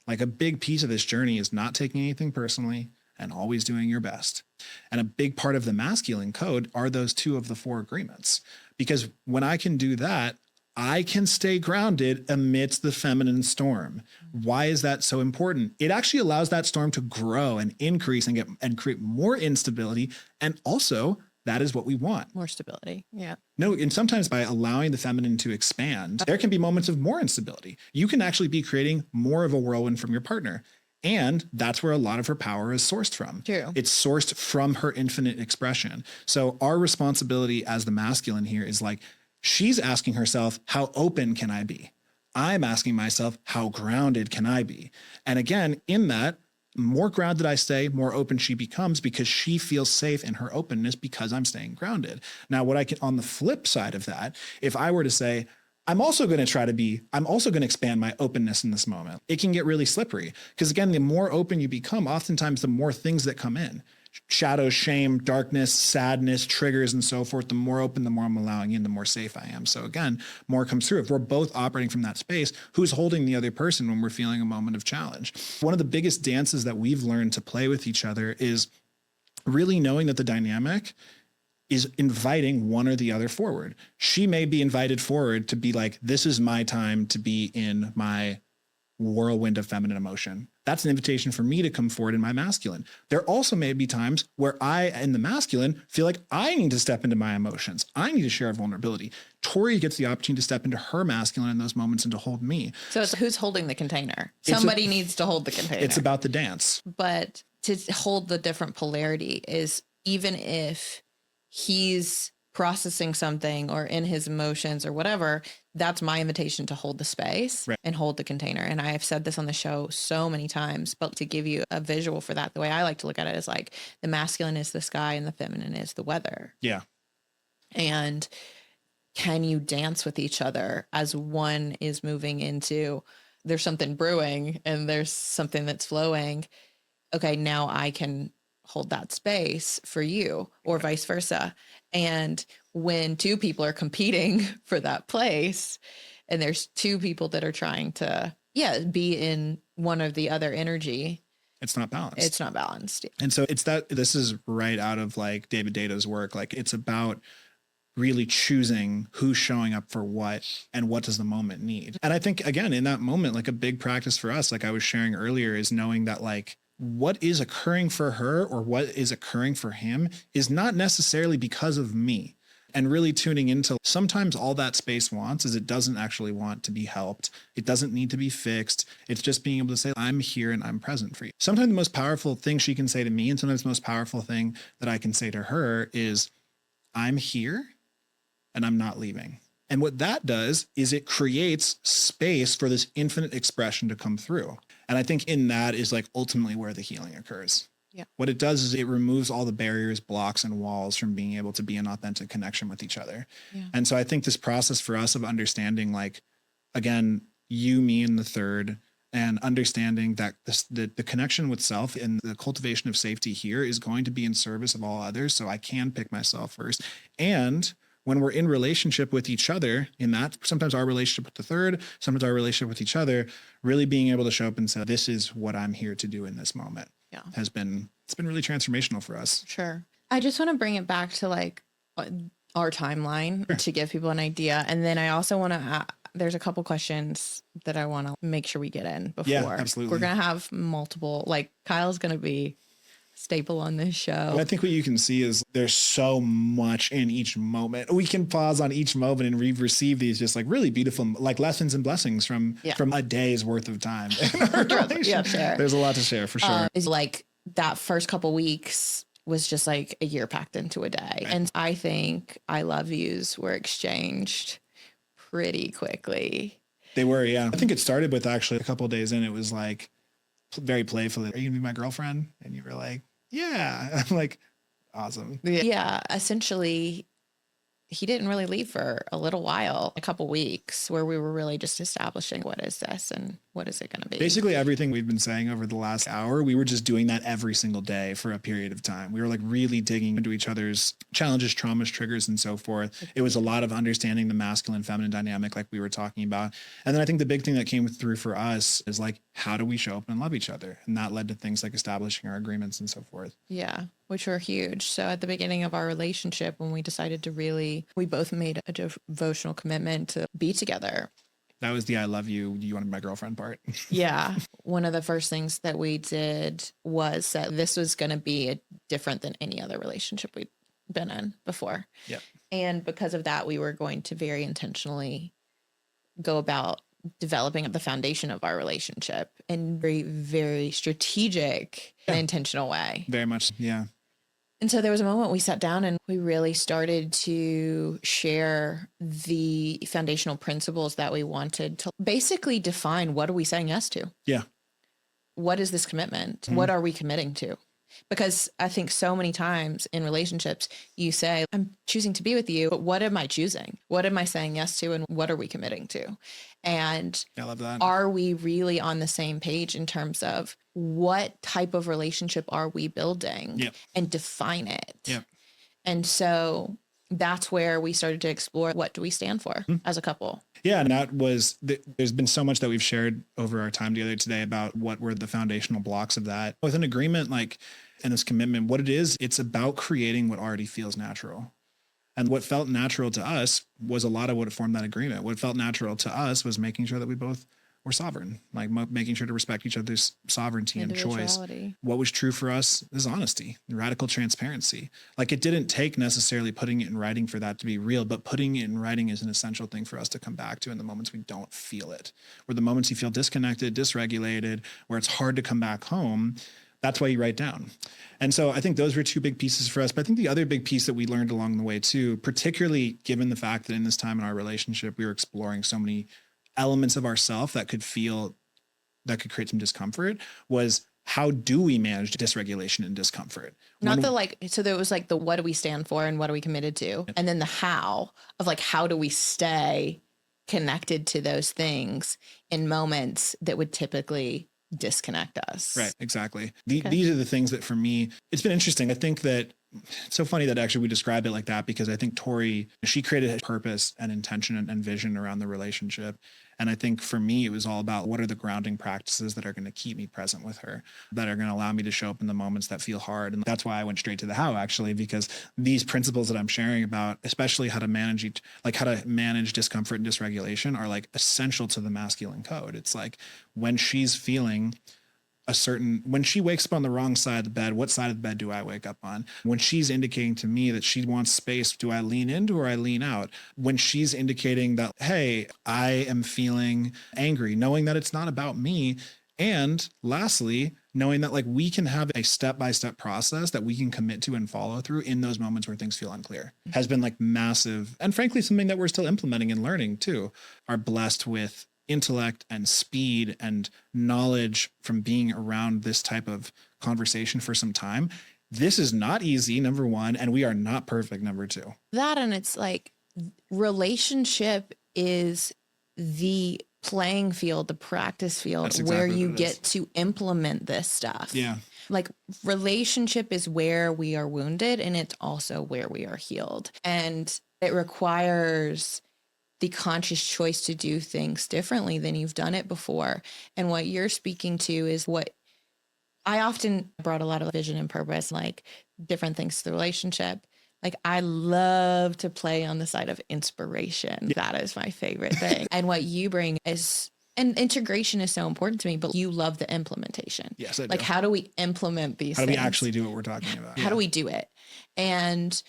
Like a big piece of this journey is not taking anything personally and always doing your best. And a big part of the masculine code are those two of the four agreements. Because when I can do that, I can stay grounded amidst the feminine storm. Why is that so important? It actually allows that storm to grow and increase and create more instability. And also, that is what we want. More stability. Yeah. No, and sometimes by allowing the feminine to expand, there can be moments of more instability. You can actually be creating more of a whirlwind from your partner. And that's where a lot of her power is sourced from. True. It's sourced from her infinite expression. So our responsibility as the masculine here is like, she's asking herself, how open can I be? I'm asking myself, how grounded can I be? And again, in that, more grounded I stay, more open she becomes because she feels safe in her openness because I'm staying grounded. Now, what I can, on the flip side of that, if I were to say, I'm also going to expand my openness in this moment, it can get really slippery. Because again, the more open you become, oftentimes the more things that come in. Shadows, shame, darkness, sadness, triggers, and so forth. The more open, the more I'm allowing in, the more safe I am. So again, more comes through. If we're both operating from that space, who's holding the other person when we're feeling a moment of challenge? One of the biggest dances that we've learned to play with each other is really knowing that the dynamic is inviting one or the other forward. She may be invited forward to be like, this is my time to be in my whirlwind of feminine emotion. That's an invitation for me to come forward in my masculine. There also may be times where I, in the masculine, feel like I need to step into my emotions. I need to share vulnerability. Tori gets the opportunity to step into her masculine in those moments and to hold me. So it's who's holding the container? Somebody needs to hold the container. It's about the dance. But to hold the different polarity is even if he's processing something or in his emotions or whatever, that's my invitation to hold the space and hold the container. And I have said this on the show so many times, but to give you a visual for that, the way I like to look at it is like the masculine is the sky and the feminine is the weather. Yeah. And can you dance with each other as one is moving into, there's something brewing and there's something that's flowing. Okay, now I can hold that space for you or vice versa. And when two people are competing for that place and there's two people that are trying to, be in one or the other energy, it's not balanced. It's not balanced. And so this is right out of like David Data's work. Like it's about really choosing who's showing up for what and what does the moment need. And I think, again, in that moment, like a big practice for us, like I was sharing earlier, is knowing that like what is occurring for her or what is occurring for him is not necessarily because of me. And really tuning into sometimes all that space wants is it doesn't actually want to be helped. It doesn't need to be fixed. It's just being able to say, I'm here and I'm present for you. Sometimes the most powerful thing she can say to me and sometimes the most powerful thing that I can say to her is, I'm here and I'm not leaving. And what that does is it creates space for this infinite expression to come through. And I think in that is like ultimately where the healing occurs. Yeah. What it does is it removes all the barriers, blocks, and walls from being able to be in authentic connection with each other. Yeah. And so I think this process for us of understanding, like, again, you, me, and the third, and understanding that the connection with self and the cultivation of safety here is going to be in service of all others. So I can pick myself first. And when we're in relationship with each other, in that sometimes our relationship with the third, sometimes our relationship with each other, really being able to show up and say, this is what I'm here to do in this moment. Yeah. It's been really transformational for us. Sure. I just want to bring it back to like our timeline to give people an idea. And then I also want to, there's a couple questions that I want to make sure we get in before. Yeah, absolutely. We're going to have multiple, like Kyle's going to be staple on this show. And I think what you can see is there's so much in each moment. We can pause on each moment and receive these just like really beautiful, like lessons and blessings from a day's worth of time in our relationship. Yeah, sure. There's a lot to share for sure. It's like that first couple weeks was just like a year packed into a day. Right. And I think I love yous were exchanged pretty quickly. They were, yeah. I think it started with actually a couple of days in, it was like very playfully, are you gonna be my girlfriend? And you were like, yeah. I'm like, awesome. Yeah. Essentially, he didn't really leave for a little while, a couple weeks, where we were really just establishing what is this and what is it going to be. Basically everything we've been saying over the last hour, we were just doing that every single day for a period of time. We were like really digging into each other's challenges, traumas, triggers, and so forth. It was a lot of understanding the masculine, feminine dynamic like we were talking about. And then I think the big thing that came through for us is like, how do we show up and love each other? And that led to things like establishing our agreements and so forth. Yeah, which were huge. So at the beginning of our relationship, when we decided to really, we both made a devotional commitment to be together. That was the I love you, you want to be my girlfriend part. Yeah. One of the first things that we did was that this was going to be different than any other relationship we'd been in before. Yeah. And because of that, we were going to very intentionally go about developing the foundation of our relationship in very, very strategic and intentional way. Very much. Yeah. And so there was a moment we sat down and we really started to share the foundational principles that we wanted to basically define, what are we saying yes to? Yeah. What is this commitment? Mm-hmm. What are we committing to? Because I think so many times in relationships, you say, I'm choosing to be with you, but what am I choosing? What am I saying yes to? And what are we committing to? And I love that. Are we really on the same page in terms of what type of relationship are we building? Yep. And define it? Yep. And so that's where we started to explore, what do we stand for as a couple? Yeah. And that was, there's been so much that we've shared over our time together today about what were the foundational blocks of that. With an agreement, like, and this commitment, what it is, it's about creating what already feels natural. And what felt natural to us was a lot of what formed that agreement. What felt natural to us was making sure that we both were sovereign, like making sure to respect each other's sovereignty and choice. What was true for us is honesty, radical transparency. Like, it didn't take necessarily putting it in writing for that to be real, but putting it in writing is an essential thing for us to come back to in the moments we don't feel it, where the moments you feel disconnected, dysregulated, where it's hard to come back home. That's why you write down. And so I think those were two big pieces for us. But I think the other big piece that we learned along the way too, particularly given the fact that in this time in our relationship, we were exploring so many elements of ourself that could create some discomfort, was how do we manage dysregulation and discomfort? So there was like the what do we stand for and what are we committed to? And then the how of like, how do we stay connected to those things in moments that would typically disconnect us. Right. Exactly. These are the things that for me, it's been interesting. I think that it's so funny that actually we describe it like that, because I think Tori, she created a purpose and intention and vision around the relationship. And I think for me, it was all about what are the grounding practices that are going to keep me present with her, that are going to allow me to show up in the moments that feel hard. And that's why I went straight to the how, actually, because these principles that I'm sharing about, especially how to manage discomfort and dysregulation, are like essential to the masculine code. It's like when she's feeling when she wakes up on the wrong side of the bed, what side of the bed do I wake up on? When she's indicating to me that she wants space, do I lean into or I lean out? When she's indicating that, hey, I am feeling angry, knowing that it's not about me. And lastly, knowing that like we can have a step-by-step process that we can commit to and follow through in those moments where things feel unclear, has been like massive. And frankly, something that we're still implementing and learning too. Are blessed with intellect and speed and knowledge from being around this type of conversation for some time. This is not easy, number one, and we are not perfect, number two. That, and it's like relationship is the playing field, the practice field. That's exactly where you get to implement this stuff. Yeah. Like relationship is where we are wounded, and it's also where we are healed. And it requires the conscious choice to do things differently than you've done it before. And what you're speaking to is what I often brought a lot of vision and purpose, like different things to the relationship. Like I love to play on the side of inspiration. Yeah. That is my favorite thing. And what you bring is, and integration is so important to me, but you love the implementation. Yes, I do. Like how do we implement these things? How do we actually do what we're talking about? How do we do it? And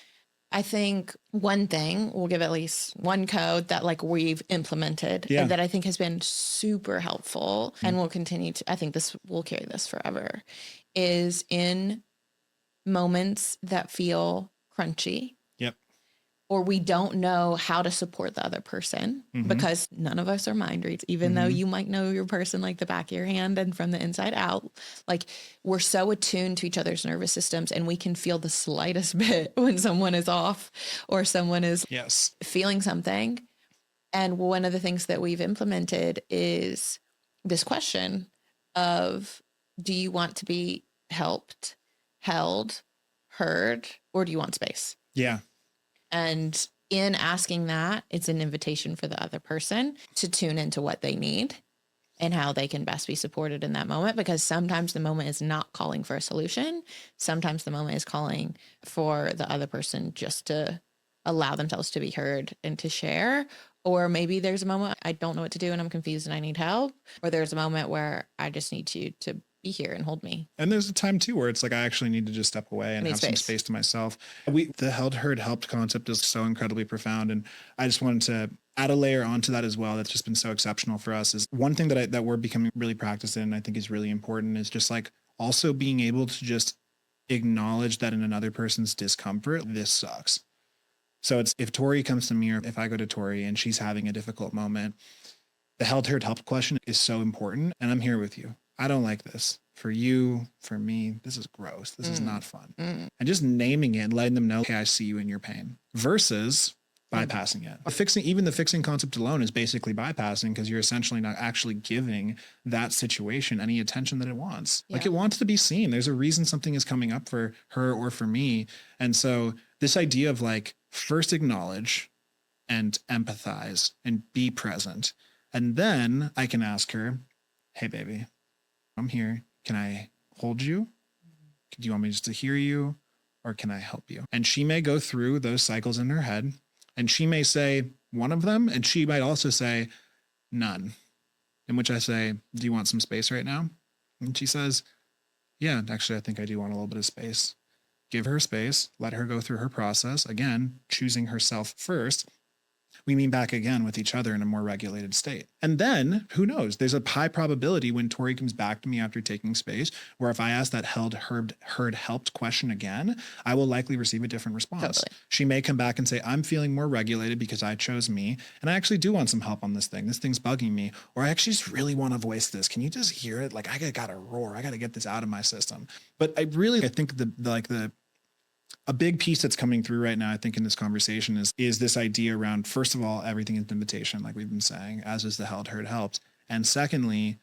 I think one thing, we'll give at least one code that like we've implemented and that I think has been super helpful and will continue to, I think this will carry this forever, is in moments that feel crunchy. Yep. Or we don't know how to support the other person because none of us are mind reads, even though you might know your person like the back of your hand and from the inside out. Like we're so attuned to each other's nervous systems, and we can feel the slightest bit when someone is off or someone is feeling something. And one of the things that we've implemented is this question of, do you want to be helped, held, heard, or do you want space? Yeah. And in asking that, it's an invitation for the other person to tune into what they need and how they can best be supported in that moment. Because sometimes the moment is not calling for a solution. Sometimes the moment is calling for the other person just to allow themselves to be heard and to share. Or maybe there's a moment I don't know what to do and I'm confused and I need help. Or there's a moment where I just need you to be here and hold me. And there's a time too where it's like I actually need to just step away and have some space to myself. The held, heard, helped concept is so incredibly profound, and I just wanted to add a layer onto that as well. That's just been so exceptional for us. Is one thing that we're becoming really practiced in, I think is really important, is just like also being able to just acknowledge that in another person's discomfort, this sucks. So it's if Tori comes to me or if I go to Tori and she's having a difficult moment, the held, heard, helped question is so important, and I'm here with you. I don't like this. For you, for me, this is gross. This is not fun. And just naming it and letting them know, okay, I see you in your pain, versus bypassing it. The fixing concept alone is basically bypassing, because you're essentially not actually giving that situation any attention that it wants. Yeah. Like it wants to be seen. There's a reason something is coming up for her or for me. And so this idea of like first acknowledge and empathize and be present. And then I can ask her, hey, baby, I'm here. Can I hold you? Do you want me just to hear you, or can I help you? And she may go through those cycles in her head, and she may say one of them, and she might also say none, in which I say, do you want some space right now? And she says, yeah, actually, I think I do want a little bit of space. Give her space, let her go through her process. Again, choosing herself first. We meet back again with each other in a more regulated state. And then, who knows, there's a high probability when Tori comes back to me after taking space, where if I ask that held, heard, helped question again, I will likely receive a different response. Totally. She may come back and say, I'm feeling more regulated because I chose me, and I actually do want some help on this thing. This thing's bugging me. Or I actually just really want to voice this. Can you just hear it? Like, I gotta roar. I gotta get this out of my system. But I think a big piece that's coming through right now, I think, in this conversation is this idea around, first of all, everything is an invitation, like we've been saying, as is the held, heard, helped. And secondly,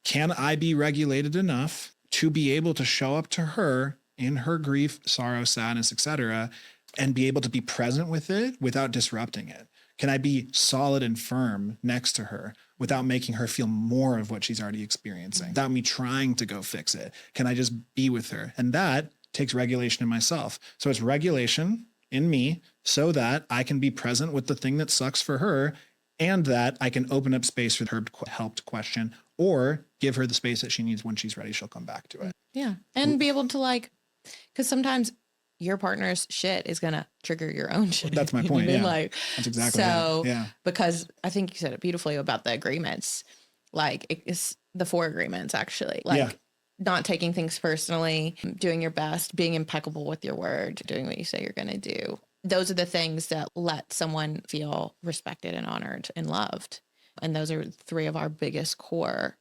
can I be regulated enough to be able to show up to her in her grief, sorrow, sadness, etc., and be able to be present with it without disrupting it? Can I be solid and firm next to her without making her feel more of what she's already experiencing, without me trying to go fix it? Can I just be with her? And that takes regulation in myself. So it's regulation in me so that I can be present with the thing that sucks for her, and that I can open up space for her to help to question, or give her the space that she needs. When she's ready, she'll come back to it. Yeah. And be able to like, because sometimes your partner's shit is going to trigger your own shit. That's my point. Yeah. Like, that's exactly so, it. Yeah. Because I think you said it beautifully about the agreements. Like it's the 4 agreements actually. Like not taking things personally, doing your best, being impeccable with your word, doing what you say you're going to do. Those are the things that let someone feel respected and honored and loved. And those are 3 of our biggest core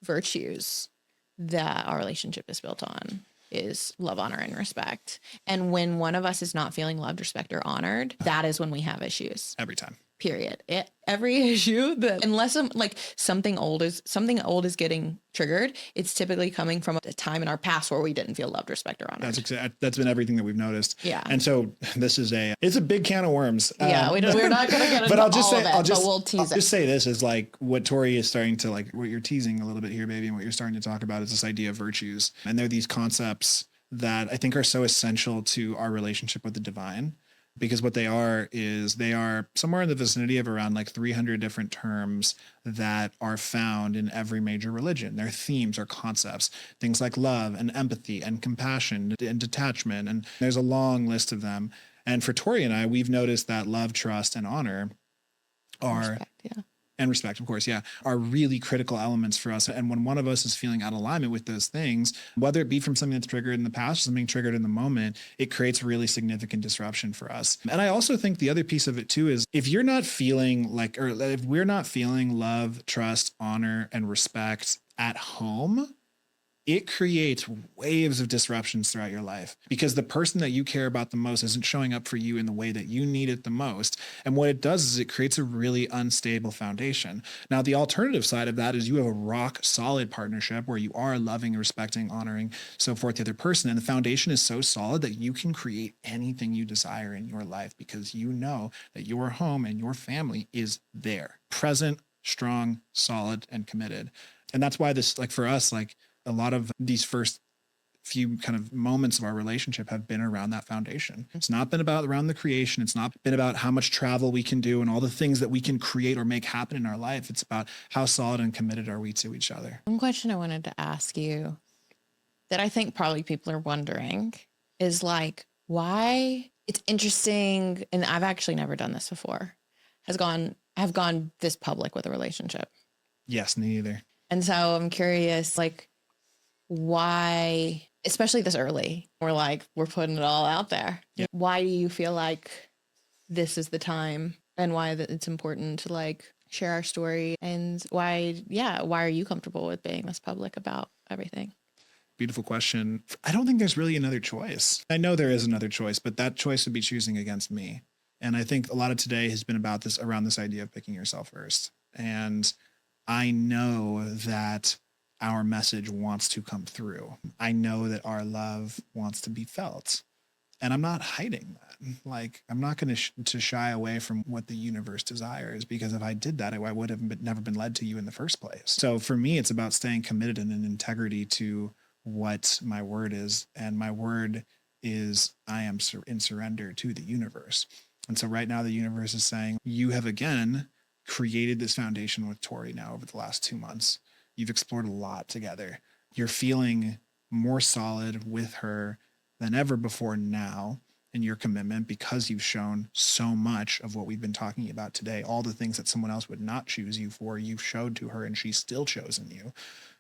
virtues that our relationship is built on, is love, honor, and respect. And when one of us is not feeling loved, respect, or honored, that is when we have issues. Every time. Period. Every issue that, unless something old is getting triggered, it's typically coming from a time in our past where we didn't feel loved, respect, or honored. That's been everything that we've noticed. Yeah. And so this is it's a big can of worms. Yeah, we're not going to get into but I'll just all say, of it, but we'll tease it. I'll just say this is like what Tori is starting to, like what you're teasing a little bit here, baby, and what you're starting to talk about is this idea of virtues. And they're these concepts that I think are so essential to our relationship with the divine. Because what they are is they are somewhere in the vicinity of around like 300 different terms that are found in every major religion. They're themes or concepts, things like love and empathy and compassion and detachment. And there's a long list of them. And for Tori and I, we've noticed that love, trust, and honor are... And respect, of course, are really critical elements for us. And when one of us is feeling out of alignment with those things, whether it be from something that's triggered in the past or something triggered in the moment, it creates really significant disruption for us. And I also think the other piece of it too is if you're not feeling like, or if we're not feeling love, trust, honor, and respect at home, it creates waves of disruptions throughout your life, because the person that you care about the most isn't showing up for you in the way that you need it the most. And what it does is it creates a really unstable foundation. Now, the alternative side of that is you have a rock solid partnership where you are loving, respecting, honoring, so forth the other person. And the foundation is so solid that you can create anything you desire in your life, because you know that your home and your family is there, present, strong, solid, and committed. And that's why this, like for us, like, a lot of these first few kind of moments of our relationship have been around that foundation. It's not been about around the creation. It's not been about how much travel we can do and all the things that we can create or make happen in our life. It's about how solid and committed are we to each other. One question I wanted to ask you that I think probably people are wondering is like, why it's interesting. And I've actually never done this before. I've gone this public with a relationship. Yes, neither. And so I'm curious, like, why, especially this early, we're putting it all out there. Yeah. Why do you feel like this is the time, and why that it's important to like share our story, and why are you comfortable with being this public about everything? Beautiful question. I don't think there's really another choice. I know there is another choice, but that choice would be choosing against me. And I think a lot of today has been about this, around this idea of picking yourself first. And I know that our message wants to come through. I know that our love wants to be felt. And I'm not hiding that. Like, I'm not going to shy away from what the universe desires, because if I did that, I would have never been led to you in the first place. So for me, it's about staying committed and in integrity to what my word is. And my word is I am in surrender to the universe. And so right now the universe is saying, you have again created this foundation with Tori now over the last 2 months. You've explored a lot together. You're feeling more solid with her than ever before now in your commitment, because you've shown so much of what we've been talking about today. All the things that someone else would not choose you for, you've showed to her, and she's still chosen you.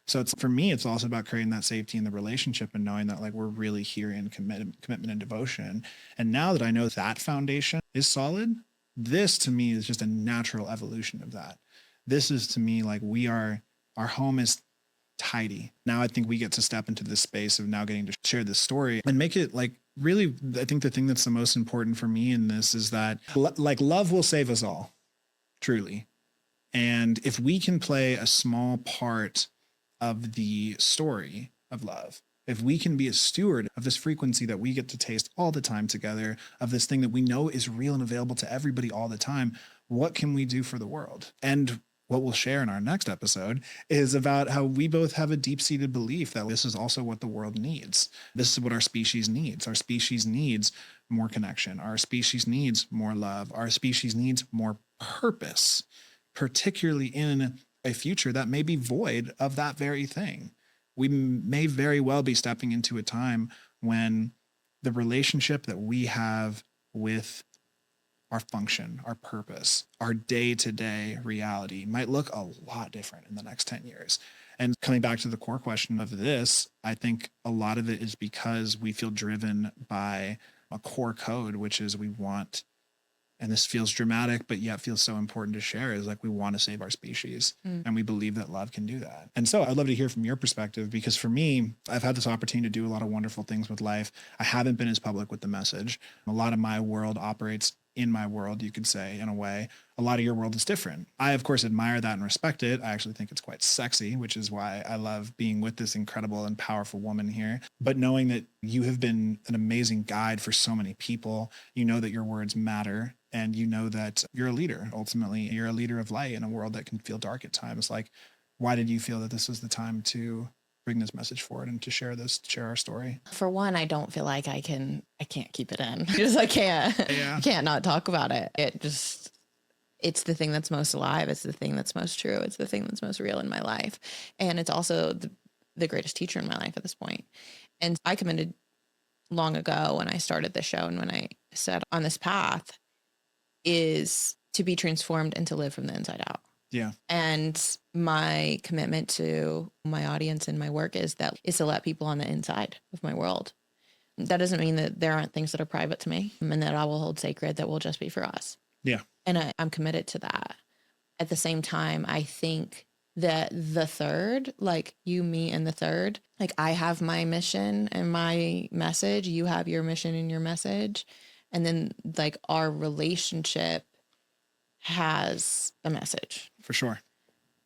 So for me, it's also about creating that safety in the relationship and knowing that like we're really here in commitment and devotion. And now that I know that foundation is solid, this to me is just a natural evolution of that. This is to me like our home is tidy. Now I think we get to step into this space of now getting to share this story and make it like really, I think the thing that's the most important for me in this is that like love will save us all, truly. And if we can play a small part of the story of love, If we can be a steward of this frequency that we get to taste all the time together, of this thing that we know is real and available to everybody all the time, what can we do for the world? And what we'll share in our next episode is about how we both have a deep-seated belief that this is also what the world needs. This is what our species needs. Our species needs more connection. Our species needs more love. Our species needs more purpose, particularly in a future that may be void of that very thing. We may very well be stepping into a time when the relationship that we have with our function, our purpose, our day-to-day reality might look a lot different in the next 10 years. And coming back to the core question of this, I think a lot of it is because we feel driven by a core code, which is we want, and this feels dramatic, but yet feels so important to share, is like we want to save our species. And we believe that love can do that. And so I'd love to hear from your perspective, because for me, I've had this opportunity to do a lot of wonderful things with life. I haven't been as public with the message. A lot of my world operates in my world, you could say, in a way. A lot of your world is different. I, of course, admire that and respect it. I actually think it's quite sexy, which is why I love being with this incredible and powerful woman here. But knowing that you have been an amazing guide for so many people, you know that your words matter, and you know that you're a leader. Ultimately, you're a leader of light in a world that can feel dark at times. Like, why did you feel that this was the time to bring this message forward and to share our story? For one, I don't feel like I can't keep it in. I can't. Yeah. I can't not talk about it. It's the thing that's most alive. It's the thing that's most true. It's the thing that's most real in my life. And it's also the greatest teacher in my life at this point. And I committed long ago when I started the show and when I said on this path is to be transformed and to live from the inside out. Yeah. And my commitment to my audience and my work is to let people on the inside of my world. That doesn't mean that there aren't things that are private to me and that I will hold sacred that will just be for us. Yeah. And I'm committed to that. At the same time, I think that the third, like you, me, and the third, like I have my mission and my message, you have your mission and your message. And then like our relationship has a message. For sure.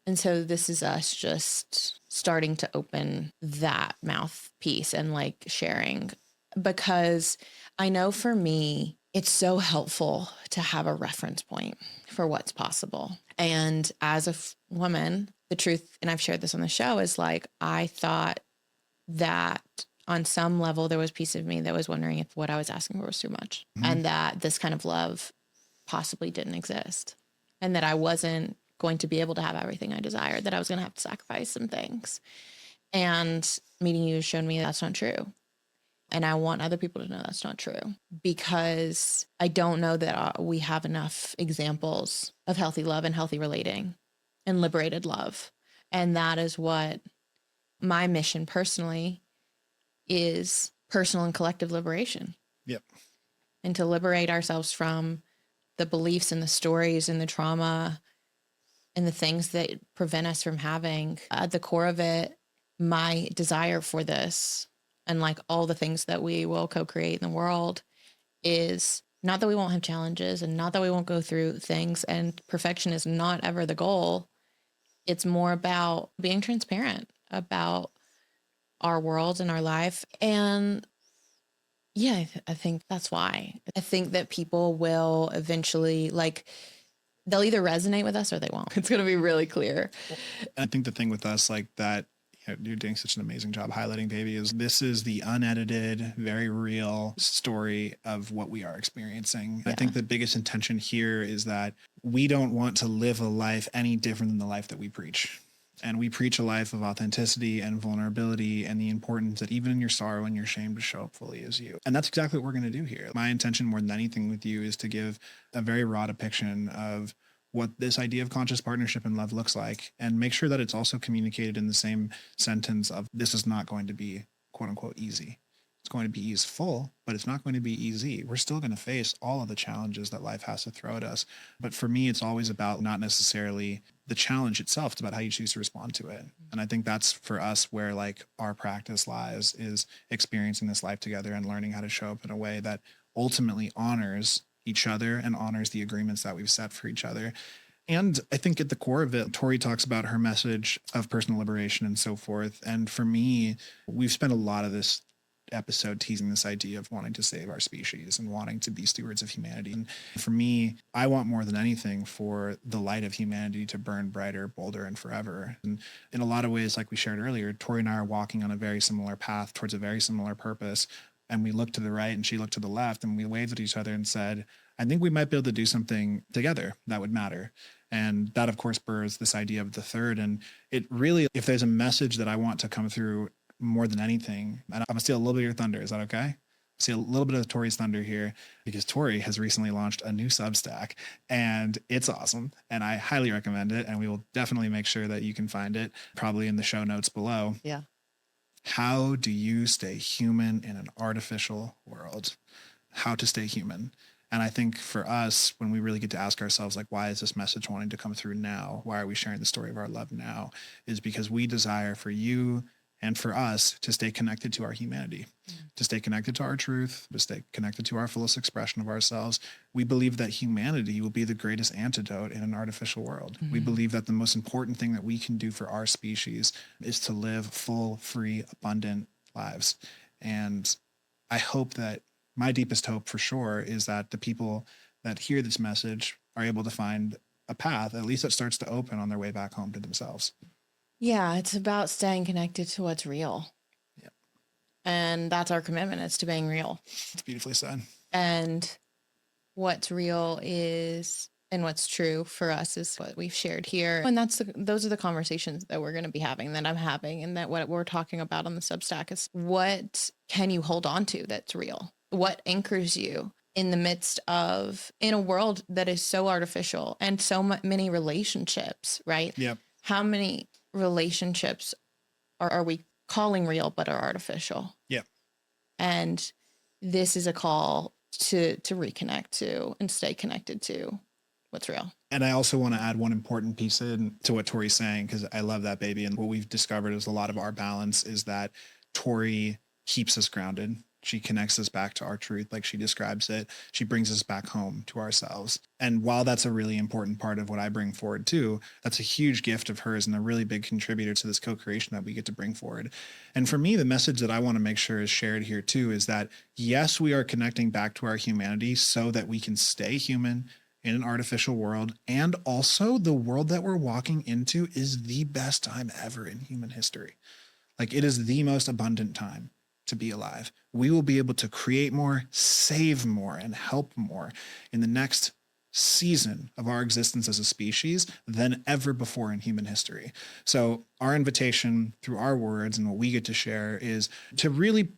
And so this is us just starting to open that mouthpiece and like sharing, because I know for me, it's so helpful to have a reference point for what's possible. And as a woman, the truth, and I've shared this on the show, is like, I thought that on some level, there was a piece of me that was wondering if what I was asking for was too much, and that this kind of love possibly didn't exist, and that I wasn't going to be able to have everything I desired, that I was going to have to sacrifice some things. And meeting you showed me that's not true. And I want other people to know that's not true, because I don't know that we have enough examples of healthy love and healthy relating and liberated love. And that is what my mission personally is, personal and collective liberation. Yep. And to liberate ourselves from the beliefs and the stories and the trauma and the things that prevent us from having, at the core of it, my desire for this and like all the things that we will co-create in the world is not that we won't have challenges and not that we won't go through things, and perfection is not ever the goal. It's more about being transparent about our world and our life. And yeah, I think that's why. I think that people will eventually, like, they'll either resonate with us or they won't. It's going to be really clear. I think the thing with us, like that, you're doing such an amazing job highlighting, baby, is this is the unedited, very real story of what we are experiencing. Yeah. I think the biggest intention here is that we don't want to live a life any different than the life that we preach. And we preach a life of authenticity and vulnerability and the importance that even in your sorrow and your shame to show up fully as you. And that's exactly what we're going to do here. My intention more than anything with you is to give a very raw depiction of what this idea of conscious partnership and love looks like, and make sure that it's also communicated in the same sentence of this is not going to be quote unquote easy. It's going to be easeful, but it's not going to be easy. We're still going to face all of the challenges that life has to throw at us. But for me, it's always about not necessarily the challenge itself. It's about how you choose to respond to it. And I think that's for us where like our practice lies, is experiencing this life together and learning how to show up in a way that ultimately honors each other and honors the agreements that we've set for each other. And I think at the core of it, Tori talks about her message of personal liberation and so forth. And for me, we've spent a lot of this episode teasing this idea of wanting to save our species and wanting to be stewards of humanity. And for me, I want more than anything for the light of humanity to burn brighter, bolder, and forever. And in a lot of ways, like we shared earlier, Tori and I are walking on a very similar path towards a very similar purpose. And we looked to the right and she looked to the left and we waved at each other and said, I think we might be able to do something together that would matter. And that, of course, births this idea of the third. And it really, if there's a message that I want to come through more than anything, and I'm gonna steal a little bit of your thunder. Is that okay? Steal a little bit of Tori's thunder here, because Tori has recently launched a new Substack and it's awesome. And I highly recommend it. And we will definitely make sure that you can find it probably in the show notes below. Yeah. How do you stay human in an artificial world? How to stay human. And I think for us, when we really get to ask ourselves, like, why is this message wanting to come through now? Why are we sharing the story of our love now? Is because we desire for you and for us to stay connected to our humanity, to stay connected to our truth, to stay connected to our fullest expression of ourselves. We believe that humanity will be the greatest antidote in an artificial world. We believe that the most important thing that we can do for our species is to live full, free, abundant lives. And I hope that my deepest hope for sure is that the people that hear this message are able to find a path, at least that starts to open on their way back home to themselves. Yeah, it's about staying connected to what's real. Yep. And that's our commitment. It's to being real. It's beautifully said. And what's real is, and what's true for us is what we've shared here. And those are the conversations that we're going to be having, that I'm having, and that what we're talking about on the Substack is, what can you hold on to that's real? What anchors you in the midst of, in a world that is so artificial and so many relationships, right? Yep. How many relationships are we calling real but are artificial? Yep. And this is a call to reconnect to and stay connected to what's real. And I also want to add one important piece in to what Tori's saying, because I love that baby. And what we've discovered is a lot of our balance is that Tori keeps us grounded. She connects us back to our truth, like she describes it. She brings us back home to ourselves. And while that's a really important part of what I bring forward too, that's a huge gift of hers and a really big contributor to this co-creation that we get to bring forward. And for me, the message that I want to make sure is shared here too is that, yes, we are connecting back to our humanity so that we can stay human in an artificial world. And also the world that we're walking into is the best time ever in human history. Like, it is the most abundant time to be alive. We will be able to create more, save more, and help more in the next season of our existence as a species than ever before in human history. So our invitation through our words and what we get to share is to really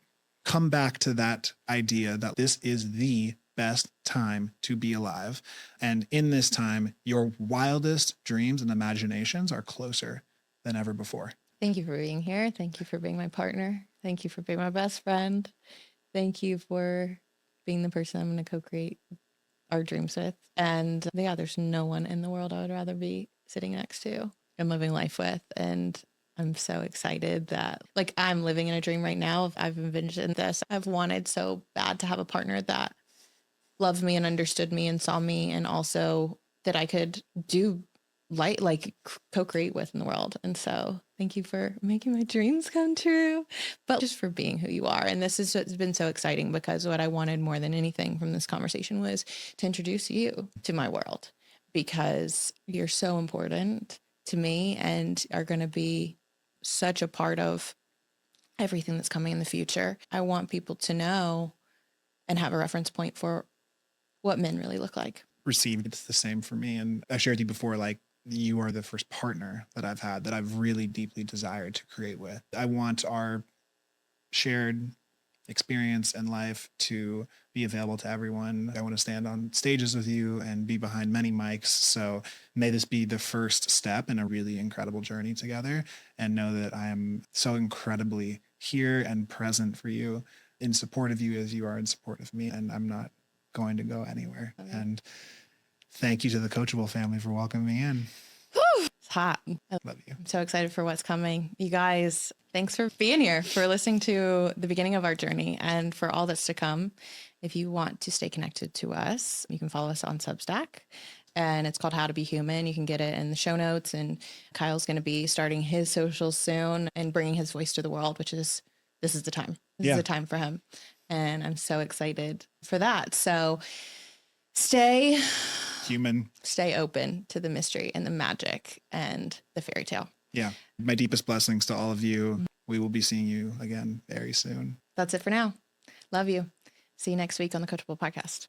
come back to that idea that this is the best time to be alive. And in this time, your wildest dreams and imaginations are closer than ever before. Thank you for being here. Thank you for being my partner. Thank you for being my best friend. Thank you for being the person I'm going to co-create our dreams with. And yeah, there's no one in the world I would rather be sitting next to and living life with. And I'm so excited that, like, I'm living in a dream right now. I've envisioned this. I've wanted so bad to have a partner that loved me and understood me and saw me, and also that I could do co-create with in the world. And so thank you for making my dreams come true, but just for being who you are. And this has been so exciting, because what I wanted more than anything from this conversation was to introduce you to my world, because you're so important to me and are going to be such a part of everything that's coming in the future. I want people to know and have a reference point for what men really look like. Received, it's the same for me. And I shared with you before, like, you are the first partner that I've had that I've really deeply desired to create with. I want our shared experience and life to be available to everyone. I want to stand on stages with you and be behind many mics. So may this be the first step in a really incredible journey together, and know that I am so incredibly here and present for you, in support of you as you are in support of me. And I'm not going to go anywhere. And thank you to the Coachable family for welcoming me in. Whew, it's hot. I love you. I'm so excited for what's coming. You guys, thanks for being here, for listening to the beginning of our journey and for all that's to come. If you want to stay connected to us, you can follow us on Substack and it's called How to Be Human. You can get it in the show notes. And Kyle's going to be starting his socials soon and bringing his voice to the world, which is, this is the time. This is the time for him. And I'm so excited for that. So stay human, stay open to the mystery and the magic and the fairy tale. Yeah. My deepest blessings to all of you. We will be seeing you again very soon. That's it for now. Love you. See you next week on the Coachable Podcast.